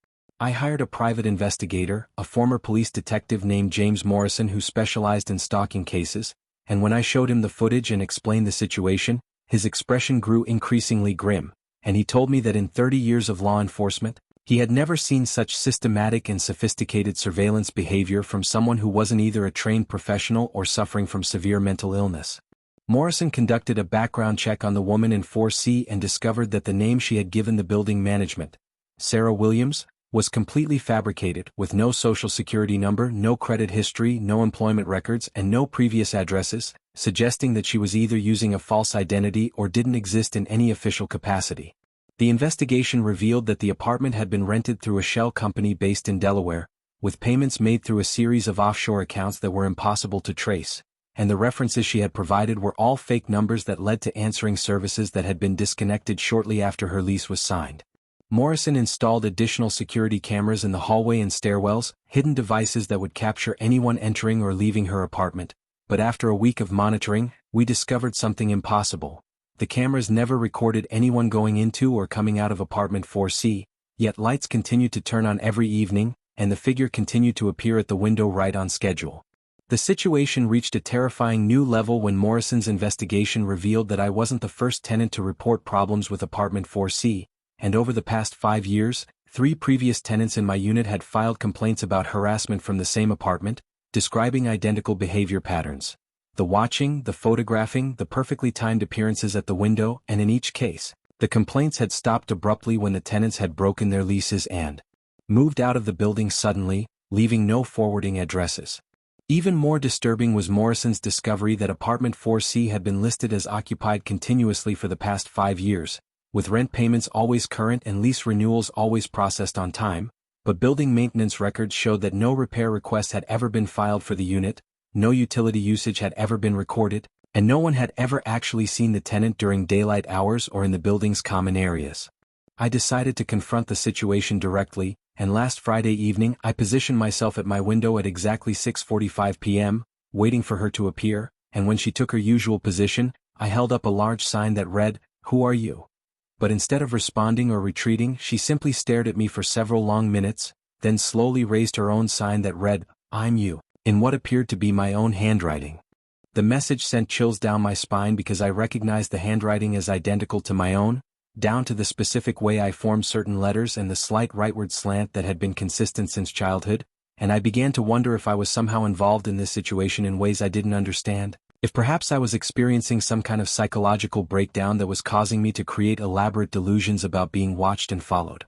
I hired a private investigator, a former police detective named James Morrison who specialized in stalking cases, and when I showed him the footage and explained the situation, his expression grew increasingly grim, and he told me that in 30 years of law enforcement, He had never seen such systematic and sophisticated surveillance behavior from someone who wasn't either a trained professional or suffering from severe mental illness. Morrison conducted a background check on the woman in 4C and discovered that the name she had given the building management, Sarah Williams, was completely fabricated, with no social security number, no credit history, no employment records, and no previous addresses, suggesting that she was either using a false identity or didn't exist in any official capacity. The investigation revealed that the apartment had been rented through a shell company based in Delaware, with payments made through a series of offshore accounts that were impossible to trace, and the references she had provided were all fake numbers that led to answering services that had been disconnected shortly after her lease was signed. Morrison installed additional security cameras in the hallway and stairwells, hidden devices that would capture anyone entering or leaving her apartment, but after a week of monitoring, we discovered something impossible. The cameras never recorded anyone going into or coming out of apartment 4C, yet lights continued to turn on every evening, and the figure continued to appear at the window right on schedule. The situation reached a terrifying new level when Morrison's investigation revealed that I wasn't the first tenant to report problems with apartment 4C, and over the past 5 years, 3 previous tenants in my unit had filed complaints about harassment from the same apartment, describing identical behavior patterns. The watching, the photographing, the perfectly timed appearances at the window, and in each case, the complaints had stopped abruptly when the tenants had broken their leases and moved out of the building suddenly, leaving no forwarding addresses. Even more disturbing was Morrison's discovery that apartment 4C had been listed as occupied continuously for the past 5 years, with rent payments always current and lease renewals always processed on time, but building maintenance records showed that no repair request had ever been filed for the unit, no utility usage had ever been recorded, and no one had ever actually seen the tenant during daylight hours or in the building's common areas. I decided to confront the situation directly, and last Friday evening I positioned myself at my window at exactly 6:45 p.m., waiting for her to appear, and when she took her usual position, I held up a large sign that read, "Who are you?" But instead of responding or retreating, she simply stared at me for several long minutes, then slowly raised her own sign that read, "I'm you," in what appeared to be my own handwriting. The message sent chills down my spine because I recognized the handwriting as identical to my own, down to the specific way I formed certain letters and the slight rightward slant that had been consistent since childhood, and I began to wonder if I was somehow involved in this situation in ways I didn't understand, if perhaps I was experiencing some kind of psychological breakdown that was causing me to create elaborate delusions about being watched and followed.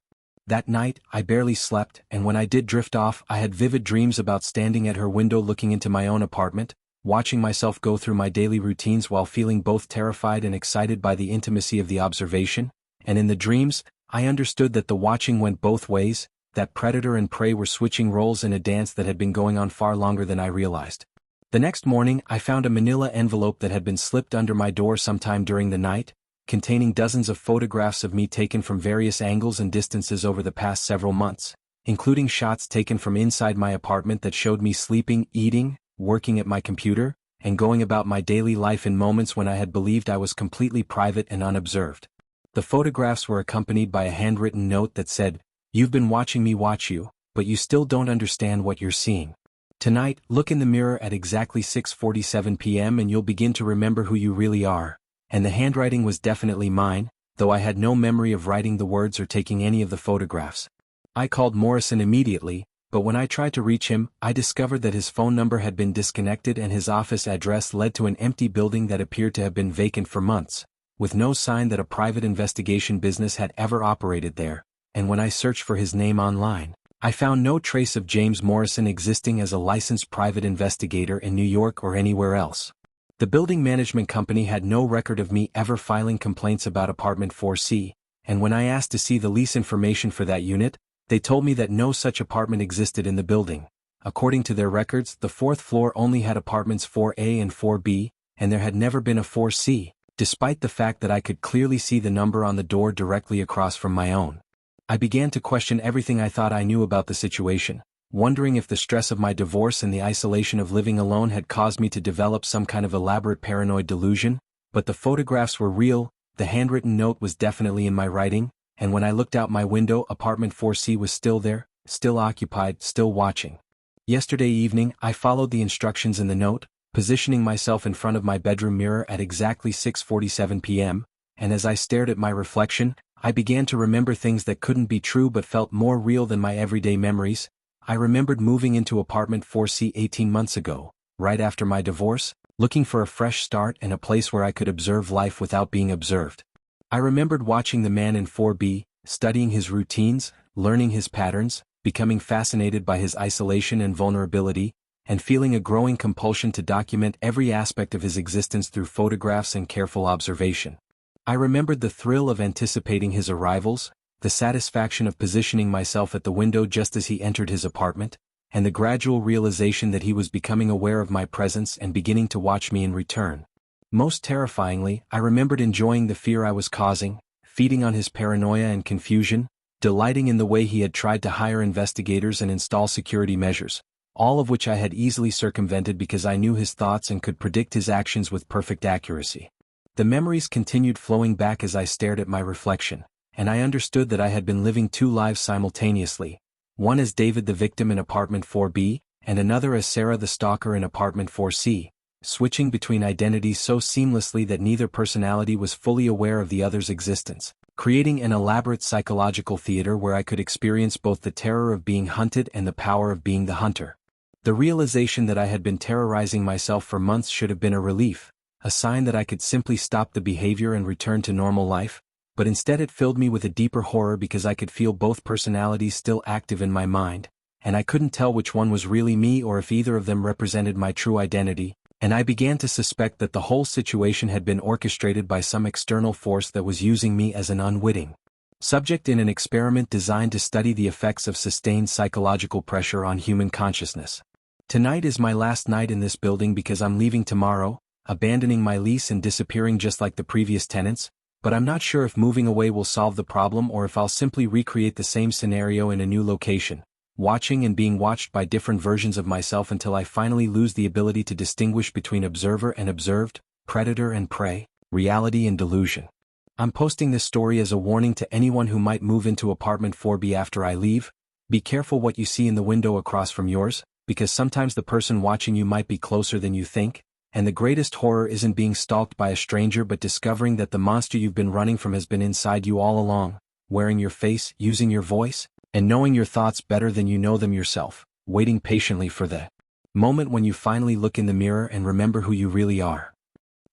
That night, I barely slept, and when I did drift off, I had vivid dreams about standing at her window looking into my own apartment, watching myself go through my daily routines while feeling both terrified and excited by the intimacy of the observation, and in the dreams, I understood that the watching went both ways, that predator and prey were switching roles in a dance that had been going on far longer than I realized. The next morning, I found a manila envelope that had been slipped under my door sometime during the night, containing dozens of photographs of me taken from various angles and distances over the past several months, including shots taken from inside my apartment that showed me sleeping, eating, working at my computer, and going about my daily life in moments when I had believed I was completely private and unobserved. The photographs were accompanied by a handwritten note that said, "You've been watching me watch you, but you still don't understand what you're seeing. Tonight, look in the mirror at exactly 6:47 p.m. and you'll begin to remember who you really are." And the handwriting was definitely mine, though I had no memory of writing the words or taking any of the photographs. I called Morrison immediately, but when I tried to reach him, I discovered that his phone number had been disconnected and his office address led to an empty building that appeared to have been vacant for months, with no sign that a private investigation business had ever operated there, and when I searched for his name online, I found no trace of James Morrison existing as a licensed private investigator in New York or anywhere else. The building management company had no record of me ever filing complaints about apartment 4C, and when I asked to see the lease information for that unit, they told me that no such apartment existed in the building. According to their records, the 4th floor only had apartments 4A and 4B, and there had never been a 4C, despite the fact that I could clearly see the number on the door directly across from my own. I began to question everything I thought I knew about the situation, wondering if the stress of my divorce and the isolation of living alone had caused me to develop some kind of elaborate paranoid delusion, but the photographs were real, the handwritten note was definitely in my writing, and when I looked out my window, apartment 4C was still there, still occupied, still watching. Yesterday evening, I followed the instructions in the note, positioning myself in front of my bedroom mirror at exactly 6:47 p.m., and as I stared at my reflection, I began to remember things that couldn't be true but felt more real than my everyday memories. I remembered moving into apartment 4C 18 months ago, right after my divorce, looking for a fresh start and a place where I could observe life without being observed. I remembered watching the man in 4B, studying his routines, learning his patterns, becoming fascinated by his isolation and vulnerability, and feeling a growing compulsion to document every aspect of his existence through photographs and careful observation. I remembered the thrill of anticipating his arrivals, the satisfaction of positioning myself at the window just as he entered his apartment, and the gradual realization that he was becoming aware of my presence and beginning to watch me in return. Most terrifyingly, I remembered enjoying the fear I was causing, feeding on his paranoia and confusion, delighting in the way he had tried to hire investigators and install security measures, all of which I had easily circumvented because I knew his thoughts and could predict his actions with perfect accuracy. The memories continued flowing back as I stared at my reflection, and I understood that I had been living two lives simultaneously, one as David the victim in apartment 4B, and another as Sarah the stalker in apartment 4C, switching between identities so seamlessly that neither personality was fully aware of the other's existence, creating an elaborate psychological theater where I could experience both the terror of being hunted and the power of being the hunter. The realization that I had been terrorizing myself for months should have been a relief, a sign that I could simply stop the behavior and return to normal life, but instead it filled me with a deeper horror because I could feel both personalities still active in my mind, and I couldn't tell which one was really me or if either of them represented my true identity, and I began to suspect that the whole situation had been orchestrated by some external force that was using me as an unwitting subject in an experiment designed to study the effects of sustained psychological pressure on human consciousness. Tonight is my last night in this building because I'm leaving tomorrow, abandoning my lease and disappearing just like the previous tenants, but I'm not sure if moving away will solve the problem or if I'll simply recreate the same scenario in a new location, watching and being watched by different versions of myself until I finally lose the ability to distinguish between observer and observed, predator and prey, reality and delusion. I'm posting this story as a warning to anyone who might move into apartment 4B after I leave. Be careful what you see in the window across from yours, because sometimes the person watching you might be closer than you think. And the greatest horror isn't being stalked by a stranger but discovering that the monster you've been running from has been inside you all along, wearing your face, using your voice, and knowing your thoughts better than you know them yourself, waiting patiently for the moment when you finally look in the mirror and remember who you really are.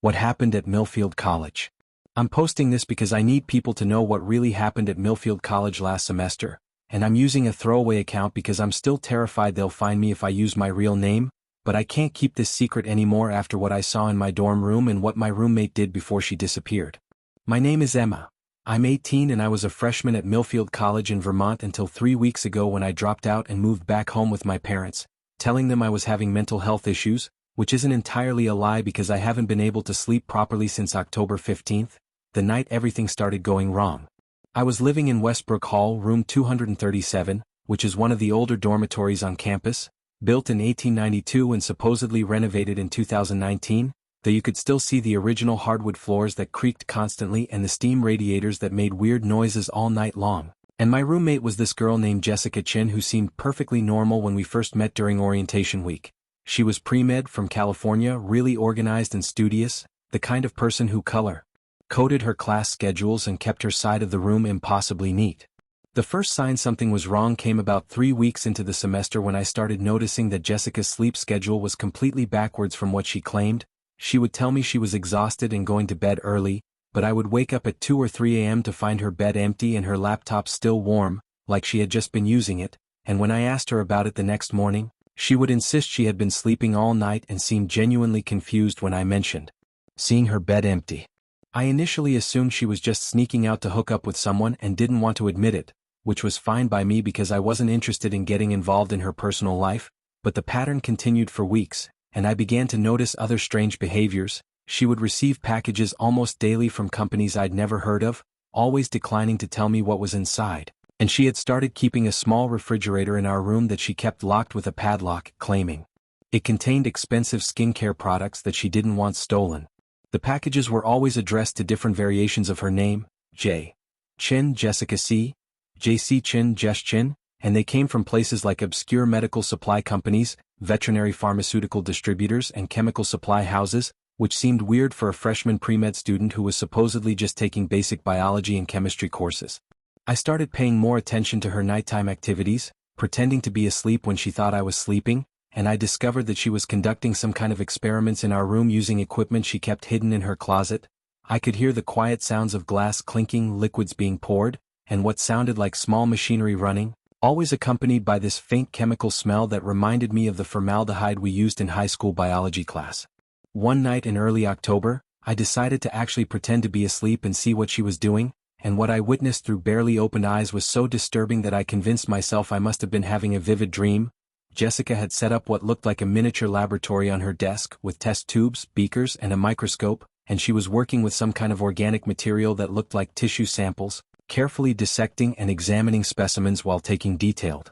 What happened at Millfield College? I'm posting this because I need people to know what really happened at Millfield College last semester, and I'm using a throwaway account because I'm still terrified they'll find me if I use my real name. But I can't keep this secret anymore after what I saw in my dorm room and what my roommate did before she disappeared. My name is Emma. I'm 18 and I was a freshman at Millfield College in Vermont until 3 weeks ago when I dropped out and moved back home with my parents, telling them I was having mental health issues, which isn't entirely a lie because I haven't been able to sleep properly since October 15th, the night everything started going wrong. I was living in Westbrook Hall, room 237, which is one of the older dormitories on campus, built in 1892 and supposedly renovated in 2019, though you could still see the original hardwood floors that creaked constantly and the steam radiators that made weird noises all night long. And my roommate was this girl named Jessica Chin who seemed perfectly normal when we first met during orientation week. She was pre-med from California, really organized and studious, the kind of person who color-coded her class schedules and kept her side of the room impossibly neat. The first sign something was wrong came about 3 weeks into the semester when I started noticing that Jessica's sleep schedule was completely backwards from what she claimed. She would tell me she was exhausted and going to bed early, but I would wake up at 2 or 3 a.m. to find her bed empty and her laptop still warm, like she had just been using it, and when I asked her about it the next morning, she would insist she had been sleeping all night and seemed genuinely confused when I mentioned seeing her bed empty. I initially assumed she was just sneaking out to hook up with someone and didn't want to admit it, which was fine by me because I wasn't interested in getting involved in her personal life, but the pattern continued for weeks, and I began to notice other strange behaviors. She would receive packages almost daily from companies I'd never heard of, always declining to tell me what was inside, and she had started keeping a small refrigerator in our room that she kept locked with a padlock, claiming it contained expensive skincare products that she didn't want stolen. The packages were always addressed to different variations of her name, J. Chin, Jessica C., J.C. Chin, Jesh Chin, and they came from places like obscure medical supply companies, veterinary pharmaceutical distributors and chemical supply houses, which seemed weird for a freshman pre-med student who was supposedly just taking basic biology and chemistry courses. I started paying more attention to her nighttime activities, pretending to be asleep when she thought I was sleeping, and I discovered that she was conducting some kind of experiments in our room using equipment she kept hidden in her closet. I could hear the quiet sounds of glass clinking, liquids being poured, and what sounded like small machinery running, always accompanied by this faint chemical smell that reminded me of the formaldehyde we used in high school biology class. One night in early October, I decided to actually pretend to be asleep and see what she was doing, and what I witnessed through barely opened eyes was so disturbing that I convinced myself I must have been having a vivid dream. Jessica had set up what looked like a miniature laboratory on her desk with test tubes, beakers, and a microscope, and she was working with some kind of organic material that looked like tissue samples, carefully dissecting and examining specimens while taking detailed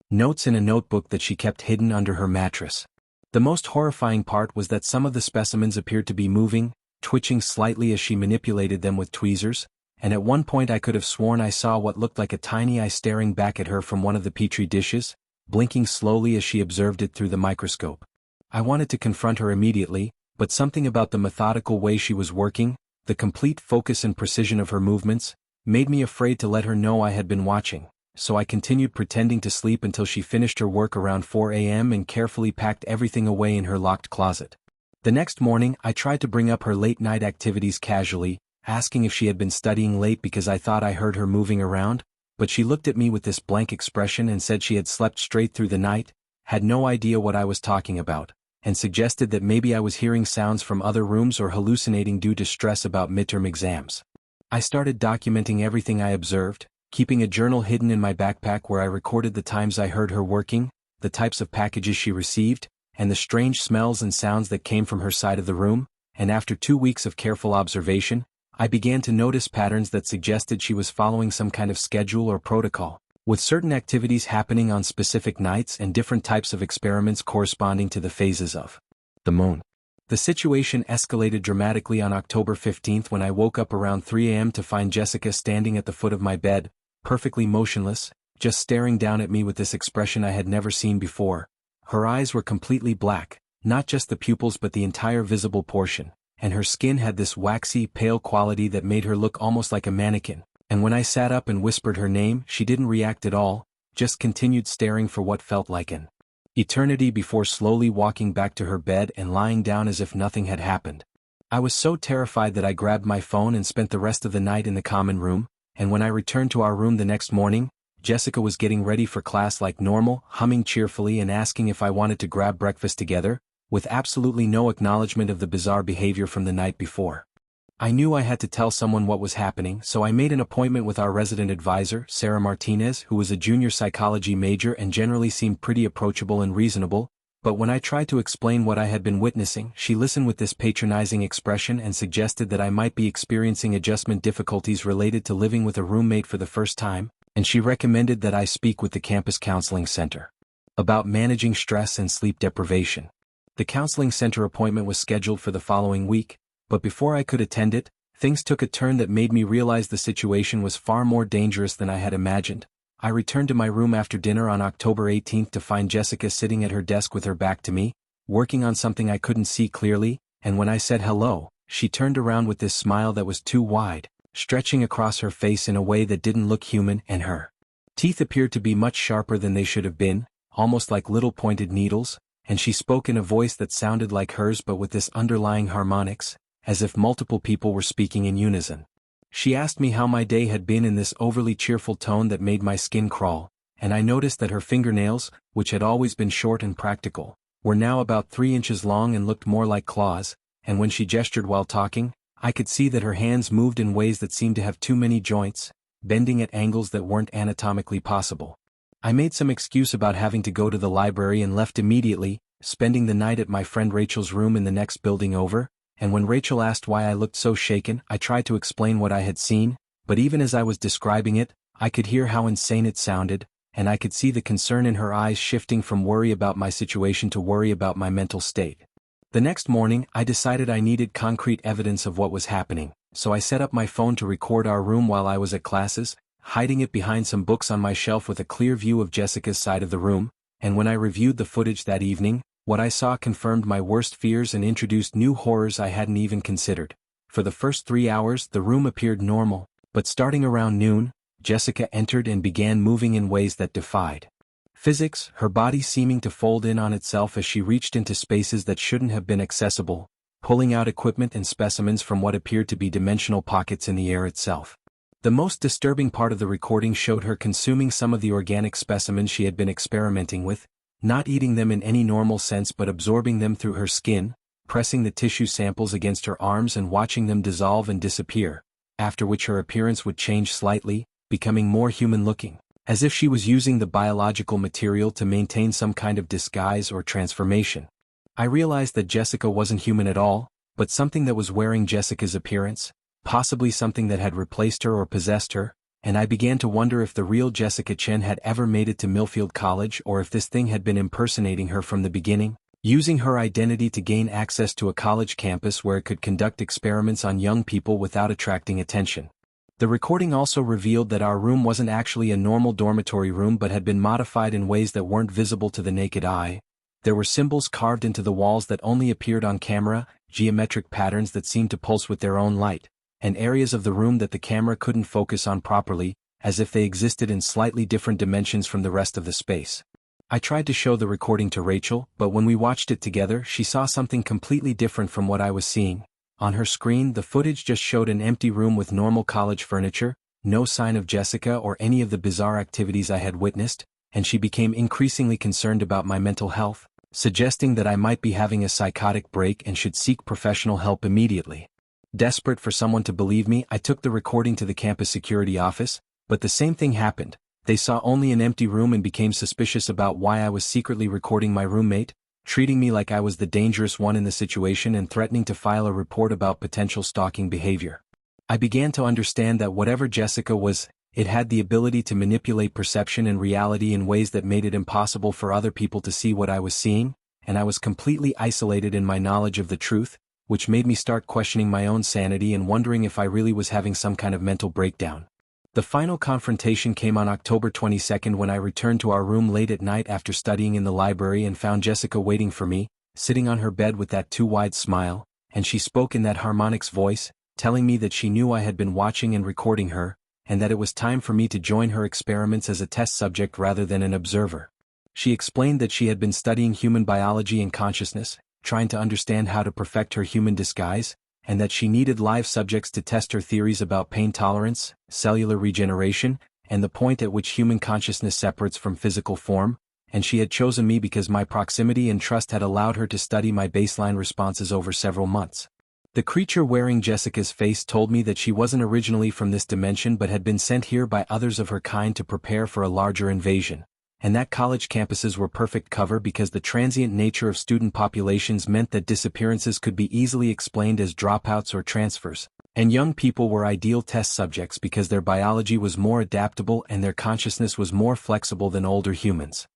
notes in a notebook that she kept hidden under her mattress. The most horrifying part was that some of the specimens appeared to be moving, twitching slightly as she manipulated them with tweezers, and at one point I could have sworn I saw what looked like a tiny eye staring back at her from one of the petri dishes, blinking slowly as she observed it through the microscope. I wanted to confront her immediately, but something about the methodical way she was working, the complete focus and precision of her movements, made me afraid to let her know I had been watching, so I continued pretending to sleep until she finished her work around 4 a.m. and carefully packed everything away in her locked closet. The next morning I tried to bring up her late-night activities casually, asking if she had been studying late because I thought I heard her moving around, but she looked at me with this blank expression and said she had slept straight through the night, had no idea what I was talking about, and suggested that maybe I was hearing sounds from other rooms or hallucinating due to stress about midterm exams. I started documenting everything I observed, keeping a journal hidden in my backpack where I recorded the times I heard her working, the types of packages she received, and the strange smells and sounds that came from her side of the room, and after 2 weeks of careful observation, I began to notice patterns that suggested she was following some kind of schedule or protocol, with certain activities happening on specific nights and different types of experiments corresponding to the phases of the moon. The situation escalated dramatically on October 15th when I woke up around 3 a.m. to find Jessica standing at the foot of my bed, perfectly motionless, just staring down at me with this expression I had never seen before. Her eyes were completely black, not just the pupils but the entire visible portion, and her skin had this waxy, pale quality that made her look almost like a mannequin, and when I sat up and whispered her name, she didn't react at all, just continued staring for what felt like an eternity before slowly walking back to her bed and lying down as if nothing had happened. I was so terrified that I grabbed my phone and spent the rest of the night in the common room, and when I returned to our room the next morning, Jessica was getting ready for class like normal, humming cheerfully and asking if I wanted to grab breakfast together, with absolutely no acknowledgement of the bizarre behavior from the night before. I knew I had to tell someone what was happening, so I made an appointment with our resident advisor, Sarah Martinez, who was a junior psychology major and generally seemed pretty approachable and reasonable, but when I tried to explain what I had been witnessing, she listened with this patronizing expression and suggested that I might be experiencing adjustment difficulties related to living with a roommate for the first time, and she recommended that I speak with the campus counseling center about managing stress and sleep deprivation. The counseling center appointment was scheduled for the following week, but before I could attend it, things took a turn that made me realize the situation was far more dangerous than I had imagined. I returned to my room after dinner on October 18th to find Jessica sitting at her desk with her back to me, working on something I couldn't see clearly, and when I said hello, she turned around with this smile that was too wide, stretching across her face in a way that didn't look human, and her teeth appeared to be much sharper than they should have been, almost like little pointed needles, and she spoke in a voice that sounded like hers but with this underlying harmonics, as if multiple people were speaking in unison. She asked me how my day had been in this overly cheerful tone that made my skin crawl, and I noticed that her fingernails, which had always been short and practical, were now about 3 inches long and looked more like claws, and when she gestured while talking, I could see that her hands moved in ways that seemed to have too many joints, bending at angles that weren't anatomically possible. I made some excuse about having to go to the library and left immediately, spending the night at my friend Rachel's room in the next building over, and when Rachel asked why I looked so shaken, I tried to explain what I had seen, but even as I was describing it, I could hear how insane it sounded, and I could see the concern in her eyes shifting from worry about my situation to worry about my mental state. The next morning, I decided I needed concrete evidence of what was happening, so I set up my phone to record our room while I was at classes, hiding it behind some books on my shelf with a clear view of Jessica's side of the room, and when I reviewed the footage that evening, What I saw confirmed my worst fears and introduced new horrors I hadn't even considered. For the first 3 hours the room appeared normal, but starting around noon, Jessica entered and began moving in ways that defied physics, her body seeming to fold in on itself as she reached into spaces that shouldn't have been accessible, pulling out equipment and specimens from what appeared to be dimensional pockets in the air itself. The most disturbing part of the recording showed her consuming some of the organic specimens she had been experimenting with, not eating them in any normal sense but absorbing them through her skin, pressing the tissue samples against her arms and watching them dissolve and disappear, after which her appearance would change slightly, becoming more human-looking, as if she was using the biological material to maintain some kind of disguise or transformation. I realized that Jessica wasn't human at all, but something that was wearing Jessica's appearance, possibly something that had replaced her or possessed her, and I began to wonder if the real Jessica Chen had ever made it to Millfield College or if this thing had been impersonating her from the beginning, using her identity to gain access to a college campus where it could conduct experiments on young people without attracting attention. The recording also revealed that our room wasn't actually a normal dormitory room but had been modified in ways that weren't visible to the naked eye. There were symbols carved into the walls that only appeared on camera, geometric patterns that seemed to pulse with their own light, and areas of the room that the camera couldn't focus on properly, as if they existed in slightly different dimensions from the rest of the space. I tried to show the recording to Rachel, but when we watched it together she saw something completely different from what I was seeing. On her screen the footage just showed an empty room with normal college furniture, no sign of Jessica or any of the bizarre activities I had witnessed, and she became increasingly concerned about my mental health, suggesting that I might be having a psychotic break and should seek professional help immediately. Desperate for someone to believe me, I took the recording to the campus security office, but the same thing happened. They saw only an empty room and became suspicious about why I was secretly recording my roommate, treating me like I was the dangerous one in the situation and threatening to file a report about potential stalking behavior. I began to understand that whatever Jessica was, it had the ability to manipulate perception and reality in ways that made it impossible for other people to see what I was seeing, and I was completely isolated in my knowledge of the truth, which made me start questioning my own sanity and wondering if I really was having some kind of mental breakdown. The final confrontation came on October 22 when I returned to our room late at night after studying in the library and found Jessica waiting for me, sitting on her bed with that too wide smile, and she spoke in that harmonics voice, telling me that she knew I had been watching and recording her, and that it was time for me to join her experiments as a test subject rather than an observer. She explained that she had been studying human biology and consciousness, trying to understand how to perfect her human disguise, and that she needed live subjects to test her theories about pain tolerance, cellular regeneration, and the point at which human consciousness separates from physical form, and she had chosen me because my proximity and trust had allowed her to study my baseline responses over several months. The creature wearing Jessica's face told me that she wasn't originally from this dimension but had been sent here by others of her kind to prepare for a larger invasion, and that college campuses were perfect cover because the transient nature of student populations meant that disappearances could be easily explained as dropouts or transfers, and young people were ideal test subjects because their biology was more adaptable and their consciousness was more flexible than older humans.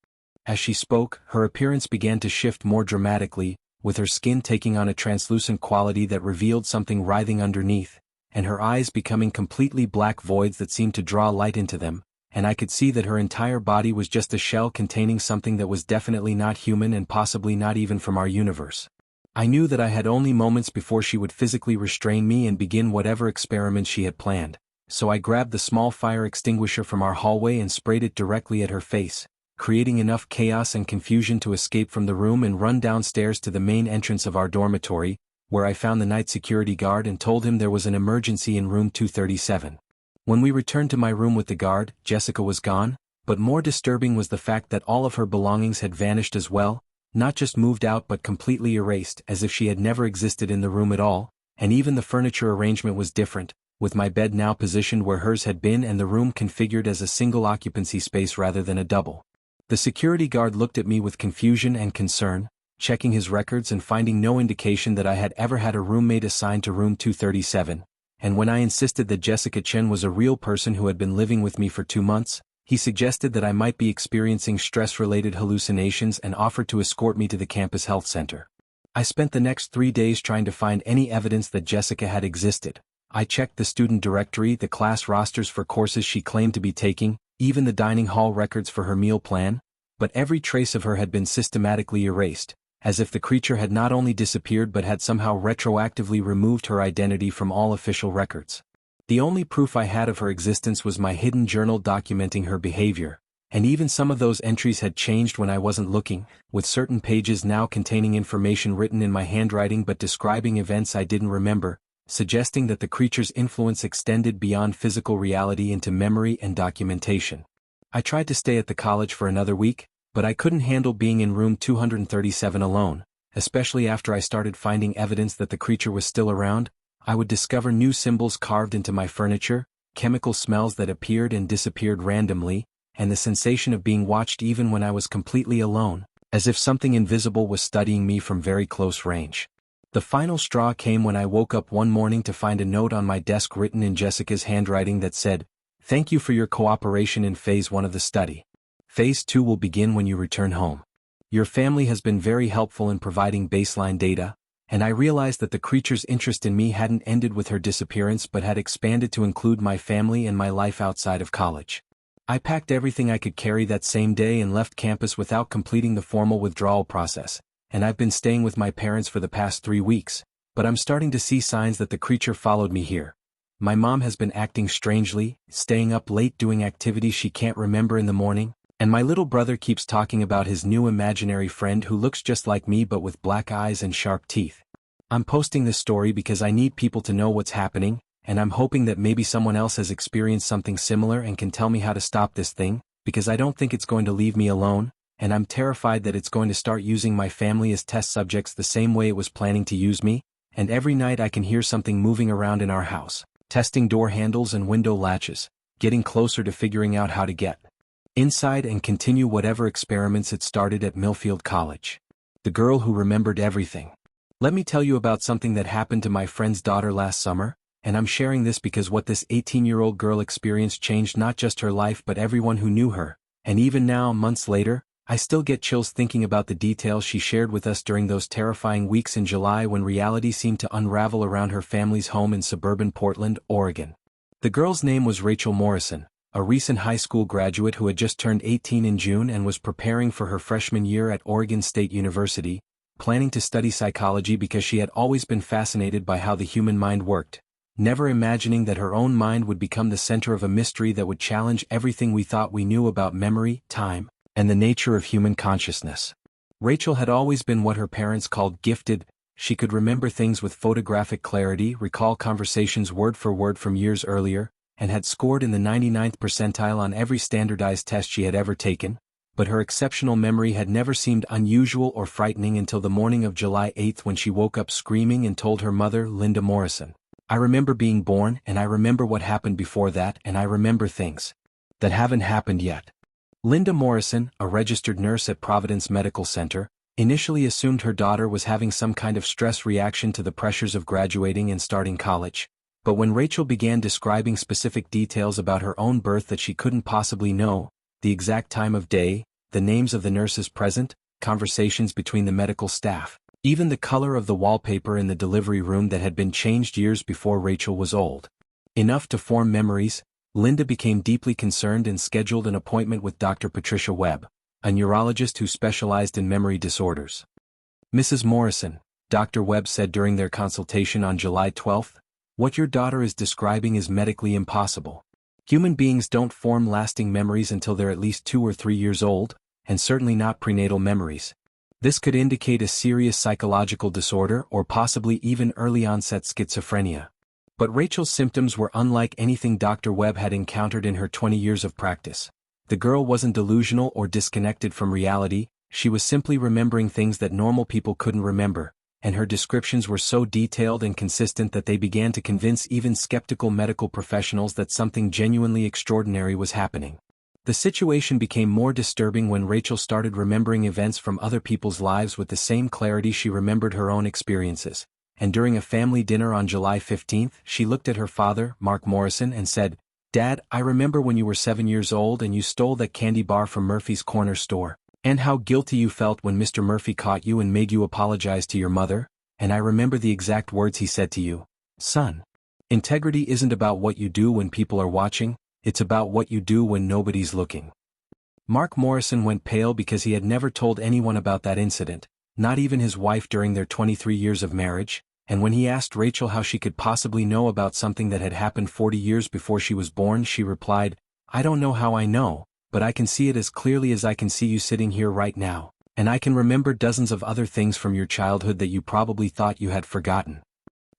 As she spoke, her appearance began to shift more dramatically, with her skin taking on a translucent quality that revealed something writhing underneath, and her eyes becoming completely black voids that seemed to draw light into them, and I could see that her entire body was just a shell containing something that was definitely not human and possibly not even from our universe. I knew that I had only moments before she would physically restrain me and begin whatever experiment she had planned, so I grabbed the small fire extinguisher from our hallway and sprayed it directly at her face, creating enough chaos and confusion to escape from the room and run downstairs to the main entrance of our dormitory, where I found the night security guard and told him there was an emergency in room 237. When we returned to my room with the guard, Jessica was gone, but more disturbing was the fact that all of her belongings had vanished as well, not just moved out but completely erased as if she had never existed in the room at all, and even the furniture arrangement was different, with my bed now positioned where hers had been and the room configured as a single occupancy space rather than a double. The security guard looked at me with confusion and concern, checking his records and finding no indication that I had ever had a roommate assigned to room 237. And when I insisted that Jessica Chen was a real person who had been living with me for 2 months, he suggested that I might be experiencing stress-related hallucinations and offered to escort me to the campus health center. I spent the next 3 days trying to find any evidence that Jessica had existed. I checked the student directory, the class rosters for courses she claimed to be taking, even the dining hall records for her meal plan, but every trace of her had been systematically erased, as if the creature had not only disappeared but had somehow retroactively removed her identity from all official records. The only proof I had of her existence was my hidden journal documenting her behavior, and even some of those entries had changed when I wasn't looking, with certain pages now containing information written in my handwriting but describing events I didn't remember, suggesting that the creature's influence extended beyond physical reality into memory and documentation. I tried to stay at the college for another week, but I couldn't handle being in room 237 alone, especially after I started finding evidence that the creature was still around. I would discover new symbols carved into my furniture, chemical smells that appeared and disappeared randomly, and the sensation of being watched even when I was completely alone, as if something invisible was studying me from very close range. The final straw came when I woke up one morning to find a note on my desk written in Jessica's handwriting that said, "Thank you for your cooperation in Phase 1 of the study. Phase 2 will begin when you return home. Your family has been very helpful in providing baseline data," and I realized that the creature's interest in me hadn't ended with her disappearance but had expanded to include my family and my life outside of college. I packed everything I could carry that same day and left campus without completing the formal withdrawal process, and I've been staying with my parents for the past 3 weeks, but I'm starting to see signs that the creature followed me here. My mom has been acting strangely, staying up late doing activities she can't remember in the morning, and my little brother keeps talking about his new imaginary friend who looks just like me but with black eyes and sharp teeth. I'm posting this story because I need people to know what's happening, and I'm hoping that maybe someone else has experienced something similar and can tell me how to stop this thing, because I don't think it's going to leave me alone, and I'm terrified that it's going to start using my family as test subjects the same way it was planning to use me, and every night I can hear something moving around in our house, testing door handles and window latches, getting closer to figuring out how to get inside and continue whatever experiments it started at Millfield College. The girl who remembered everything. Let me tell you about something that happened to my friend's daughter last summer, and I'm sharing this because what this 18-year-old girl experienced changed not just her life but everyone who knew her, and even now, months later, I still get chills thinking about the details she shared with us during those terrifying weeks in July when reality seemed to unravel around her family's home in suburban Portland, Oregon. The girl's name was Rachel Morrison, a recent high school graduate who had just turned 18 in June and was preparing for her freshman year at Oregon State University, planning to study psychology because she had always been fascinated by how the human mind worked, never imagining that her own mind would become the center of a mystery that would challenge everything we thought we knew about memory, time, and the nature of human consciousness. Rachel had always been what her parents called gifted. She could remember things with photographic clarity, recall conversations word for word from years earlier, and had scored in the 99th percentile on every standardized test she had ever taken, but her exceptional memory had never seemed unusual or frightening until the morning of July 8 when she woke up screaming and told her mother, Linda Morrison, "I remember being born, and I remember what happened before that, and I remember things that haven't happened yet." Linda Morrison, a registered nurse at Providence Medical Center, initially assumed her daughter was having some kind of stress reaction to the pressures of graduating and starting college, but when Rachel began describing specific details about her own birth that she couldn't possibly know, the exact time of day, the names of the nurses present, conversations between the medical staff, even the color of the wallpaper in the delivery room that had been changed years before Rachel was old enough to form memories, Linda became deeply concerned and scheduled an appointment with Dr. Patricia Webb, a neurologist who specialized in memory disorders. "Mrs. Morrison," Dr. Webb said during their consultation on July 12, "what your daughter is describing is medically impossible. Human beings don't form lasting memories until they're at least 2 or 3 years old, and certainly not prenatal memories. This could indicate a serious psychological disorder or possibly even early-onset schizophrenia." But Rachel's symptoms were unlike anything Dr. Webb had encountered in her 20 years of practice. The girl wasn't delusional or disconnected from reality, she was simply remembering things that normal people couldn't remember, and her descriptions were so detailed and consistent that they began to convince even skeptical medical professionals that something genuinely extraordinary was happening. The situation became more disturbing when Rachel started remembering events from other people's lives with the same clarity she remembered her own experiences. And during a family dinner on July 15, she looked at her father, Mark Morrison, and said, "Dad, I remember when you were 7 years old and you stole that candy bar from Murphy's corner store, and how guilty you felt when Mr. Murphy caught you and made you apologize to your mother, and I remember the exact words he said to you. Son, integrity isn't about what you do when people are watching, it's about what you do when nobody's looking." Mark Morrison went pale because he had never told anyone about that incident, not even his wife during their 23 years of marriage, and when he asked Rachel how she could possibly know about something that had happened 40 years before she was born, she replied, "I don't know how I know, but I can see it as clearly as I can see you sitting here right now, and I can remember dozens of other things from your childhood that you probably thought you had forgotten."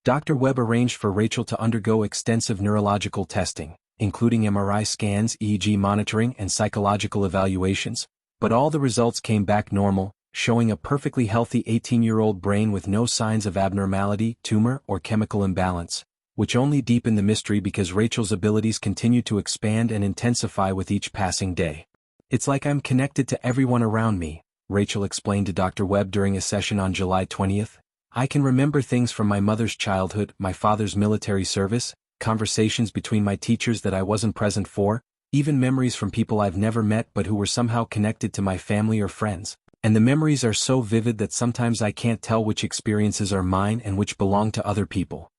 Dr. Webb arranged for Rachel to undergo extensive neurological testing, including MRI scans, EEG monitoring, and psychological evaluations, but all the results came back normal, showing a perfectly healthy 18-year-old brain with no signs of abnormality, tumor, or chemical imbalance, which only deepened the mystery because Rachel's abilities continued to expand and intensify with each passing day. "It's like I'm connected to everyone around me," Rachel explained to Dr. Webb during a session on July 20th. "I can remember things from my mother's childhood, my father's military service, conversations between my teachers that I wasn't present for, even memories from people I've never met but who were somehow connected to my family or friends. And the memories are so vivid that sometimes I can't tell which experiences are mine and which belong to other people."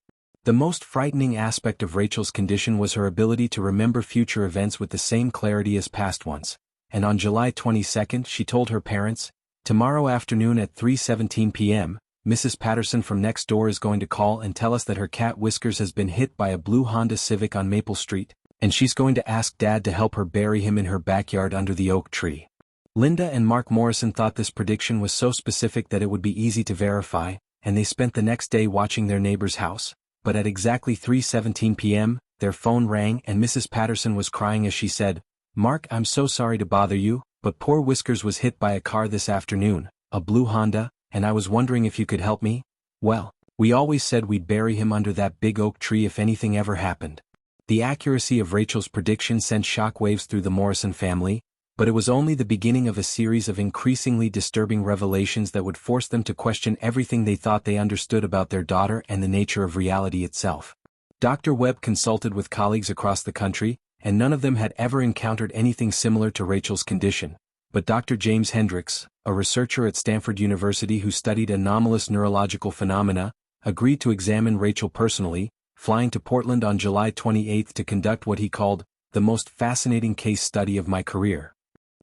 The most frightening aspect of Rachel's condition was her ability to remember future events with the same clarity as past ones, and on July 22nd she told her parents, "Tomorrow afternoon at 3:17 p.m., Mrs. Patterson from next door is going to call and tell us that her cat Whiskers has been hit by a blue Honda Civic on Maple Street, and she's going to ask Dad to help her bury him in her backyard under the oak tree." Linda and Mark Morrison thought this prediction was so specific that it would be easy to verify, and they spent the next day watching their neighbor's house, but at exactly 3:17 p.m., their phone rang and Mrs. Patterson was crying as she said, "Mark, I'm so sorry to bother you, but poor Whiskers was hit by a car this afternoon, a blue Honda, and I was wondering if you could help me. Well, we always said we'd bury him under that big oak tree if anything ever happened." The accuracy of Rachel's prediction sent shockwaves through the Morrison family, but it was only the beginning of a series of increasingly disturbing revelations that would force them to question everything they thought they understood about their daughter and the nature of reality itself. Dr. Webb consulted with colleagues across the country, and none of them had ever encountered anything similar to Rachel's condition, but Dr. James Hendricks, a researcher at Stanford University who studied anomalous neurological phenomena, agreed to examine Rachel personally, flying to Portland on July 28 to conduct what he called the most fascinating case study of my career.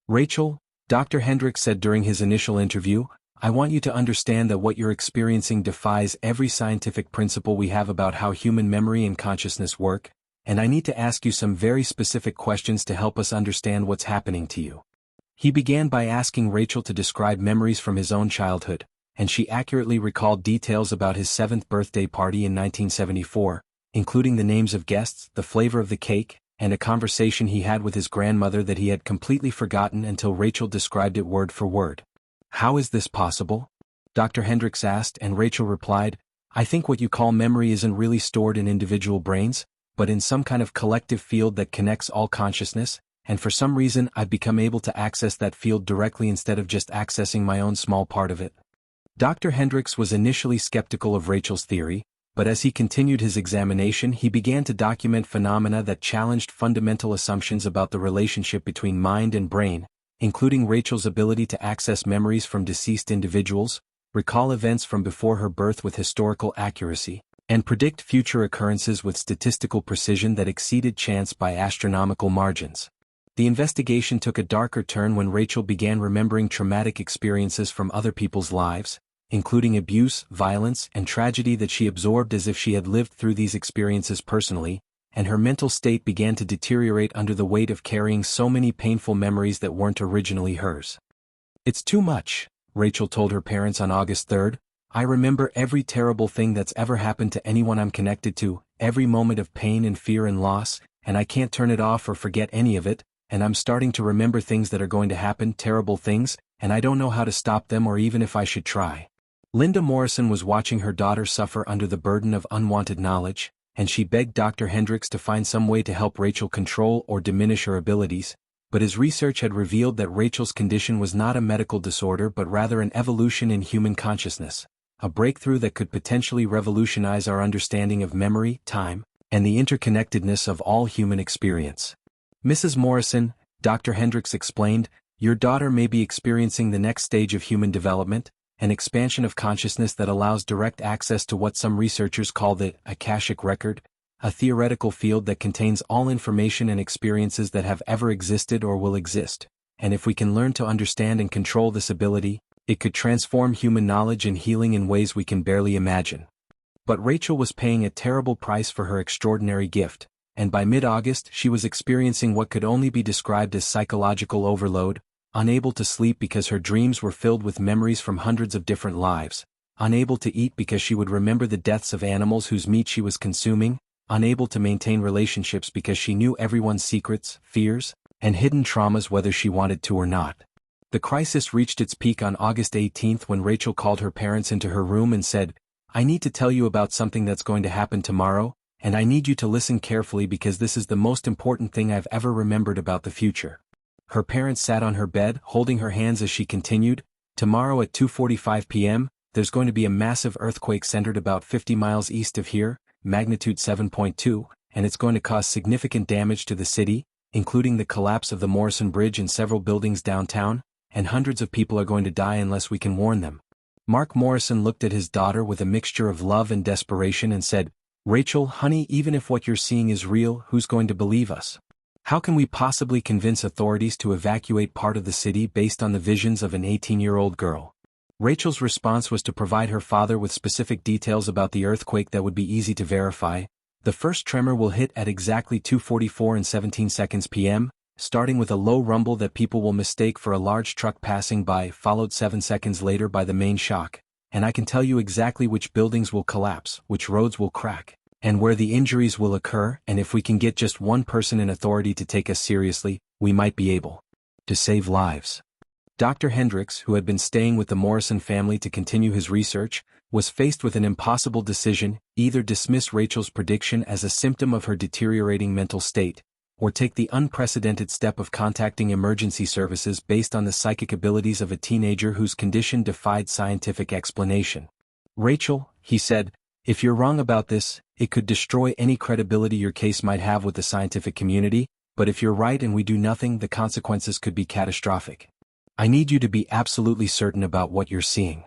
"Rachel," Dr. Hendricks said during his initial interview, "I want you to understand that what you're experiencing defies every scientific principle we have about how human memory and consciousness work, and I need to ask you some very specific questions to help us understand what's happening to you." He began by asking Rachel to describe memories from his own childhood, and she accurately recalled details about his 7th birthday party in 1974, including the names of guests, the flavor of the cake, and a conversation he had with his grandmother that he had completely forgotten until Rachel described it word for word. "How is this possible?" Dr. Hendricks asked, and Rachel replied, "I think what you call memory isn't really stored in individual brains, but in some kind of collective field that connects all consciousness, and for some reason I've become able to access that field directly instead of just accessing my own small part of it." Dr. Hendricks was initially skeptical of Rachel's theory, but as he continued his examination he began to document phenomena that challenged fundamental assumptions about the relationship between mind and brain, including Rachel's ability to access memories from deceased individuals, recall events from before her birth with historical accuracy, and predict future occurrences with statistical precision that exceeded chance by astronomical margins. The investigation took a darker turn when Rachel began remembering traumatic experiences from other people's lives, including abuse, violence, and tragedy that she absorbed as if she had lived through these experiences personally, and her mental state began to deteriorate under the weight of carrying so many painful memories that weren't originally hers. "It's too much," Rachel told her parents on August 3rd. "I remember every terrible thing that's ever happened to anyone I'm connected to, every moment of pain and fear and loss, and I can't turn it off or forget any of it, and I'm starting to remember things that are going to happen, terrible things, and I don't know how to stop them or even if I should try." Linda Morrison was watching her daughter suffer under the burden of unwanted knowledge, and she begged Dr. Hendricks to find some way to help Rachel control or diminish her abilities, but his research had revealed that Rachel's condition was not a medical disorder but rather an evolution in human consciousness, a breakthrough that could potentially revolutionize our understanding of memory, time, and the interconnectedness of all human experience. "Mrs. Morrison," Dr. Hendricks explained, "your daughter may be experiencing the next stage of human development, an expansion of consciousness that allows direct access to what some researchers call the Akashic record, a theoretical field that contains all information and experiences that have ever existed or will exist, and if we can learn to understand and control this ability, It could transform human knowledge and healing in ways we can barely imagine. But Rachel was paying a terrible price for her extraordinary gift, and by mid-August she was experiencing what could only be described as psychological overload, unable to sleep because her dreams were filled with memories from hundreds of different lives, unable to eat because she would remember the deaths of animals whose meat she was consuming, unable to maintain relationships because she knew everyone's secrets, fears, and hidden traumas whether she wanted to or not. The crisis reached its peak on August 18 when Rachel called her parents into her room and said, "I need to tell you about something that's going to happen tomorrow, and I need you to listen carefully because this is the most important thing I've ever remembered about the future." Her parents sat on her bed, holding her hands as she continued, "Tomorrow at 2:45 p.m., there's going to be a massive earthquake centered about 50 miles east of here, magnitude 7.2, and it's going to cause significant damage to the city, including the collapse of the Morrison Bridge and several buildings downtown, and hundreds of people are going to die unless we can warn them." Mark Morrison looked at his daughter with a mixture of love and desperation and said, "Rachel, honey, even if what you're seeing is real, who's going to believe us? How can we possibly convince authorities to evacuate part of the city based on the visions of an 18-year-old girl?" Rachel's response was to provide her father with specific details about the earthquake that would be easy to verify. "The first tremor will hit at exactly 2:44 and 17 seconds p.m., starting with a low rumble that people will mistake for a large truck passing by, followed 7 seconds later by the main shock, and I can tell you exactly which buildings will collapse, which roads will crack, and where the injuries will occur, and if we can get just one person in authority to take us seriously, we might be able to save lives." Dr. Hendricks, who had been staying with the Morrison family to continue his research, was faced with an impossible decision: either dismiss Rachel's prediction as a symptom of her deteriorating mental state, or take the unprecedented step of contacting emergency services based on the psychic abilities of a teenager whose condition defied scientific explanation. "Rachel," he said, "if you're wrong about this, it could destroy any credibility your case might have with the scientific community, but if you're right and we do nothing, the consequences could be catastrophic. I need you to be absolutely certain about what you're seeing."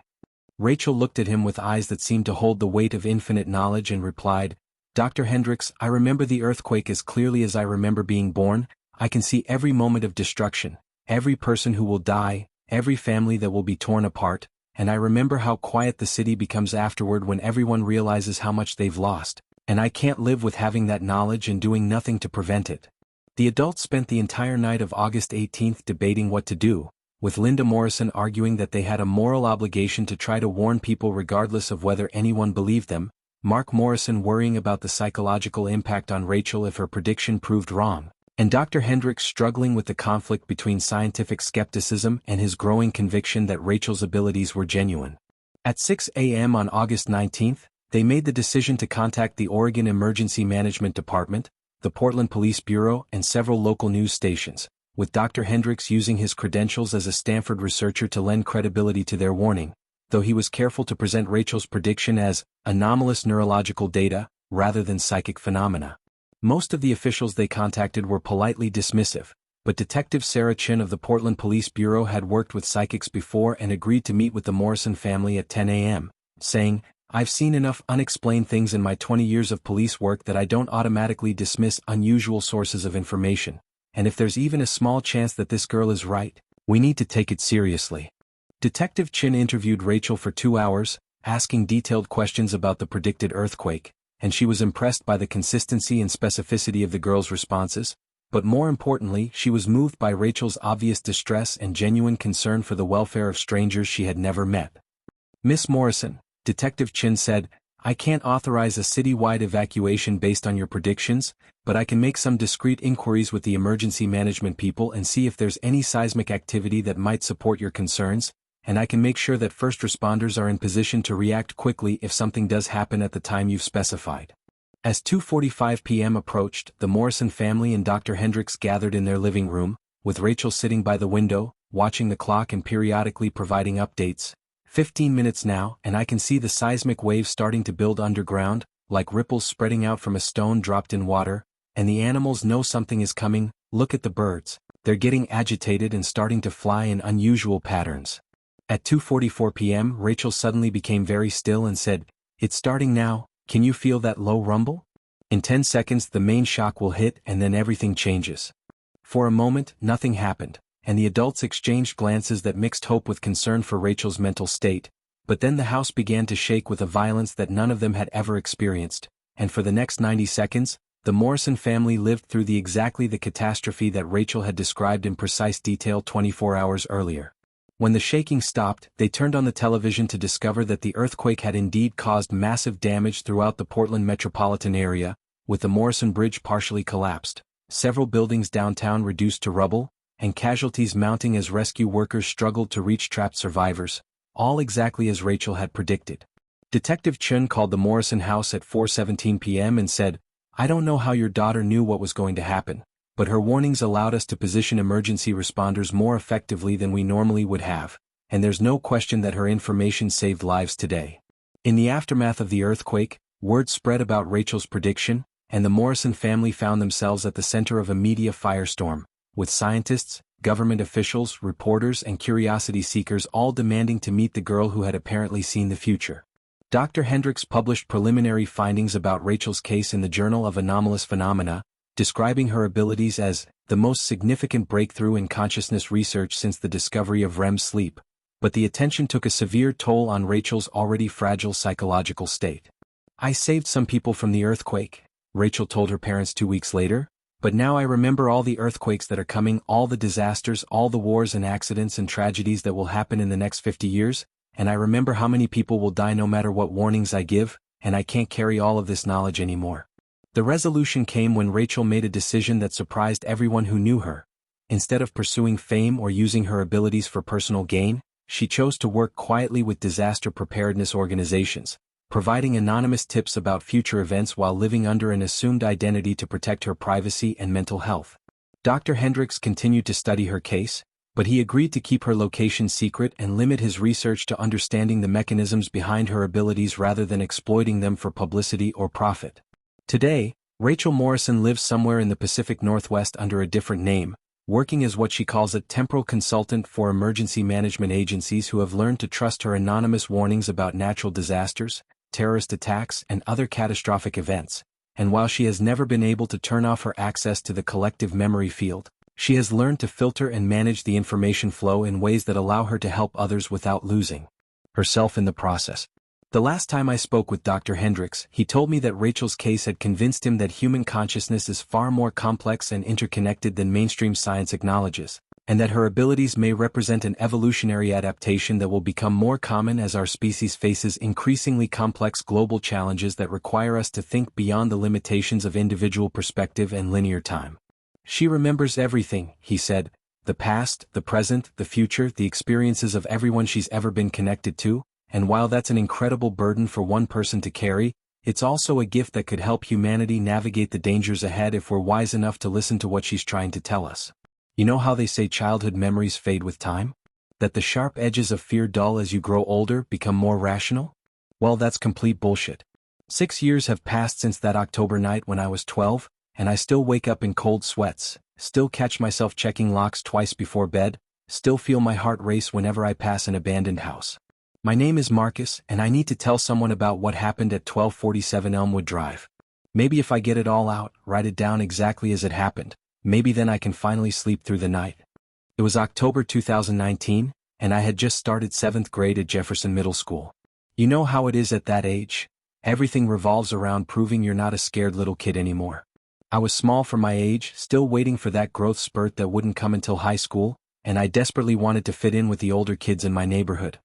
Rachel looked at him with eyes that seemed to hold the weight of infinite knowledge and replied, "Dr. Hendricks, I remember the earthquake as clearly as I remember being born. I can see every moment of destruction, every person who will die, every family that will be torn apart, and I remember how quiet the city becomes afterward when everyone realizes how much they've lost, and I can't live with having that knowledge and doing nothing to prevent it." The adults spent the entire night of August 18 debating what to do, with Linda Morrison arguing that they had a moral obligation to try to warn people regardless of whether anyone believed them, Mark Morrison worrying about the psychological impact on Rachel if her prediction proved wrong, and Dr. Hendricks struggling with the conflict between scientific skepticism and his growing conviction that Rachel's abilities were genuine. At 6 a.m. on August 19, they made the decision to contact the Oregon Emergency Management Department, the Portland Police Bureau, and several local news stations, with Dr. Hendricks using his credentials as a Stanford researcher to lend credibility to their warning, though he was careful to present Rachel's prediction as anomalous neurological data, rather than psychic phenomena. Most of the officials they contacted were politely dismissive, but Detective Sarah Chin of the Portland Police Bureau had worked with psychics before and agreed to meet with the Morrison family at 10 a.m., saying, "I've seen enough unexplained things in my 20 years of police work that I don't automatically dismiss unusual sources of information, and if there's even a small chance that this girl is right, we need to take it seriously." Detective Chin interviewed Rachel for 2 hours, asking detailed questions about the predicted earthquake, and she was impressed by the consistency and specificity of the girl's responses, but more importantly, she was moved by Rachel's obvious distress and genuine concern for the welfare of strangers she had never met. "Miss Morrison," Detective Chin said, "I can't authorize a citywide evacuation based on your predictions, but I can make some discreet inquiries with the emergency management people and see if there's any seismic activity that might support your concerns, and I can make sure that first responders are in position to react quickly if something does happen at the time you've specified." As 2:45 p.m. approached, the Morrison family and Dr. Hendricks gathered in their living room, with Rachel sitting by the window, watching the clock and periodically providing updates. 15 minutes now, and I can see the seismic waves starting to build underground, like ripples spreading out from a stone dropped in water, and the animals know something is coming. Look at the birds, they're getting agitated and starting to fly in unusual patterns. At 2:44 p.m. Rachel suddenly became very still and said, "It's starting now, can you feel that low rumble? In 10 seconds the main shock will hit and then everything changes." For a moment, nothing happened, and the adults exchanged glances that mixed hope with concern for Rachel's mental state. But then the house began to shake with a violence that none of them had ever experienced, and for the next 90 seconds, the Morrison family lived through exactly the catastrophe that Rachel had described in precise detail 24 hours earlier. When the shaking stopped, they turned on the television to discover that the earthquake had indeed caused massive damage throughout the Portland metropolitan area, with the Morrison Bridge partially collapsed, several buildings downtown reduced to rubble, and casualties mounting as rescue workers struggled to reach trapped survivors, all exactly as Rachel had predicted. Detective Chun called the Morrison house at 4:17 p.m. and said, "I don't know how your daughter knew what was going to happen, but her warnings allowed us to position emergency responders more effectively than we normally would have, and there's no question that her information saved lives today." In the aftermath of the earthquake, word spread about Rachel's prediction, and the Morrison family found themselves at the center of a media firestorm, with scientists, government officials, reporters, and curiosity seekers all demanding to meet the girl who had apparently seen the future. Dr. Hendricks published preliminary findings about Rachel's case in the Journal of Anomalous Phenomena, describing her abilities as the most significant breakthrough in consciousness research since the discovery of REM sleep. But the attention took a severe toll on Rachel's already fragile psychological state. "I saved some people from the earthquake," Rachel told her parents 2 weeks later, "but now I remember all the earthquakes that are coming, all the disasters, all the wars and accidents and tragedies that will happen in the next 50 years, and I remember how many people will die no matter what warnings I give, and I can't carry all of this knowledge anymore." The resolution came when Rachel made a decision that surprised everyone who knew her. Instead of pursuing fame or using her abilities for personal gain, she chose to work quietly with disaster preparedness organizations, providing anonymous tips about future events while living under an assumed identity to protect her privacy and mental health. Dr. Hendricks continued to study her case, but he agreed to keep her location secret and limit his research to understanding the mechanisms behind her abilities rather than exploiting them for publicity or profit. Today, Rachel Morrison lives somewhere in the Pacific Northwest under a different name, working as what she calls a temporal consultant for emergency management agencies who have learned to trust her anonymous warnings about natural disasters, terrorist attacks, and other catastrophic events. And while she has never been able to turn off her access to the collective memory field, she has learned to filter and manage the information flow in ways that allow her to help others without losing herself in the process. The last time I spoke with Dr. Hendricks, he told me that Rachel's case had convinced him that human consciousness is far more complex and interconnected than mainstream science acknowledges, and that her abilities may represent an evolutionary adaptation that will become more common as our species faces increasingly complex global challenges that require us to think beyond the limitations of individual perspective and linear time. "She remembers everything," he said, "the past, the present, the future, the experiences of everyone she's ever been connected to. And while that's an incredible burden for one person to carry, it's also a gift that could help humanity navigate the dangers ahead if we're wise enough to listen to what she's trying to tell us. You know how they say childhood memories fade with time? That the sharp edges of fear dull as you grow older, become more rational? Well, that's complete bullshit. 6 years have passed since that October night when I was 12, and I still wake up in cold sweats, still catch myself checking locks twice before bed, still feel my heart race whenever I pass an abandoned house. My name is Marcus, and I need to tell someone about what happened at 1247 Elmwood Drive. Maybe if I get it all out, write it down exactly as it happened, maybe then I can finally sleep through the night." It was October 2019, and I had just started 7th grade at Jefferson Middle School. You know how it is at that age? Everything revolves around proving you're not a scared little kid anymore. I was small for my age, still waiting for that growth spurt that wouldn't come until high school, and I desperately wanted to fit in with the older kids in my neighborhood.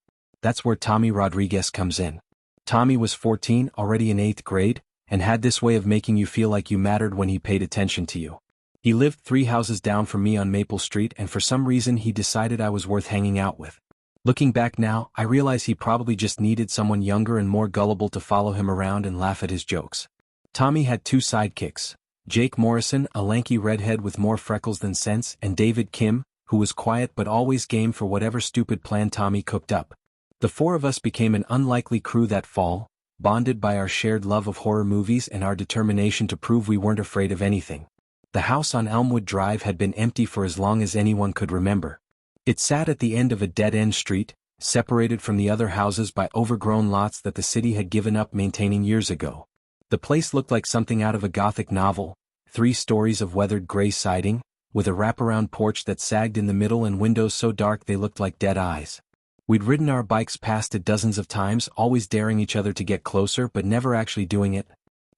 That's where Tommy Rodriguez comes in. Tommy was 14, already in 8th grade, and had this way of making you feel like you mattered when he paid attention to you. He lived 3 houses down from me on Maple Street, and for some reason he decided I was worth hanging out with. Looking back now, I realize he probably just needed someone younger and more gullible to follow him around and laugh at his jokes. Tommy had 2 sidekicks: Jake Morrison, a lanky redhead with more freckles than sense, and David Kim, who was quiet but always game for whatever stupid plan Tommy cooked up. The 4 of us became an unlikely crew that fall, bonded by our shared love of horror movies and our determination to prove we weren't afraid of anything. The house on Elmwood Drive had been empty for as long as anyone could remember. It sat at the end of a dead-end street, separated from the other houses by overgrown lots that the city had given up maintaining years ago. The place looked like something out of a Gothic novel: 3 stories of weathered gray siding, with a wraparound porch that sagged in the middle and windows so dark they looked like dead eyes. We'd ridden our bikes past it dozens of times, always daring each other to get closer but never actually doing it.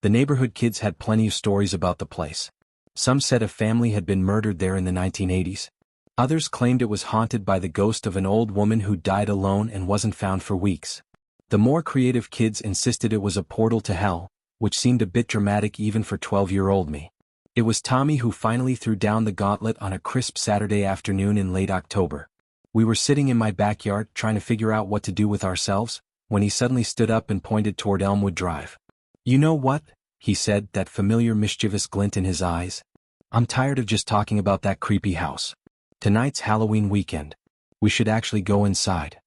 The neighborhood kids had plenty of stories about the place. Some said a family had been murdered there in the 1980s. Others claimed it was haunted by the ghost of an old woman who died alone and wasn't found for weeks. The more creative kids insisted it was a portal to hell, which seemed a bit dramatic even for 12-year-old me. It was Tommy who finally threw down the gauntlet on a crisp Saturday afternoon in late October. We were sitting in my backyard trying to figure out what to do with ourselves, when he suddenly stood up and pointed toward Elmwood Drive. "You know what?" he said, that familiar mischievous glint in his eyes. "I'm tired of just talking about that creepy house. Tonight's Halloween weekend. We should actually go inside."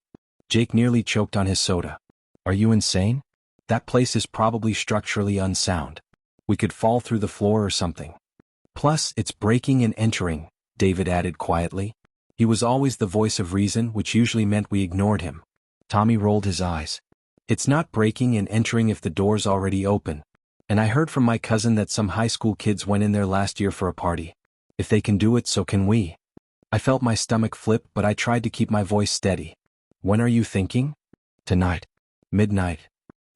Jake nearly choked on his soda. "Are you insane? That place is probably structurally unsound. We could fall through the floor or something. Plus, it's breaking and entering," David added quietly. He was always the voice of reason, which usually meant we ignored him. Tommy rolled his eyes. "It's not breaking and entering if the door's already open. And I heard from my cousin that some high school kids went in there last year for a party. If they can do it, so can we." I felt my stomach flip, but I tried to keep my voice steady. "When are you thinking?" "Tonight. Midnight."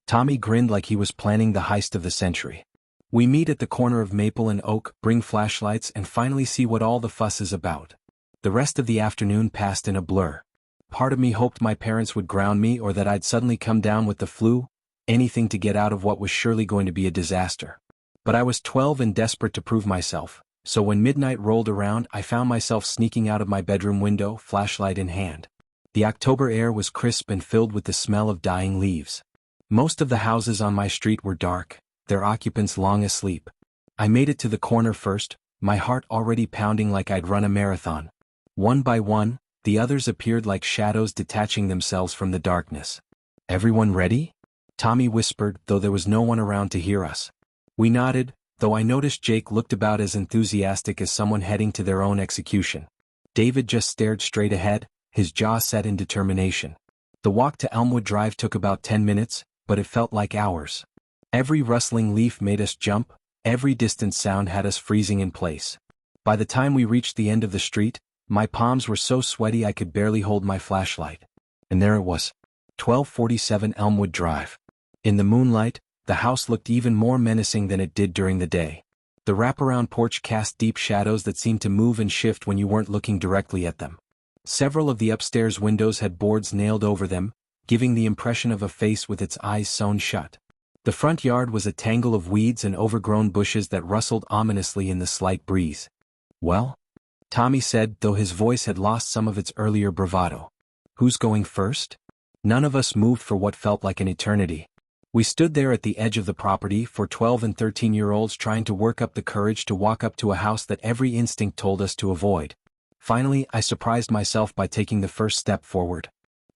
Tommy grinned like he was planning the heist of the century. "We meet at the corner of Maple and Oak, bring flashlights, and finally see what all the fuss is about." The rest of the afternoon passed in a blur. Part of me hoped my parents would ground me or that I'd suddenly come down with the flu, anything to get out of what was surely going to be a disaster. But I was 12 and desperate to prove myself, so when midnight rolled around I found myself sneaking out of my bedroom window, flashlight in hand. The October air was crisp and filled with the smell of dying leaves. Most of the houses on my street were dark, their occupants long asleep. I made it to the corner first, my heart already pounding like I'd run a marathon. One by one, the others appeared like shadows detaching themselves from the darkness. "Everyone ready?" Tommy whispered, though there was no one around to hear us. We nodded, though I noticed Jake looked about as enthusiastic as someone heading to their own execution. David just stared straight ahead, his jaw set in determination. The walk to Elmwood Drive took about 10 minutes, but it felt like hours. Every rustling leaf made us jump, every distant sound had us freezing in place. By the time we reached the end of the street, my palms were so sweaty I could barely hold my flashlight. And there it was. 1247 Elmwood Drive. In the moonlight, the house looked even more menacing than it did during the day. The wraparound porch cast deep shadows that seemed to move and shift when you weren't looking directly at them. Several of the upstairs windows had boards nailed over them, giving the impression of a face with its eyes sewn shut. The front yard was a tangle of weeds and overgrown bushes that rustled ominously in the slight breeze. "Well?" Tommy said, though his voice had lost some of its earlier bravado. "Who's going first?" None of us moved for what felt like an eternity. We stood there at the edge of the property, for 12 and 13-year-olds trying to work up the courage to walk up to a house that every instinct told us to avoid. Finally, I surprised myself by taking the first step forward.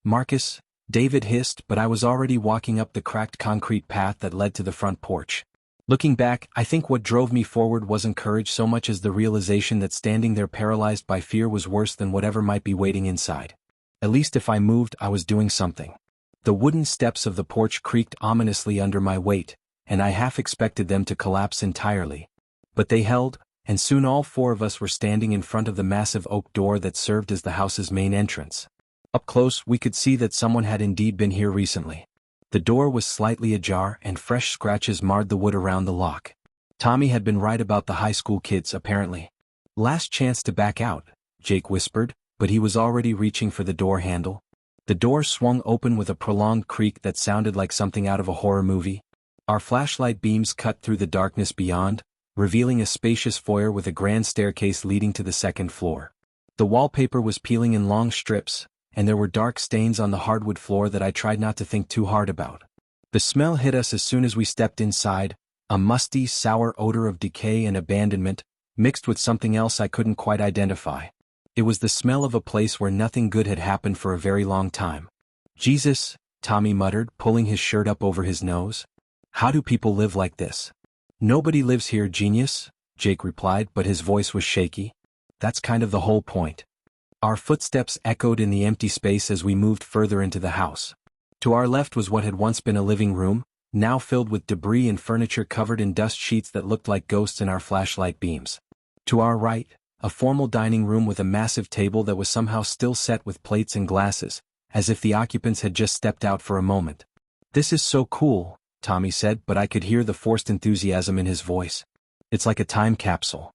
"Marcus," David hissed, but I was already walking up the cracked concrete path that led to the front porch. Looking back, I think what drove me forward wasn't courage so much as the realization that standing there paralyzed by fear was worse than whatever might be waiting inside. At least if I moved, I was doing something. The wooden steps of the porch creaked ominously under my weight, and I half expected them to collapse entirely. But they held, and soon all four of us were standing in front of the massive oak door that served as the house's main entrance. Up close, we could see that someone had indeed been here recently. The door was slightly ajar and fresh scratches marred the wood around the lock. Tommy had been right about the high school kids, apparently. "Last chance to back out," Jake whispered, but he was already reaching for the door handle. The door swung open with a prolonged creak that sounded like something out of a horror movie. Our flashlight beams cut through the darkness beyond, revealing a spacious foyer with a grand staircase leading to the second floor. The wallpaper was peeling in long strips, and there were dark stains on the hardwood floor that I tried not to think too hard about. The smell hit us as soon as we stepped inside, a musty, sour odor of decay and abandonment, mixed with something else I couldn't quite identify. It was the smell of a place where nothing good had happened for a very long time. "Jesus," Tommy muttered, pulling his shirt up over his nose. "How do people live like this?" "Nobody lives here, genius," Jake replied, but his voice was shaky. "That's kind of the whole point." Our footsteps echoed in the empty space as we moved further into the house. To our left was what had once been a living room, now filled with debris and furniture covered in dust sheets that looked like ghosts in our flashlight beams. To our right, a formal dining room with a massive table that was somehow still set with plates and glasses, as if the occupants had just stepped out for a moment. "This is so cool," Tommy said, but I could hear the forced enthusiasm in his voice. "It's like a time capsule."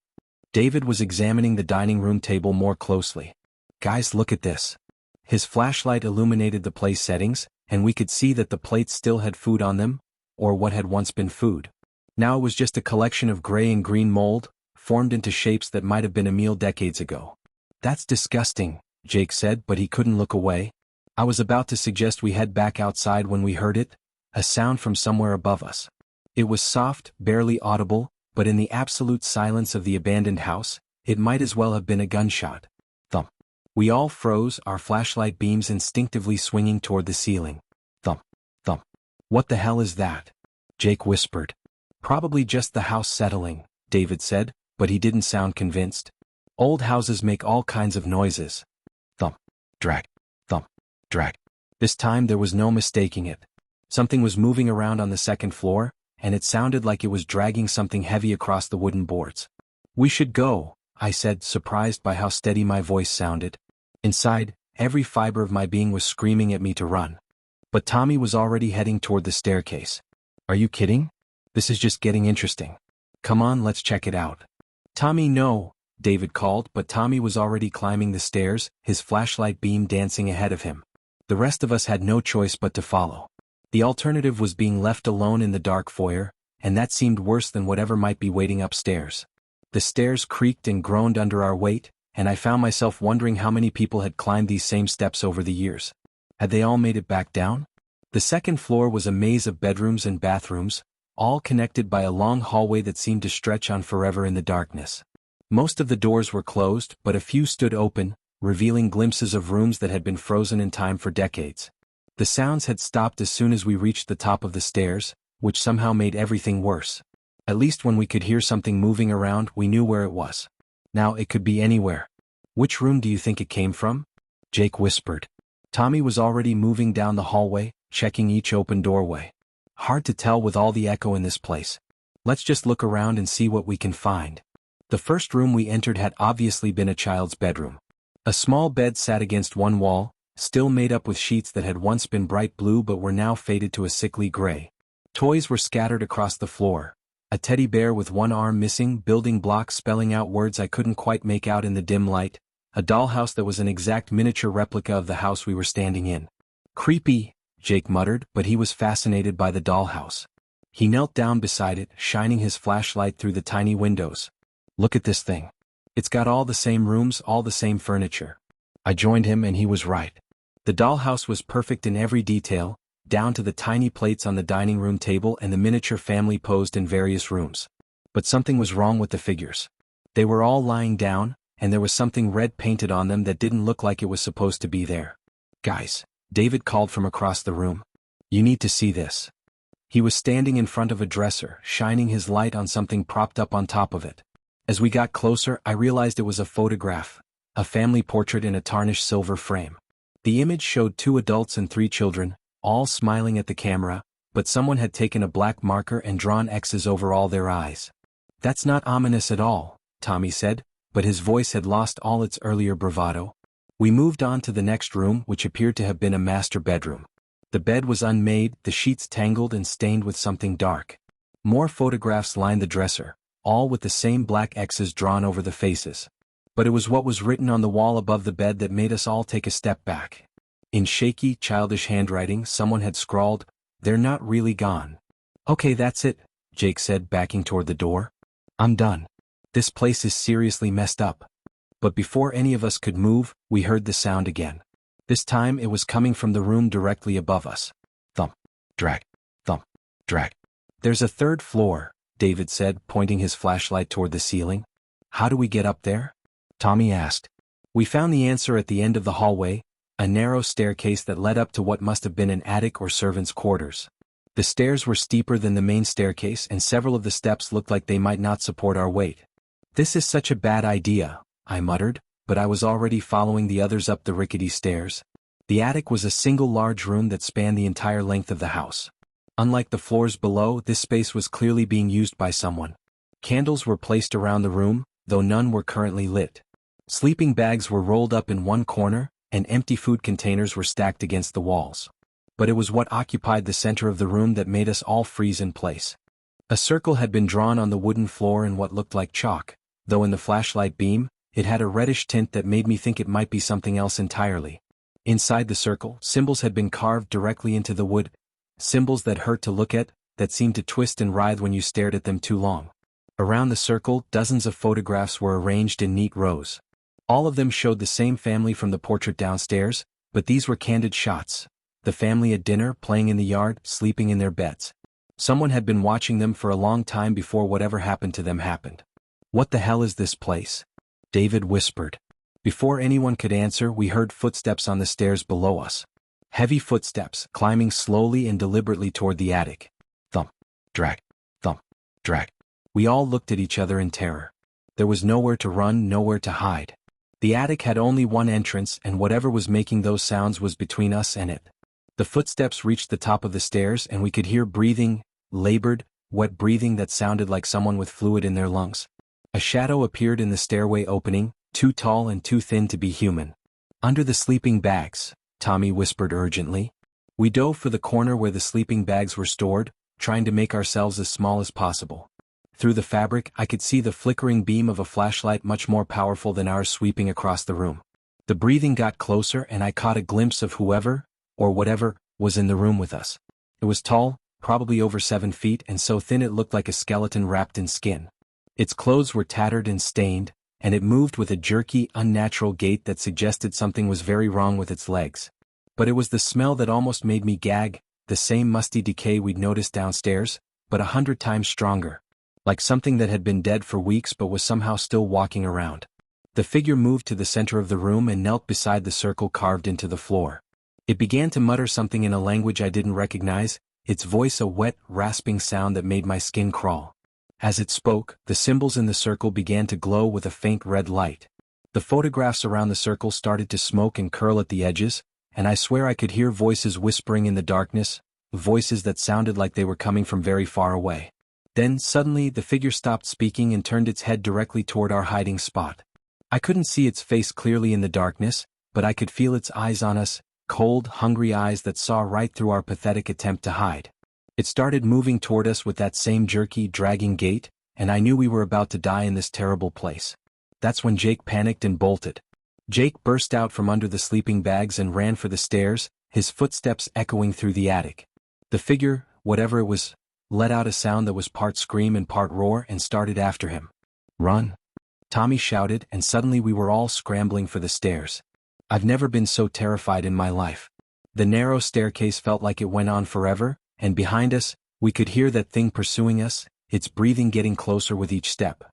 David was examining the dining room table more closely. "Guys, look at this." His flashlight illuminated the place settings, and we could see that the plates still had food on them, or what had once been food. Now it was just a collection of gray and green mold, formed into shapes that might have been a meal decades ago. "That's disgusting," Jake said, but he couldn't look away. I was about to suggest we head back outside when we heard it, a sound from somewhere above us. It was soft, barely audible, but in the absolute silence of the abandoned house, it might as well have been a gunshot. Thump. We all froze, our flashlight beams instinctively swinging toward the ceiling. Thump. Thump. "What the hell is that?" Jake whispered. "Probably just the house settling," David said, but he didn't sound convinced. "Old houses make all kinds of noises." Thump. Drag. Thump. Drag. This time there was no mistaking it. Something was moving around on the second floor, and it sounded like it was dragging something heavy across the wooden boards. "We should go," I said, surprised by how steady my voice sounded. Inside, every fiber of my being was screaming at me to run. But Tommy was already heading toward the staircase. "Are you kidding? This is just getting interesting. Come on, let's check it out." "Tommy, no," David called, but Tommy was already climbing the stairs, his flashlight beam dancing ahead of him. The rest of us had no choice but to follow. The alternative was being left alone in the dark foyer, and that seemed worse than whatever might be waiting upstairs. The stairs creaked and groaned under our weight, and I found myself wondering how many people had climbed these same steps over the years. Had they all made it back down? The second floor was a maze of bedrooms and bathrooms, all connected by a long hallway that seemed to stretch on forever in the darkness. Most of the doors were closed, but a few stood open, revealing glimpses of rooms that had been frozen in time for decades. The sounds had stopped as soon as we reached the top of the stairs, which somehow made everything worse. At least when we could hear something moving around, we knew where it was. Now it could be anywhere. "Which room do you think it came from?" Jake whispered. Tommy was already moving down the hallway, checking each open doorway. "Hard to tell with all the echo in this place. Let's just look around and see what we can find." The first room we entered had obviously been a child's bedroom. A small bed sat against one wall, still made up with sheets that had once been bright blue but were now faded to a sickly gray. Toys were scattered across the floor. A teddy bear with one arm missing, building blocks spelling out words I couldn't quite make out in the dim light. A dollhouse that was an exact miniature replica of the house we were standing in. "Creepy," Jake muttered, but he was fascinated by the dollhouse. He knelt down beside it, shining his flashlight through the tiny windows. "Look at this thing. It's got all the same rooms, all the same furniture." I joined him and he was right. The dollhouse was perfect in every detail, down to the tiny plates on the dining room table and the miniature family posed in various rooms. But something was wrong with the figures. They were all lying down, and there was something red painted on them that didn't look like it was supposed to be there. "Guys," David called from across the room. "You need to see this." He was standing in front of a dresser, shining his light on something propped up on top of it. As we got closer, I realized it was a photograph, a family portrait in a tarnished silver frame. The image showed 2 adults and 3 children, all smiling at the camera, but someone had taken a black marker and drawn X's over all their eyes. "That's not ominous at all," Tommy said, but his voice had lost all its earlier bravado. We moved on to the next room, which appeared to have been a master bedroom. The bed was unmade, the sheets tangled and stained with something dark. More photographs lined the dresser, all with the same black X's drawn over the faces. But it was what was written on the wall above the bed that made us all take a step back. In shaky, childish handwriting, someone had scrawled, "They're not really gone." "Okay, that's it," Jake said, backing toward the door. "I'm done. This place is seriously messed up." But before any of us could move, we heard the sound again. This time it was coming from the room directly above us. Thump. Drag. Thump. Drag. "There's a 3rd floor," David said, pointing his flashlight toward the ceiling. "How do we get up there?" Tommy asked. We found the answer at the end of the hallway, a narrow staircase that led up to what must have been an attic or servants' quarters. The stairs were steeper than the main staircase and several of the steps looked like they might not support our weight. "This is such a bad idea," I muttered, but I was already following the others up the rickety stairs. The attic was a single large room that spanned the entire length of the house. Unlike the floors below, this space was clearly being used by someone. Candles were placed around the room, though none were currently lit. Sleeping bags were rolled up in one corner, and empty food containers were stacked against the walls. But it was what occupied the center of the room that made us all freeze in place. A circle had been drawn on the wooden floor in what looked like chalk, though in the flashlight beam, it had a reddish tint that made me think it might be something else entirely. Inside the circle, symbols had been carved directly into the wood, symbols that hurt to look at, that seemed to twist and writhe when you stared at them too long. Around the circle, dozens of photographs were arranged in neat rows. All of them showed the same family from the portrait downstairs, but these were candid shots. The family at dinner, playing in the yard, sleeping in their beds. Someone had been watching them for a long time before whatever happened to them happened. "What the hell is this place?" David whispered. Before anyone could answer, we heard footsteps on the stairs below us. Heavy footsteps, climbing slowly and deliberately toward the attic. Thump, drag, thump, drag. We all looked at each other in terror. There was nowhere to run, nowhere to hide. The attic had only one entrance, and whatever was making those sounds was between us and it. The footsteps reached the top of the stairs, and we could hear breathing, labored, wet breathing that sounded like someone with fluid in their lungs. A shadow appeared in the stairway opening, too tall and too thin to be human. "Under the sleeping bags," Tommy whispered urgently. We dove for the corner where the sleeping bags were stored, trying to make ourselves as small as possible. Through the fabric, I could see the flickering beam of a flashlight much more powerful than ours sweeping across the room. The breathing got closer, and I caught a glimpse of whoever, or whatever, was in the room with us. It was tall, probably over 7 feet, and so thin it looked like a skeleton wrapped in skin. Its clothes were tattered and stained, and it moved with a jerky, unnatural gait that suggested something was very wrong with its legs. But it was the smell that almost made me gag, the same musty decay we'd noticed downstairs, but 100 times stronger. Like something that had been dead for weeks but was somehow still walking around. The figure moved to the center of the room and knelt beside the circle carved into the floor. It began to mutter something in a language I didn't recognize, its voice a wet, rasping sound that made my skin crawl. As it spoke, the symbols in the circle began to glow with a faint red light. The photographs around the circle started to smoke and curl at the edges, and I swear I could hear voices whispering in the darkness, voices that sounded like they were coming from very far away. Then, suddenly, the figure stopped speaking and turned its head directly toward our hiding spot. I couldn't see its face clearly in the darkness, but I could feel its eyes on us, cold, hungry eyes that saw right through our pathetic attempt to hide. It started moving toward us with that same jerky, dragging gait, and I knew we were about to die in this terrible place. That's when Jake panicked and bolted. Jake burst out from under the sleeping bags and ran for the stairs, his footsteps echoing through the attic. The figure, whatever it was, let out a sound that was part scream and part roar and started after him. "Run!" Tommy shouted, and suddenly we were all scrambling for the stairs. I've never been so terrified in my life. The narrow staircase felt like it went on forever, and behind us, we could hear that thing pursuing us, its breathing getting closer with each step.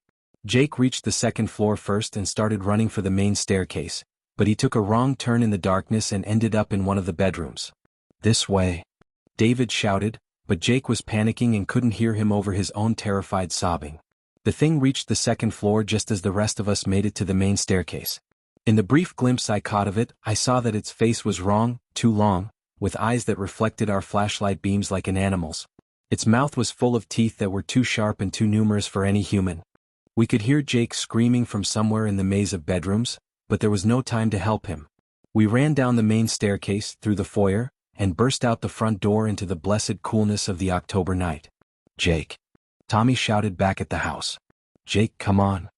Jake reached the second floor first and started running for the main staircase, but he took a wrong turn in the darkness and ended up in one of the bedrooms. "This way!" David shouted, but Jake was panicking and couldn't hear him over his own terrified sobbing. The thing reached the second floor just as the rest of us made it to the main staircase. In the brief glimpse I caught of it, I saw that its face was wrong, too long, with eyes that reflected our flashlight beams like an animal's. Its mouth was full of teeth that were too sharp and too numerous for any human. We could hear Jake screaming from somewhere in the maze of bedrooms, but there was no time to help him. We ran down the main staircase, through the foyer, and burst out the front door into the blessed coolness of the October night. "Jake!" Tommy shouted back at the house. "Jake, come on."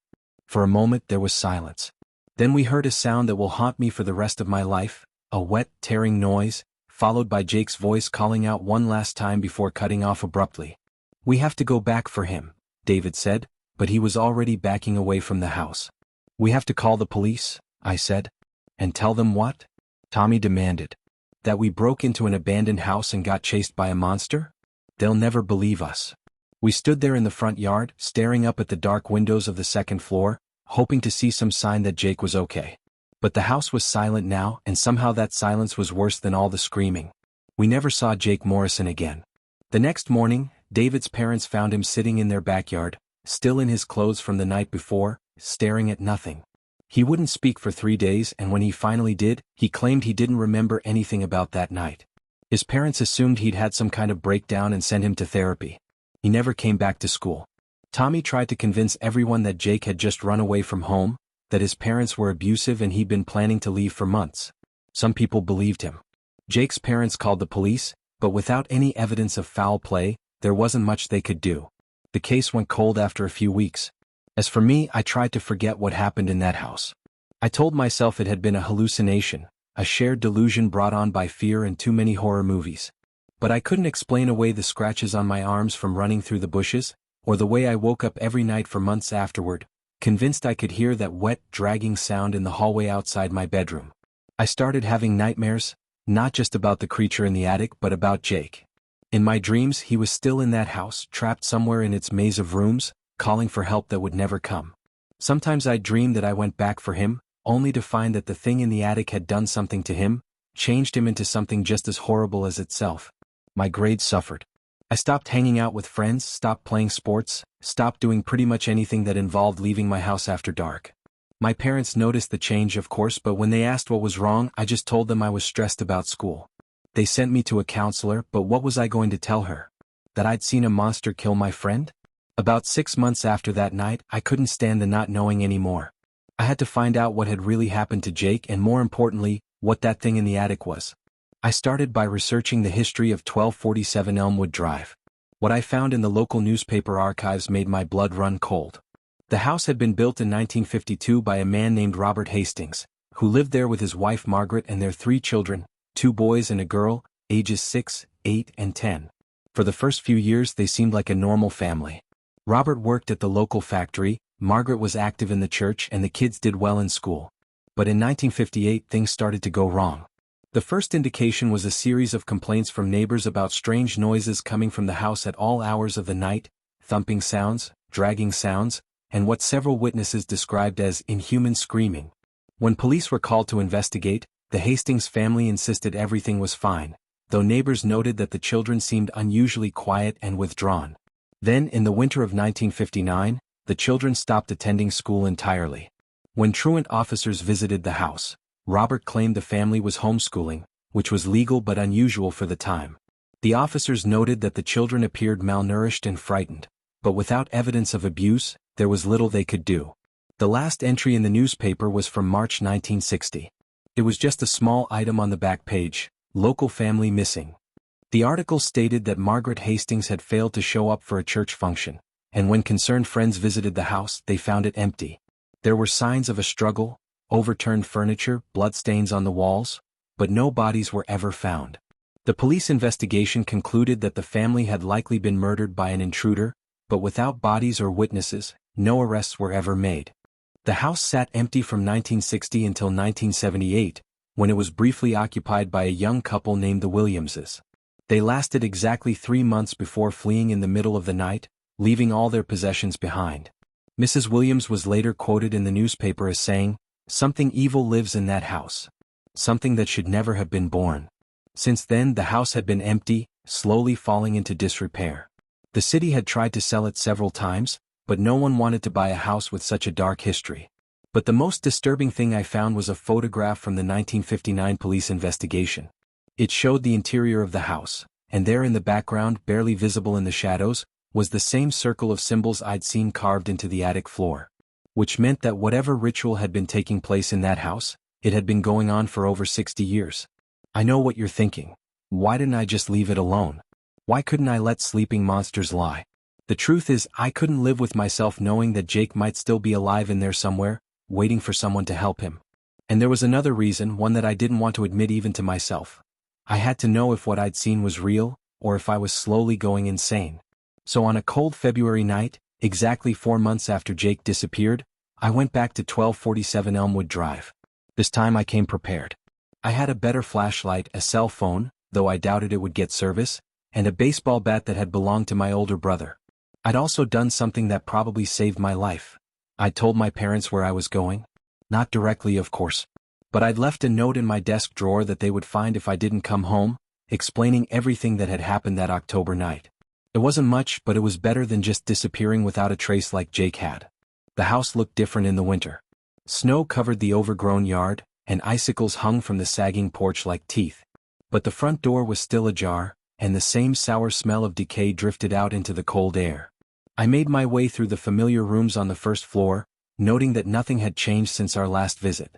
For a moment there was silence. Then we heard a sound that will haunt me for the rest of my life, a wet, tearing noise, followed by Jake's voice calling out one last time before cutting off abruptly. "We have to go back for him," David said, but he was already backing away from the house. "We have to call the police," I said. "And tell them what?" Tommy demanded. "That we broke into an abandoned house and got chased by a monster? They'll never believe us." We stood there in the front yard, staring up at the dark windows of the second floor, hoping to see some sign that Jake was okay. But the house was silent now, and somehow that silence was worse than all the screaming. We never saw Jake Morrison again. The next morning, David's parents found him sitting in their backyard, still in his clothes from the night before, staring at nothing. He wouldn't speak for 3 days, and when he finally did, he claimed he didn't remember anything about that night. His parents assumed he'd had some kind of breakdown and sent him to therapy. He never came back to school. Tommy tried to convince everyone that Jake had just run away from home, that his parents were abusive and he'd been planning to leave for months. Some people believed him. Jake's parents called the police, but without any evidence of foul play, there wasn't much they could do. The case went cold after a few weeks. As for me, I tried to forget what happened in that house. I told myself it had been a hallucination, a shared delusion brought on by fear and too many horror movies. But I couldn't explain away the scratches on my arms from running through the bushes, or the way I woke up every night for months afterward, convinced I could hear that wet, dragging sound in the hallway outside my bedroom. I started having nightmares, not just about the creature in the attic but about Jake. In my dreams he was still in that house, trapped somewhere in its maze of rooms, calling for help that would never come. Sometimes I'd dream that I went back for him, only to find that the thing in the attic had done something to him, changed him into something just as horrible as itself. My grades suffered. I stopped hanging out with friends, stopped playing sports, stopped doing pretty much anything that involved leaving my house after dark. My parents noticed the change, of course, but when they asked what was wrong, I just told them I was stressed about school. They sent me to a counselor, but what was I going to tell her? That I'd seen a monster kill my friend? About 6 months after that night, I couldn't stand the not knowing anymore. I had to find out what had really happened to Jake and, more importantly, what that thing in the attic was. I started by researching the history of 1247 Elmwood Drive. What I found in the local newspaper archives made my blood run cold. The house had been built in 1952 by a man named Robert Hastings, who lived there with his wife Margaret and their 3 children, 2 boys and a girl, ages 6, 8, and 10. For the first few years they seemed like a normal family. Robert worked at the local factory, Margaret was active in the church, and the kids did well in school. But in 1958 things started to go wrong. The first indication was a series of complaints from neighbors about strange noises coming from the house at all hours of the night, thumping sounds, dragging sounds, and what several witnesses described as inhuman screaming. When police were called to investigate, the Hastings family insisted everything was fine, though neighbors noted that the children seemed unusually quiet and withdrawn. Then, in the winter of 1959, the children stopped attending school entirely. When truant officers visited the house, Robert claimed the family was homeschooling, which was legal but unusual for the time. The officers noted that the children appeared malnourished and frightened, but without evidence of abuse, there was little they could do. The last entry in the newspaper was from March 1960. It was just a small item on the back page, "Local family missing." The article stated that Margaret Hastings had failed to show up for a church function, and when concerned friends visited the house, they found it empty. There were signs of a struggle, overturned furniture, bloodstains on the walls, but no bodies were ever found. The police investigation concluded that the family had likely been murdered by an intruder, but without bodies or witnesses, no arrests were ever made. The house sat empty from 1960 until 1978, when it was briefly occupied by a young couple named the Williamses. They lasted exactly 3 months before fleeing in the middle of the night, leaving all their possessions behind. Mrs. Williams was later quoted in the newspaper as saying, "Something evil lives in that house. Something that should never have been born." Since then the house had been empty, slowly falling into disrepair. The city had tried to sell it several times, but no one wanted to buy a house with such a dark history. But the most disturbing thing I found was a photograph from the 1959 police investigation. It showed the interior of the house, and there in the background, barely visible in the shadows, was the same circle of symbols I'd seen carved into the attic floor. Which meant that whatever ritual had been taking place in that house, it had been going on for over 60 years. I know what you're thinking. Why didn't I just leave it alone? Why couldn't I let sleeping monsters lie? The truth is, I couldn't live with myself knowing that Jake might still be alive in there somewhere, waiting for someone to help him. And there was another reason, one that I didn't want to admit even to myself. I had to know if what I'd seen was real, or if I was slowly going insane. So on a cold February night, exactly 4 months after Jake disappeared, I went back to 1247 Elmwood Drive. This time I came prepared. I had a better flashlight, a cell phone, though I doubted it would get service, and a baseball bat that had belonged to my older brother. I'd also done something that probably saved my life. I'd told my parents where I was going. Not directly, of course. But I'd left a note in my desk drawer that they would find if I didn't come home, explaining everything that had happened that October night. It wasn't much, but it was better than just disappearing without a trace like Jake had. The house looked different in the winter. Snow covered the overgrown yard, and icicles hung from the sagging porch like teeth. But the front door was still ajar, and the same sour smell of decay drifted out into the cold air. I made my way through the familiar rooms on the first floor, noting that nothing had changed since our last visit.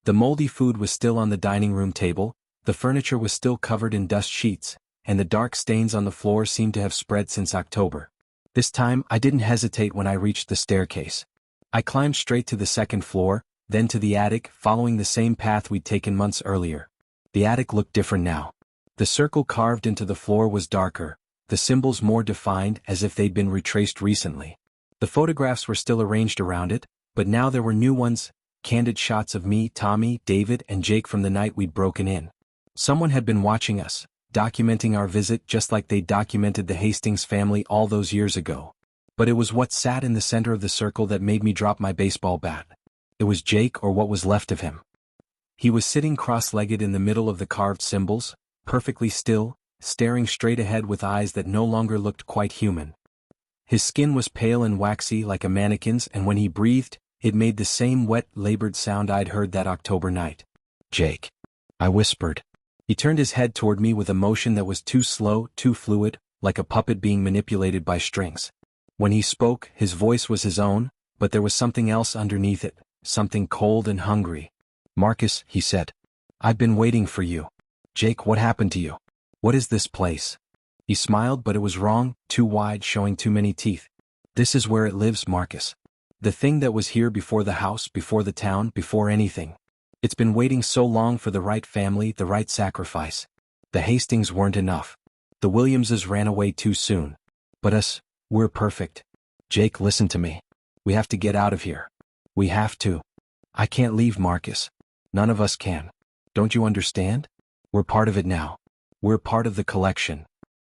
The moldy food was still on the dining room table, the furniture was still covered in dust sheets, and the dark stains on the floor seemed to have spread since October. This time I didn't hesitate when I reached the staircase. I climbed straight to the second floor, then to the attic, following the same path we'd taken months earlier. The attic looked different now. The circle carved into the floor was darker, the symbols more defined, as if they'd been retraced recently. The photographs were still arranged around it, but now there were new ones, candid shots of me, Tommy, David, and Jake from the night we'd broken in. Someone had been watching us, documenting our visit just like they documented the Hastings family all those years ago. But it was what sat in the center of the circle that made me drop my baseball bat. It was Jake, or what was left of him. He was sitting cross-legged in the middle of the carved symbols, perfectly still, staring straight ahead with eyes that no longer looked quite human. His skin was pale and waxy like a mannequin's, and when he breathed, it made the same wet, labored sound I'd heard that October night. "Jake," I whispered. He turned his head toward me with a motion that was too slow, too fluid, like a puppet being manipulated by strings. When he spoke, his voice was his own, but there was something else underneath it, something cold and hungry. "Marcus," he said, "I've been waiting for you." "Jake, what happened to you? What is this place?" He smiled, but it was wrong, too wide, showing too many teeth. "This is where it lives, Marcus. The thing that was here before the house, before the town, before anything. It's been waiting so long for the right family, the right sacrifice. The Hastings weren't enough. The Williamses ran away too soon. But us, we're perfect. Jake, listen to me. We have to get out of here. We have to. I can't leave, Marcus. None of us can. Don't you understand? We're part of it now. We're part of the collection."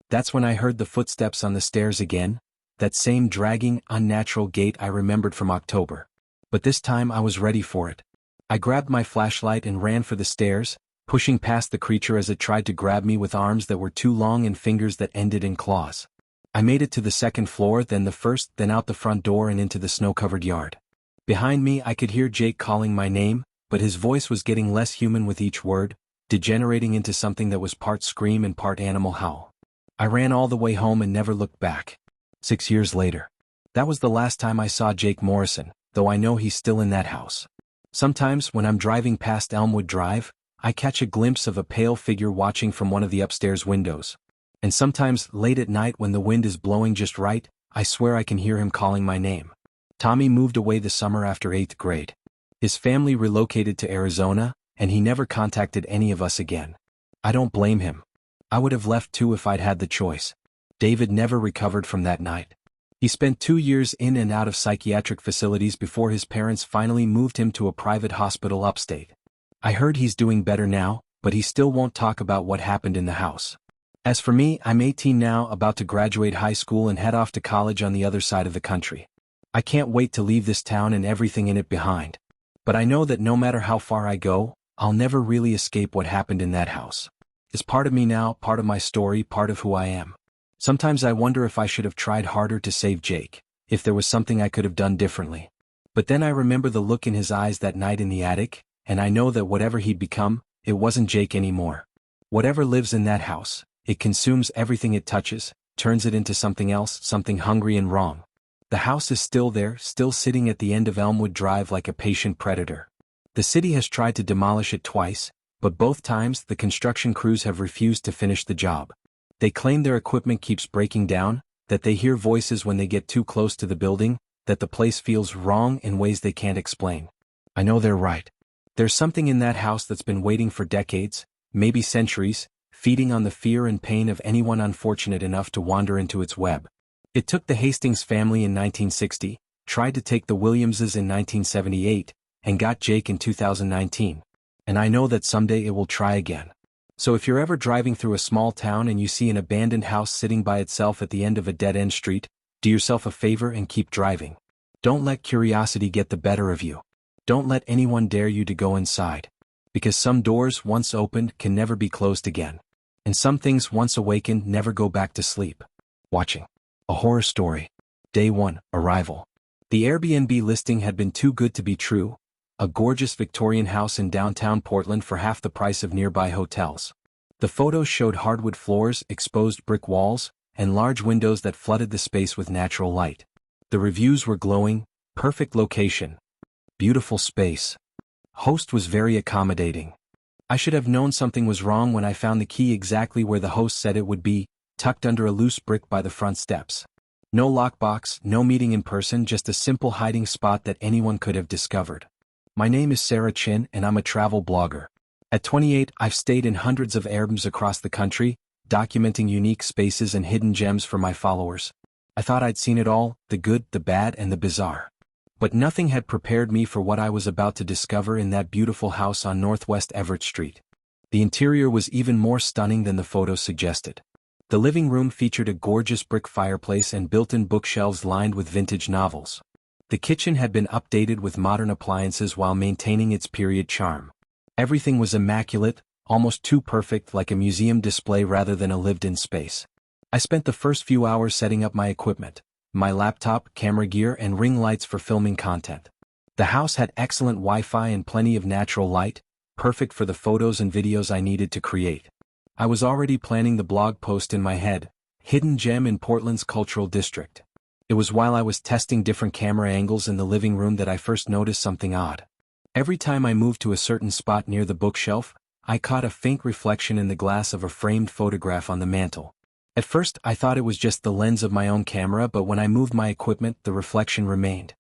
That's when I heard the footsteps on the stairs again, that same dragging, unnatural gait I remembered from October. But this time I was ready for it. I grabbed my flashlight and ran for the stairs, pushing past the creature as it tried to grab me with arms that were too long and fingers that ended in claws. I made it to the second floor, then the first, then out the front door and into the snow-covered yard. Behind me I could hear Jake calling my name, but his voice was getting less human with each word, degenerating into something that was part scream and part animal howl. I ran all the way home and never looked back. 6 years later. That was the last time I saw Jake Morrison, though I know he's still in that house. Sometimes, when I'm driving past Elmwood Drive, I catch a glimpse of a pale figure watching from one of the upstairs windows. And sometimes, late at night when the wind is blowing just right, I swear I can hear him calling my name. Tommy moved away the summer after 8th grade. His family relocated to Arizona, and he never contacted any of us again. I don't blame him. I would have left too if I'd had the choice. David never recovered from that night. He spent 2 years in and out of psychiatric facilities before his parents finally moved him to a private hospital upstate. I heard he's doing better now, but he still won't talk about what happened in the house. As for me, I'm 18 now, about to graduate high school and head off to college on the other side of the country. I can't wait to leave this town and everything in it behind. But I know that no matter how far I go, I'll never really escape what happened in that house. It's part of me now, part of my story, part of who I am. Sometimes I wonder if I should have tried harder to save Jake, if there was something I could have done differently. But then I remember the look in his eyes that night in the attic, and I know that whatever he'd become, it wasn't Jake anymore. Whatever lives in that house, it consumes everything it touches, turns it into something else, something hungry and wrong. The house is still there, still sitting at the end of Elmwood Drive like a patient predator. The city has tried to demolish it twice, but both times the construction crews have refused to finish the job. They claim their equipment keeps breaking down, that they hear voices when they get too close to the building, that the place feels wrong in ways they can't explain. I know they're right. There's something in that house that's been waiting for decades, maybe centuries, feeding on the fear and pain of anyone unfortunate enough to wander into its web. It took the Hastings family in 1960, tried to take the Williamses in 1978, and got Jake in 2019. And I know that someday it will try again. So if you're ever driving through a small town and you see an abandoned house sitting by itself at the end of a dead-end street, do yourself a favor and keep driving. Don't let curiosity get the better of you. Don't let anyone dare you to go inside. Because some doors once opened can never be closed again. And some things once awakened never go back to sleep. Watching. A horror story. Day 1, arrival. The Airbnb listing had been too good to be true. A gorgeous Victorian house in downtown Portland for half the price of nearby hotels. The photos showed hardwood floors, exposed brick walls, and large windows that flooded the space with natural light. The reviews were glowing: perfect location, beautiful space. Host was very accommodating. I should have known something was wrong when I found the key exactly where the host said it would be, tucked under a loose brick by the front steps. No lockbox, no meeting in person, just a simple hiding spot that anyone could have discovered. My name is Sarah Chin and I'm a travel blogger. At 28, I've stayed in hundreds of Airbnbs across the country, documenting unique spaces and hidden gems for my followers. I thought I'd seen it all, the good, the bad, and the bizarre. But nothing had prepared me for what I was about to discover in that beautiful house on Northwest Everett Street. The interior was even more stunning than the photos suggested. The living room featured a gorgeous brick fireplace and built-in bookshelves lined with vintage novels. The kitchen had been updated with modern appliances while maintaining its period charm. Everything was immaculate, almost too perfect, like a museum display rather than a lived-in space. I spent the first few hours setting up my equipment, my laptop, camera gear, and ring lights for filming content. The house had excellent Wi-Fi and plenty of natural light, perfect for the photos and videos I needed to create. I was already planning the blog post in my head: Hidden Gem in Portland's Cultural District. It was while I was testing different camera angles in the living room that I first noticed something odd. Every time I moved to a certain spot near the bookshelf, I caught a faint reflection in the glass of a framed photograph on the mantel. At first, I thought it was just the lens of my own camera, but when I moved my equipment, the reflection remained.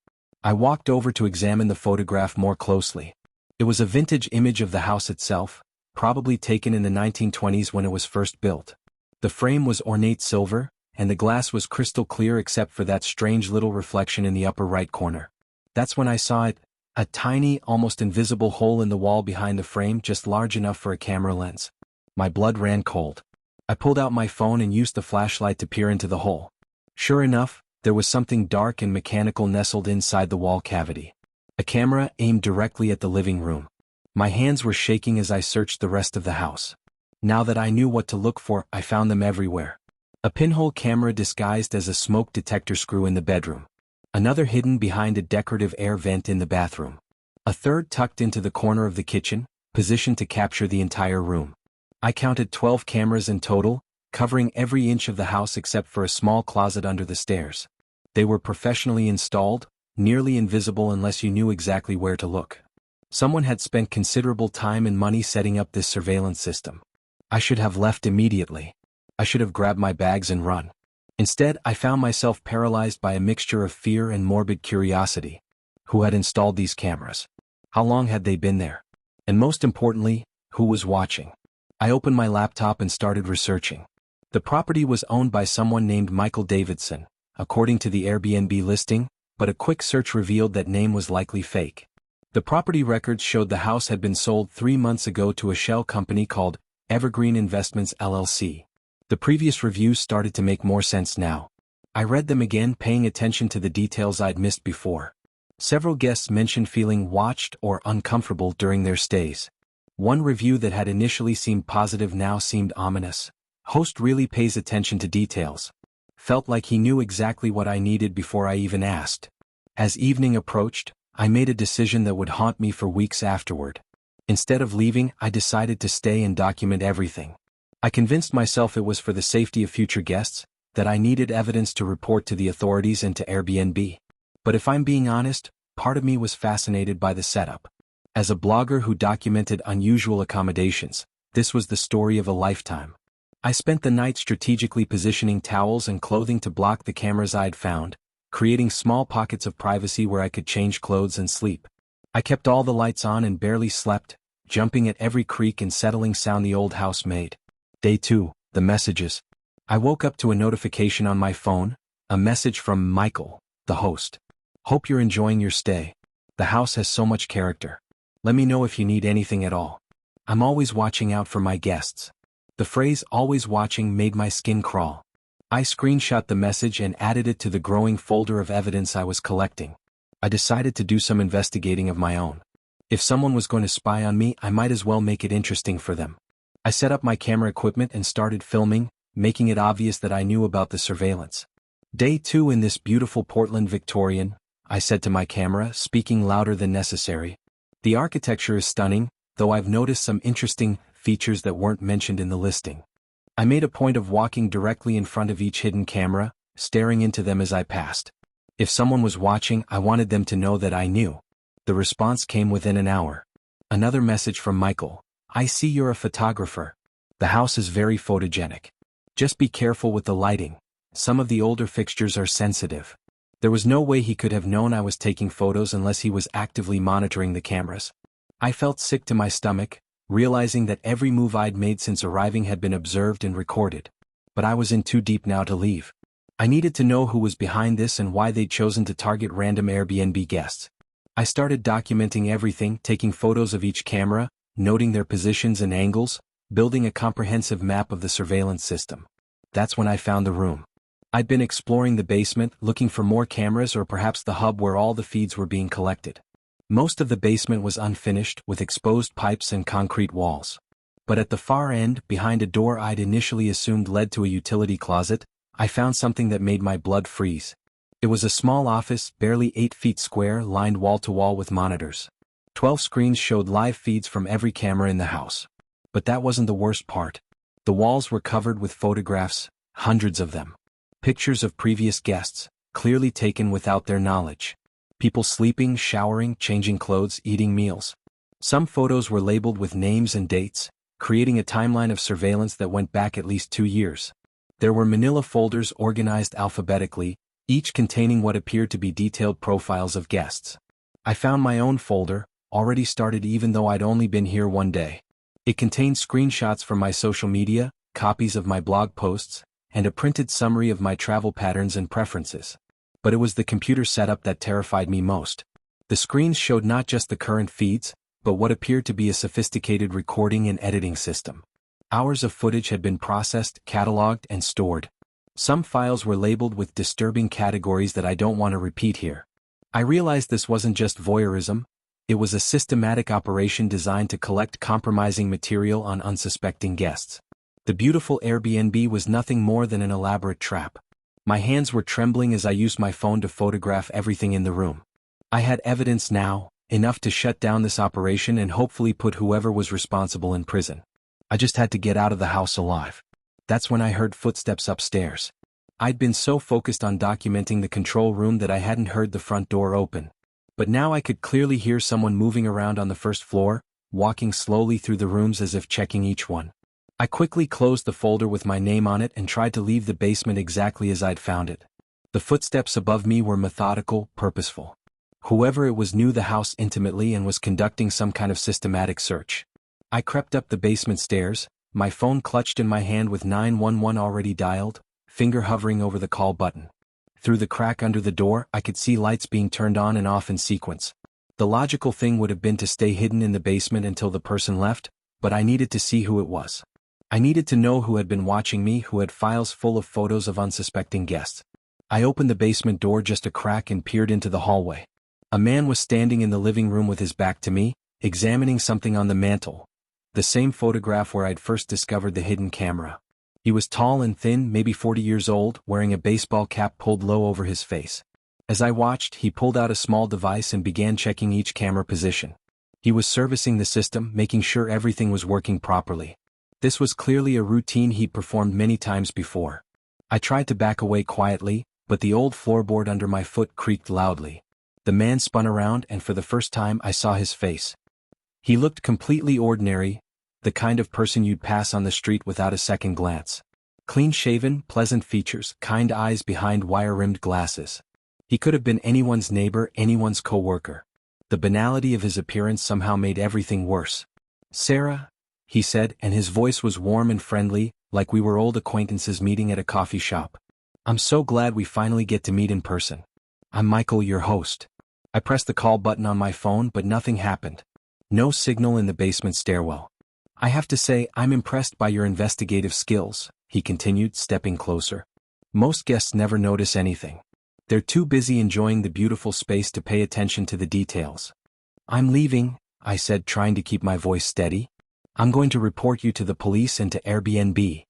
I walked over to examine the photograph more closely. It was a vintage image of the house itself, probably taken in the 1920s when it was first built. The frame was ornate silver, and the glass was crystal clear except for that strange little reflection in the upper right corner. That's when I saw it: a tiny, almost invisible hole in the wall behind the frame, just large enough for a camera lens. My blood ran cold. I pulled out my phone and used the flashlight to peer into the hole. Sure enough, there was something dark and mechanical nestled inside the wall cavity. A camera aimed directly at the living room. My hands were shaking as I searched the rest of the house. Now that I knew what to look for, I found them everywhere. A pinhole camera disguised as a smoke detector screw in the bedroom. Another hidden behind a decorative air vent in the bathroom. A third tucked into the corner of the kitchen, positioned to capture the entire room. I counted 12 cameras in total, covering every inch of the house except for a small closet under the stairs. They were professionally installed, nearly invisible unless you knew exactly where to look. Someone had spent considerable time and money setting up this surveillance system. I should have left immediately. I should have grabbed my bags and run. Instead, I found myself paralyzed by a mixture of fear and morbid curiosity. Who had installed these cameras? How long had they been there? And most importantly, who was watching? I opened my laptop and started researching. The property was owned by someone named Michael Davidson, according to the Airbnb listing, but a quick search revealed that name was likely fake. The property records showed the house had been sold 3 months ago to a shell company called Evergreen Investments LLC. The previous reviews started to make more sense now. I read them again, paying attention to the details I'd missed before. Several guests mentioned feeling watched or uncomfortable during their stays. One review that had initially seemed positive now seemed ominous. Host really pays attention to details. Felt like he knew exactly what I needed before I even asked. As evening approached, I made a decision that would haunt me for weeks afterward. Instead of leaving, I decided to stay and document everything. I convinced myself it was for the safety of future guests, that I needed evidence to report to the authorities and to Airbnb. But if I'm being honest, part of me was fascinated by the setup. As a blogger who documented unusual accommodations, this was the story of a lifetime. I spent the night strategically positioning towels and clothing to block the cameras I'd found, creating small pockets of privacy where I could change clothes and sleep. I kept all the lights on and barely slept, jumping at every creak and settling sound the old house made. Day 2, the messages. I woke up to a notification on my phone, a message from Michael, the host. Hope you're enjoying your stay. The house has so much character. Let me know if you need anything at all. I'm always watching out for my guests. The phrase "always watching" made my skin crawl. I screenshot the message and added it to the growing folder of evidence I was collecting. I decided to do some investigating of my own. If someone was going to spy on me, I might as well make it interesting for them. I set up my camera equipment and started filming, making it obvious that I knew about the surveillance. Day 2 in this beautiful Portland Victorian, I said to my camera, speaking louder than necessary. The architecture is stunning, though I've noticed some interesting features that weren't mentioned in the listing. I made a point of walking directly in front of each hidden camera, staring into them as I passed. If someone was watching, I wanted them to know that I knew. The response came within an hour. Another message from Michael. I see you're a photographer. The house is very photogenic. Just be careful with the lighting. Some of the older fixtures are sensitive. There was no way he could have known I was taking photos unless he was actively monitoring the cameras. I felt sick to my stomach, realizing that every move I'd made since arriving had been observed and recorded. But I was in too deep now to leave. I needed to know who was behind this and why they'd chosen to target random Airbnb guests. I started documenting everything, taking photos of each camera, noting their positions and angles, building a comprehensive map of the surveillance system. That's when I found the room. I'd been exploring the basement, looking for more cameras or perhaps the hub where all the feeds were being collected. Most of the basement was unfinished, with exposed pipes and concrete walls. But at the far end, behind a door I'd initially assumed led to a utility closet, I found something that made my blood freeze. It was a small office, barely 8 feet square, lined wall-to-wall with monitors. 12 screens showed live feeds from every camera in the house. But that wasn't the worst part. The walls were covered with photographs, hundreds of them. Pictures of previous guests, clearly taken without their knowledge. People sleeping, showering, changing clothes, eating meals. Some photos were labeled with names and dates, creating a timeline of surveillance that went back at least 2 years. There were manila folders organized alphabetically, each containing what appeared to be detailed profiles of guests. I found my own folder, already started even though I'd only been here 1 day. It contained screenshots from my social media, copies of my blog posts, and a printed summary of my travel patterns and preferences. But it was the computer setup that terrified me most. The screens showed not just the current feeds, but what appeared to be a sophisticated recording and editing system. Hours of footage had been processed, cataloged, and stored. Some files were labeled with disturbing categories that I don't want to repeat here. I realized this wasn't just voyeurism, it was a systematic operation designed to collect compromising material on unsuspecting guests. The beautiful Airbnb was nothing more than an elaborate trap. My hands were trembling as I used my phone to photograph everything in the room. I had evidence now, enough to shut down this operation and hopefully put whoever was responsible in prison. I just had to get out of the house alive. That's when I heard footsteps upstairs. I'd been so focused on documenting the control room that I hadn't heard the front door open. But now I could clearly hear someone moving around on the first floor, walking slowly through the rooms as if checking each one. I quickly closed the folder with my name on it and tried to leave the basement exactly as I'd found it. The footsteps above me were methodical, purposeful. Whoever it was knew the house intimately and was conducting some kind of systematic search. I crept up the basement stairs, my phone clutched in my hand with 911 already dialed, finger hovering over the call button. Through the crack under the door, I could see lights being turned on and off in sequence. The logical thing would have been to stay hidden in the basement until the person left, but I needed to see who it was. I needed to know who had been watching me, who had files full of photos of unsuspecting guests. I opened the basement door just a crack and peered into the hallway. A man was standing in the living room with his back to me, examining something on the mantel. The same photograph where I'd first discovered the hidden camera. He was tall and thin, maybe 40 years old, wearing a baseball cap pulled low over his face. As I watched, he pulled out a small device and began checking each camera position. He was servicing the system, making sure everything was working properly. This was clearly a routine he'd performed many times before. I tried to back away quietly, but the old floorboard under my foot creaked loudly. The man spun around and for the first time I saw his face. He looked completely ordinary, the kind of person you'd pass on the street without a second glance. Clean-shaven, pleasant features, kind eyes behind wire-rimmed glasses. He could have been anyone's neighbor, anyone's co-worker. The banality of his appearance somehow made everything worse. "Sarah," he said, and his voice was warm and friendly, like we were old acquaintances meeting at a coffee shop. "I'm so glad we finally get to meet in person. I'm Michael, your host." I pressed the call button on my phone, but nothing happened. No signal in the basement stairwell. "I have to say, I'm impressed by your investigative skills," he continued, stepping closer. "Most guests never notice anything. They're too busy enjoying the beautiful space to pay attention to the details." "I'm leaving," I said, trying to keep my voice steady. "I'm going to report you to the police and to Airbnb."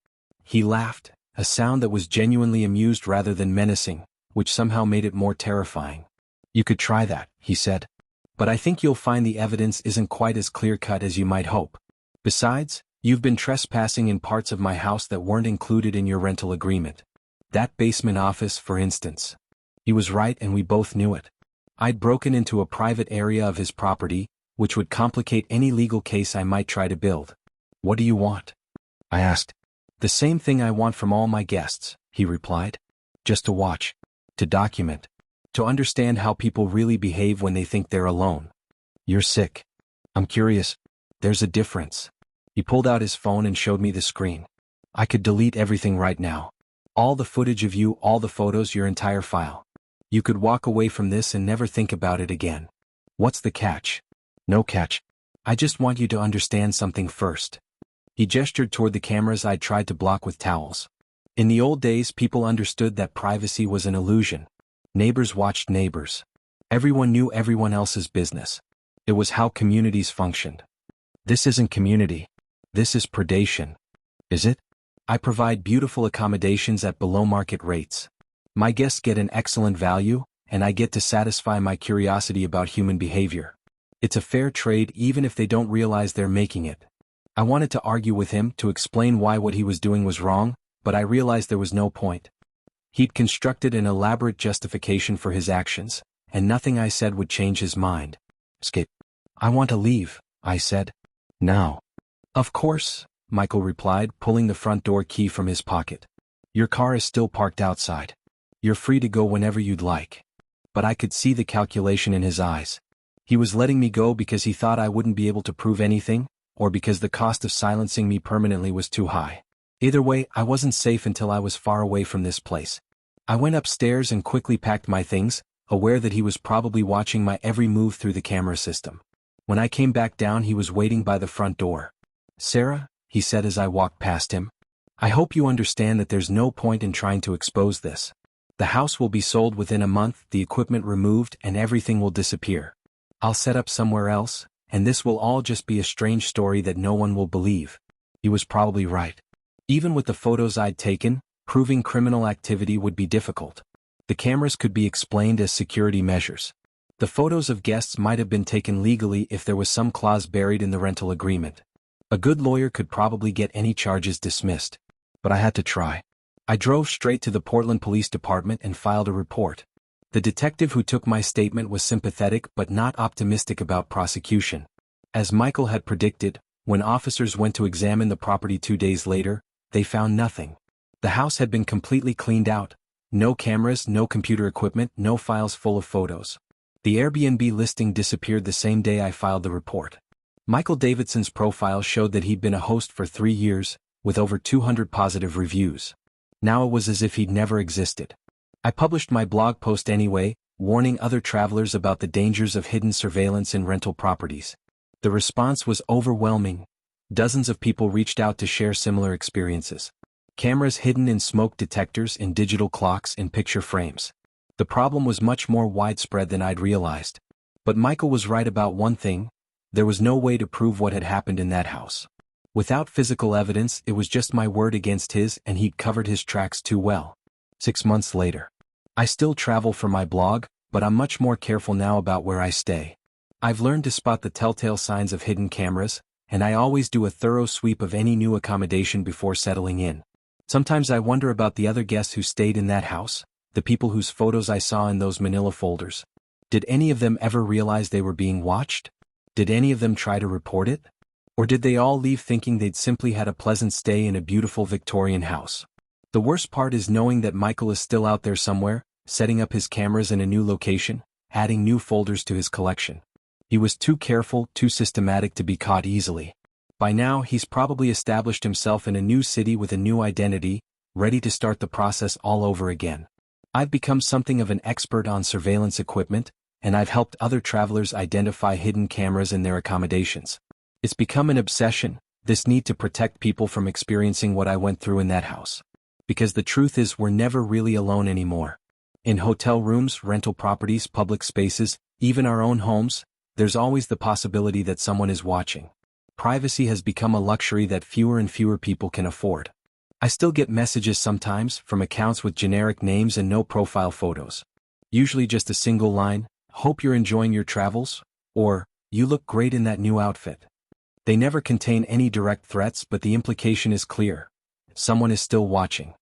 He laughed, a sound that was genuinely amused rather than menacing, which somehow made it more terrifying. "You could try that," he said. "But I think you'll find the evidence isn't quite as clear-cut as you might hope. Besides, you've been trespassing in parts of my house that weren't included in your rental agreement. That basement office, for instance." He was right and we both knew it. I'd broken into a private area of his property, which would complicate any legal case I might try to build. "What do you want?" I asked. "The same thing I want from all my guests," he replied. "Just to watch. To document. To understand how people really behave when they think they're alone." "You're sick." "I'm curious." "There's a difference." He pulled out his phone and showed me the screen. "I could delete everything right now. All the footage of you, all the photos, your entire file. You could walk away from this and never think about it again." "What's the catch?" "No catch. I just want you to understand something first." He gestured toward the cameras I'd tried to block with towels. In the old days, people understood that privacy was an illusion. Neighbors watched neighbors. Everyone knew everyone else's business. It was how communities functioned. This isn't community. This is predation. Is it? I provide beautiful accommodations at below-market rates. My guests get an excellent value, and I get to satisfy my curiosity about human behavior. It's a fair trade even if they don't realize they're making it. I wanted to argue with him to explain why what he was doing was wrong, but I realized there was no point. He'd constructed an elaborate justification for his actions, and nothing I said would change his mind. "Escape. I want to leave," I said. "Now." "Of course," Michael replied, pulling the front door key from his pocket. "Your car is still parked outside. You're free to go whenever you'd like." But I could see the calculation in his eyes. He was letting me go because he thought I wouldn't be able to prove anything, or because the cost of silencing me permanently was too high. Either way, I wasn't safe until I was far away from this place. I went upstairs and quickly packed my things, aware that he was probably watching my every move through the camera system. When I came back down, he was waiting by the front door. "Sarah," he said as I walked past him, "I hope you understand that there's no point in trying to expose this. The house will be sold within a month, the equipment removed, and everything will disappear. I'll set up somewhere else, and this will all just be a strange story that no one will believe." He was probably right. Even with the photos I'd taken, proving criminal activity would be difficult. The cameras could be explained as security measures. The photos of guests might have been taken legally if there was some clause buried in the rental agreement. A good lawyer could probably get any charges dismissed. But I had to try. I drove straight to the Portland Police Department and filed a report. The detective who took my statement was sympathetic but not optimistic about prosecution. As Michael had predicted, when officers went to examine the property 2 days later, they found nothing. The house had been completely cleaned out. No cameras, no computer equipment, no files full of photos. The Airbnb listing disappeared the same day I filed the report. Michael Davidson's profile showed that he'd been a host for 3 years, with over 200 positive reviews. Now it was as if he'd never existed. I published my blog post anyway, warning other travelers about the dangers of hidden surveillance in rental properties. The response was overwhelming. Dozens of people reached out to share similar experiences. Cameras hidden in smoke detectors, in digital clocks, in picture frames. The problem was much more widespread than I'd realized. But Michael was right about one thing: there was no way to prove what had happened in that house. Without physical evidence, it was just my word against his, and he'd covered his tracks too well. 6 months later. I still travel for my blog, but I'm much more careful now about where I stay. I've learned to spot the telltale signs of hidden cameras, and I always do a thorough sweep of any new accommodation before settling in. Sometimes I wonder about the other guests who stayed in that house, the people whose photos I saw in those manila folders. Did any of them ever realize they were being watched? Did any of them try to report it? Or did they all leave thinking they'd simply had a pleasant stay in a beautiful Victorian house? The worst part is knowing that Michael is still out there somewhere, setting up his cameras in a new location, adding new folders to his collection. He was too careful, too systematic to be caught easily. By now, he's probably established himself in a new city with a new identity, ready to start the process all over again. I've become something of an expert on surveillance equipment, and I've helped other travelers identify hidden cameras in their accommodations. It's become an obsession, this need to protect people from experiencing what I went through in that house. Because the truth is, we're never really alone anymore. In hotel rooms, rental properties, public spaces, even our own homes, there's always the possibility that someone is watching. Privacy has become a luxury that fewer and fewer people can afford. I still get messages sometimes from accounts with generic names and no profile photos. Usually just a single line, "Hope you're enjoying your travels," or "You look great in that new outfit." They never contain any direct threats, but the implication is clear. Someone is still watching.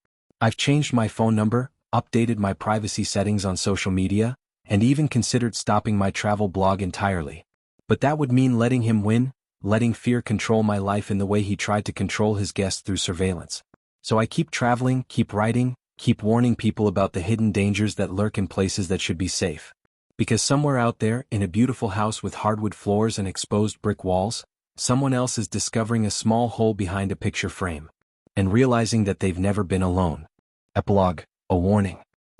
I've changed my phone number, updated my privacy settings on social media, and even considered stopping my travel blog entirely. But that would mean letting him win, letting fear control my life in the way he tried to control his guests through surveillance. So I keep traveling, keep writing, keep warning people about the hidden dangers that lurk in places that should be safe. Because somewhere out there, in a beautiful house with hardwood floors and exposed brick walls, someone else is discovering a small hole behind a picture frame. And realizing that they've never been alone. Epilogue, a warning.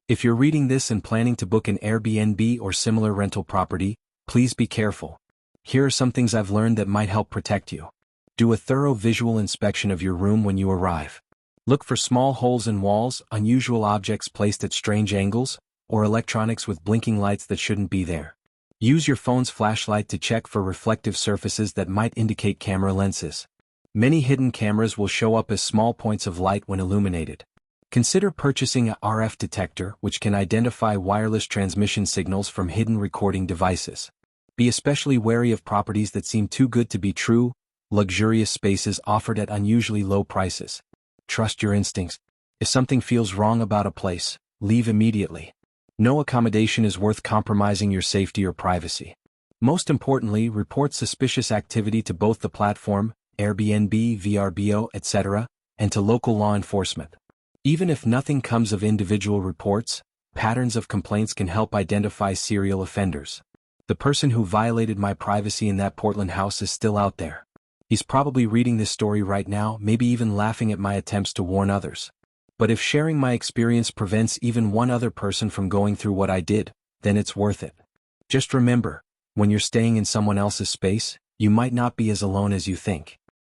If you're reading this and planning to book an Airbnb or similar rental property, please be careful. Here are some things I've learned that might help protect you. Do a thorough visual inspection of your room when you arrive. Look for small holes in walls, unusual objects placed at strange angles, or electronics with blinking lights that shouldn't be there. Use your phone's flashlight to check for reflective surfaces that might indicate camera lenses. Many hidden cameras will show up as small points of light when illuminated. Consider purchasing a RF detector which can identify wireless transmission signals from hidden recording devices. Be especially wary of properties that seem too good to be true, luxurious spaces offered at unusually low prices. Trust your instincts. If something feels wrong about a place, leave immediately. No accommodation is worth compromising your safety or privacy. Most importantly, report suspicious activity to both the platform, Airbnb, VRBO, etc., and to local law enforcement. Even if nothing comes of individual reports, patterns of complaints can help identify serial offenders. The person who violated my privacy in that Portland house is still out there. He's probably reading this story right now, maybe even laughing at my attempts to warn others. But if sharing my experience prevents even one other person from going through what I did, then it's worth it. Just remember, when you're staying in someone else's space, you might not be as alone as you think.